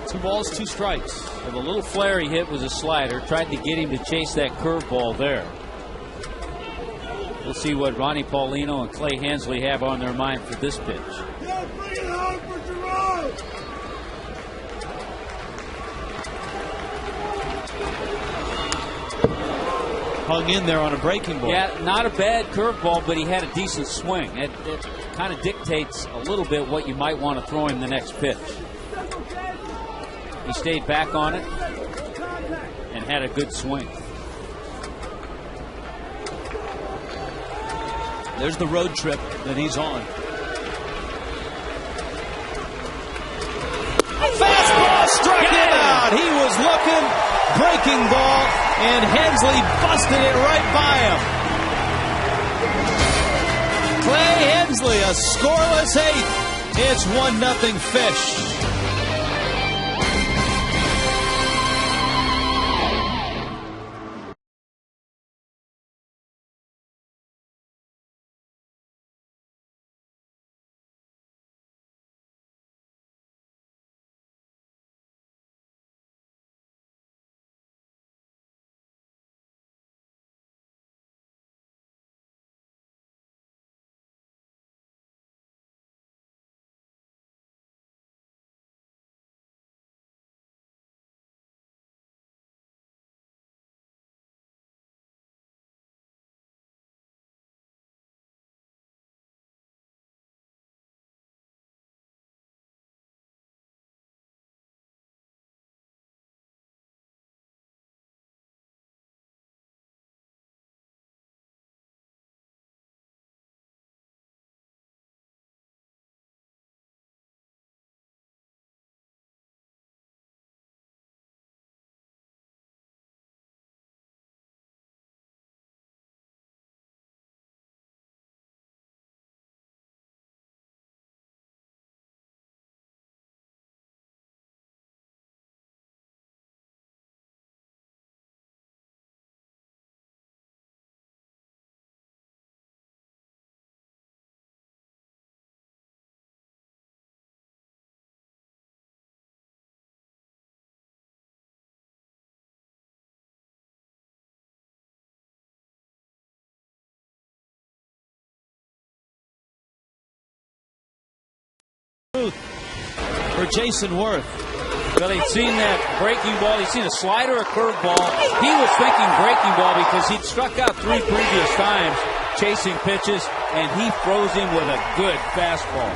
2 balls, 2 strikes. Well, the little flare he hit was a slider. Tried to get him to chase that curveball there. We'll see what Ronnie Paulino and Clay Hensley have on their mind for this pitch. Yeah, bring it home for Gerard. Hung in there on a breaking ball. Yeah, not a bad curveball, but he had a decent swing. It kind of dictates a little bit what you might want to throw him the next pitch. He stayed back on it and had a good swing. There's the road trip that he's on. Fastball struck him out. He was looking, breaking ball, and Hensley busted it right by him. Clay Hensley, a scoreless 8th. It's 1-0 Fish. for Jason Worth. Well, he'd seen that breaking ball. He'd seen a slider, a curveball. He was thinking breaking ball because he'd struck out 3 previous times chasing pitches, and he froze him with a good fastball.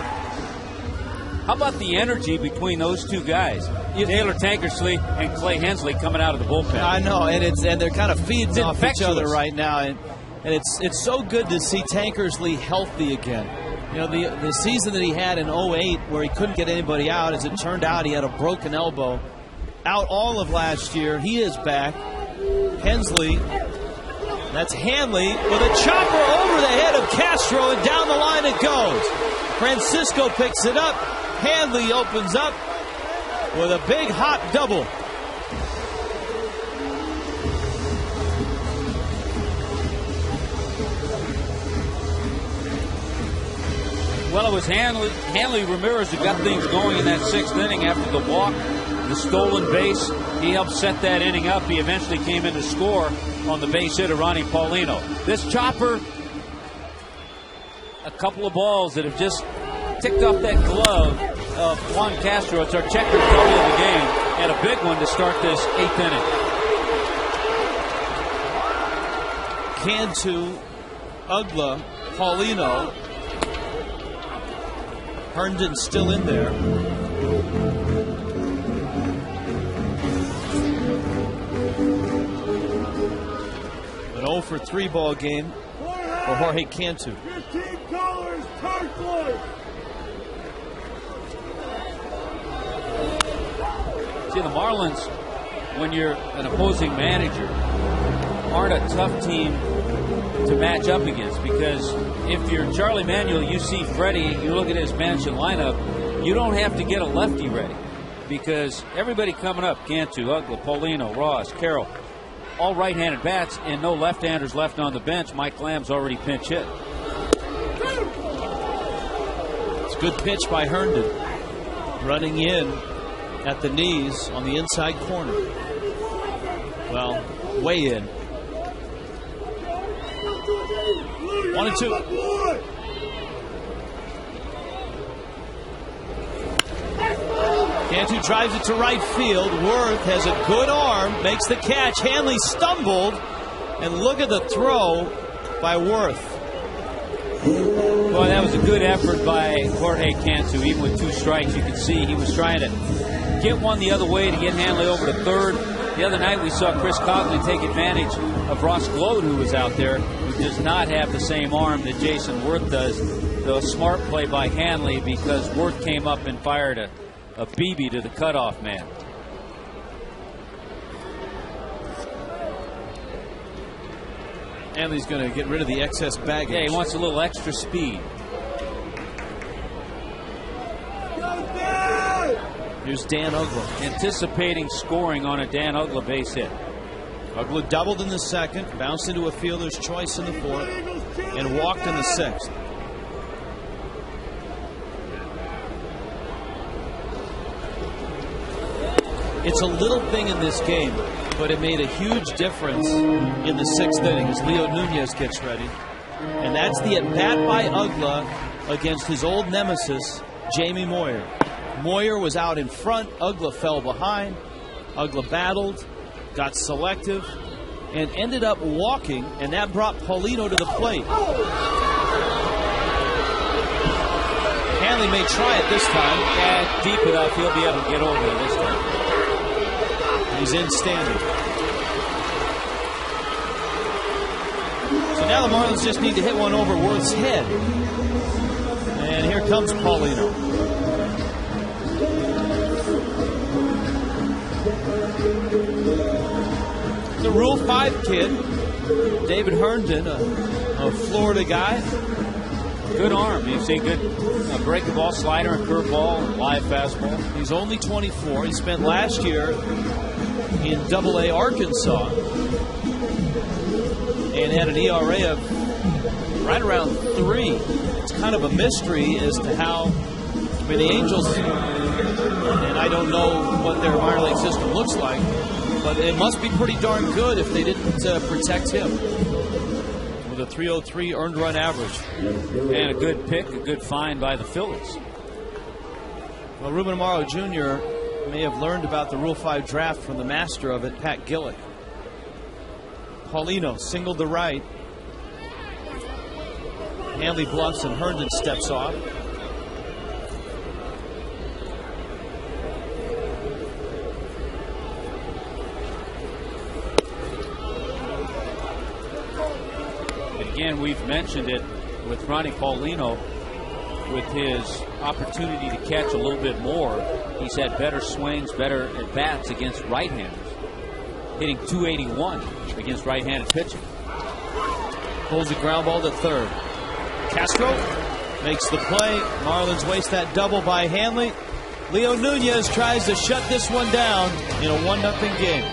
How about the energy between those two guys? Taylor Tankersley and Clay Hensley coming out of the bullpen. I know, and they're kind of feeding off each other right now, and it's so good to see Tankersley healthy again. You know, the season that he had in 08 where he couldn't get anybody out, as it turned out, he had a broken elbow. Out all of last year, he is back. Hensley, that's Hanley with a chopper over the head of Castro, and down the line it goes. Francisco picks it up. Hanley opens up with a big hot double. Well, it was Hanley Ramirez who got things going in that 6th inning after the walk, the stolen base. He helped set that inning up. He eventually came in to score on the base hit of Ronnie Paulino. This chopper, a couple of balls that have just ticked off that glove of Juan Castro. It's our checkered W of the game, and a big one to start this 8th inning. Cantu, Ugla, Paulino. Herndon still in there. An 0 for 3 ball game for Jorge Cantu. Your team color is turquoise. See, the Marlins, when you're an opposing manager, aren't a tough team to match up against, because if you're Charlie Manuel, you see Freddie, you look at his mansion lineup, you don't have to get a lefty ready, because everybody coming up, Cantu, Ugla, Paulino, Ross, Carroll, all right-handed bats and no left-handers left on the bench. Mike Lamb's already pinch hit. It's a good pitch by Herndon, running in at the knees on the inside corner. Well, way in. 1-2. Cantu drives it to right field. Worth has a good arm, makes the catch. Hanley stumbled, and look at the throw by Worth. Boy, that was a good effort by Jorge Cantu. Even with 2 strikes, you could see he was trying to get one the other way to get Hanley over to third. The other night we saw Chris Cogley take advantage of Ross Glode, who was out there, who does not have the same arm that Jason Worth does. The smart play by Hanley, because Worth came up and fired a BB to the cutoff man. Hanley's going to get rid of the excess baggage. Yeah, he wants a little extra speed. Here's Dan Ugla. Anticipating scoring on a Dan Ugla base hit. Ugla doubled in the 2nd, bounced into a fielder's choice in the 4th, and walked in the 6th. It's a little thing in this game, but it made a huge difference in the 6th inning as Leo Nunez gets ready. And that's the at-bat by Ugla against his old nemesis, Jamie Moyer. Moyer was out in front. Ugla fell behind. Ugla battled, got selective, and ended up walking, and that brought Paulino to the plate. Hanley may try it this time. Yeah, deep enough, he'll be able to get over it this time. He's in standing. So now the Marlins just need to hit one over Worth's head. And here comes Paulino. The Rule 5 kid, David Herndon, a Florida guy. Good arm. You see good breaking ball, slider, and curveball, live fastball. He's only 24. He spent last year in AA Arkansas and had an ERA of right around 3. It's kind of a mystery as to how, I mean, the Angels, and I don't know what their minor league system looks like, but it must be pretty darn good if they didn't protect him. With a 303 earned run average. And a good pick, a good find by the Phillies. Well, Ruben Amaro Jr. may have learned about the Rule 5 draft from the master of it, Pat Gillick. Paulino singled the right. Hanley bluffs and Herndon steps off. And again, we've mentioned it with Ronnie Paulino. With his opportunity to catch a little bit more, he's had better swings, better at-bats against right-handers. Hitting .281 against right-handed pitching. Pulls the ground ball to third. Castro makes the play. Marlins waste that double by Hanley. Leo Nunez tries to shut this one down in a 1-0 game.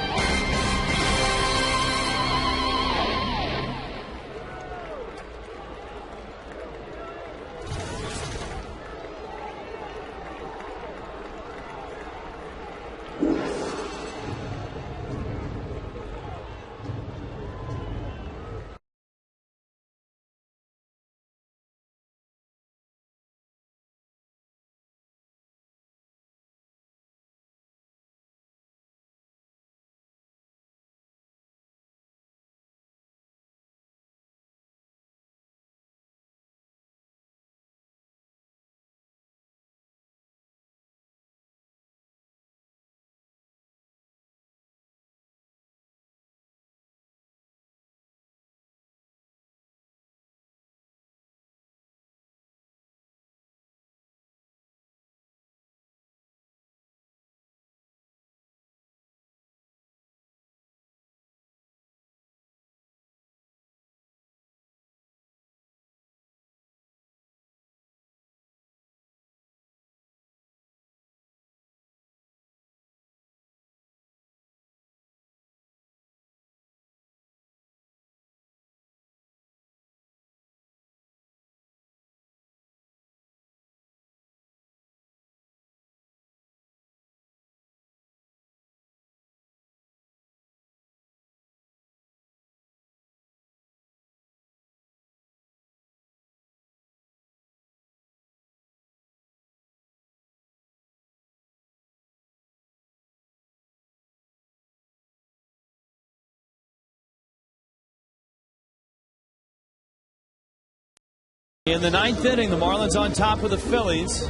In the 9th inning, the Marlins on top of the Phillies.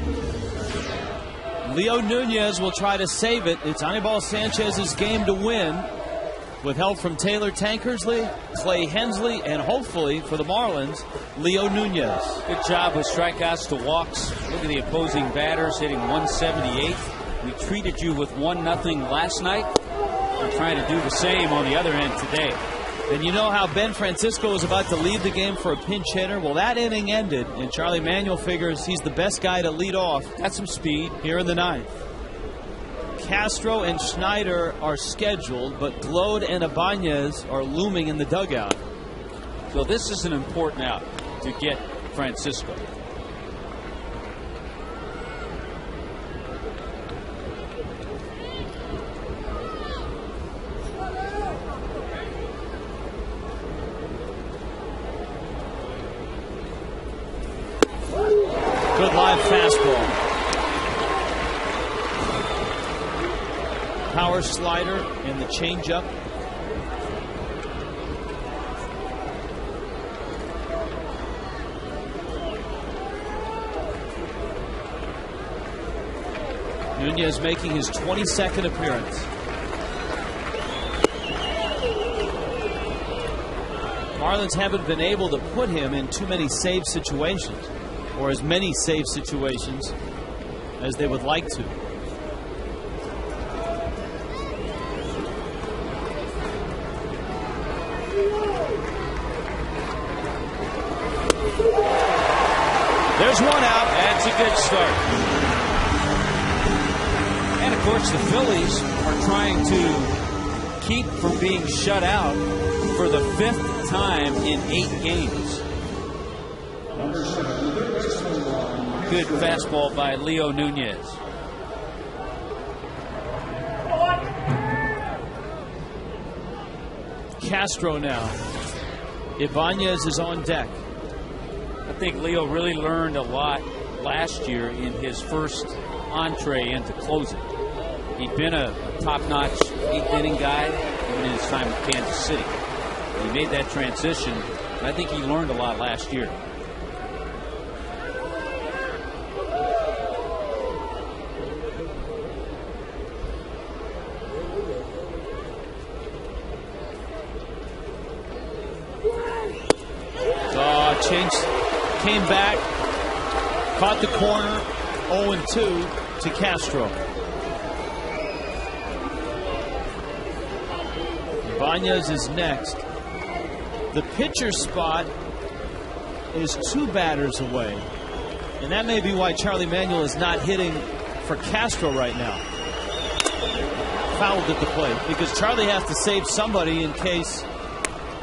Leo Nunez will try to save it. It's Anibal Sanchez's game to win, with help from Taylor Tankersley, Clay Hensley, and hopefully for the Marlins, Leo Nunez. Good job with strikeouts to walks. Look at the opposing batters hitting 178. We treated you with 1-0 last night. We're trying to do the same on the other end today. And you know how Ben Francisco was about to leave the game for a pinch hitter? Well, that inning ended, and Charlie Manuel figures he's the best guy to lead off. Got some speed here in the 9th. Castro and Schneider are scheduled, but Glode and Ibanez are looming in the dugout. So this is an important out to get Francisco. Good live fastball. Power slider and the changeup. Nunez making his 22nd appearance. Marlins haven't been able to put him in too many save situations, or as many save situations as they would like to. There's one out. That's a good start. And of course the Phillies are trying to keep from being shut out for the 5th time in 8 games. Good fastball by Leo Nunez. Castro now. Ibanez is on deck. I think Leo really learned a lot last year in his first entree into closing. He'd been a top-notch 8th-inning guy even in his time with Kansas City. He made that transition, and I think he learned a lot last year. Came back, caught the corner, 0-2 to Castro. Ibanez is next. The pitcher spot is 2 batters away, and that may be why Charlie Manuel is not hitting for Castro right now. Fouled at the plate because Charlie has to save somebody in case.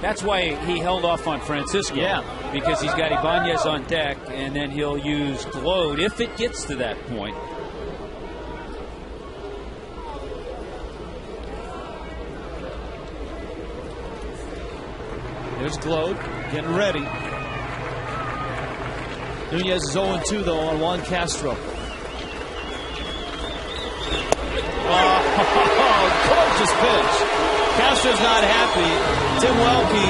That's why he held off on Francisco. Yeah. Because he's got Ibanez on deck, and then he'll use Gload if it gets to that point. There's Gload getting ready. Nunez is 0-2 though on Juan Castro. Oh, gorgeous pitch. Castro's not happy. Tim Welke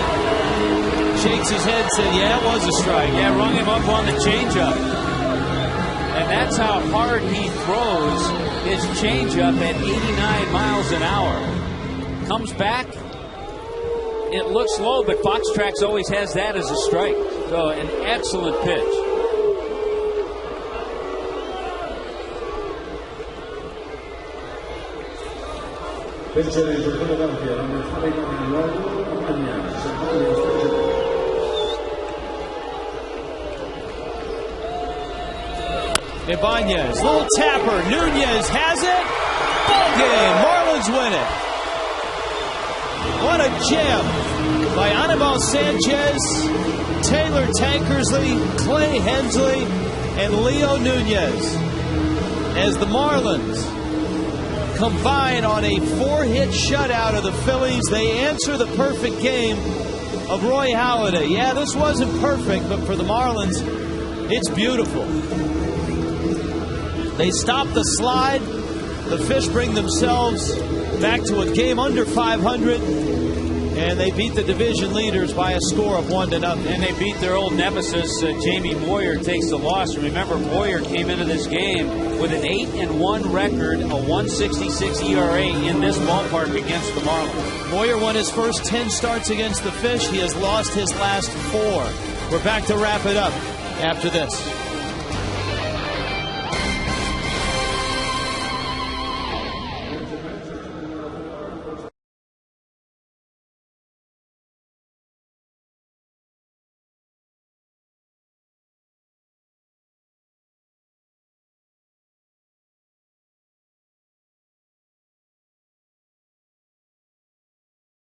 shakes his head and said, yeah, it was a strike. Yeah, rung him up on the changeup. And that's how hard he throws his changeup at 89 miles an hour. Comes back. It looks low, but Fox Tracks always has that as a strike. So an excellent pitch. Ibanez, little tapper. Nunez has it. Ball game. Marlins win it. What a gem by Anibal Sanchez, Taylor Tankersley, Clay Hensley, and Leo Nunez as the Marlins combine on a 4-hit shutout of the Phillies. They answer the perfect game of Roy Halladay. Yeah, this wasn't perfect, but for the Marlins, it's beautiful. They stop the slide. The Fish bring themselves back to a game under 500, and they beat the division leaders by a score of 1-0. And they beat their old nemesis. Jamie Moyer takes the loss. Remember, Moyer came into this game with an 8-1 record, a 1.66 ERA in this ballpark against the Marlins. Moyer won his first 10 starts against the Fish. He has lost his last 4. We're back to wrap it up after this.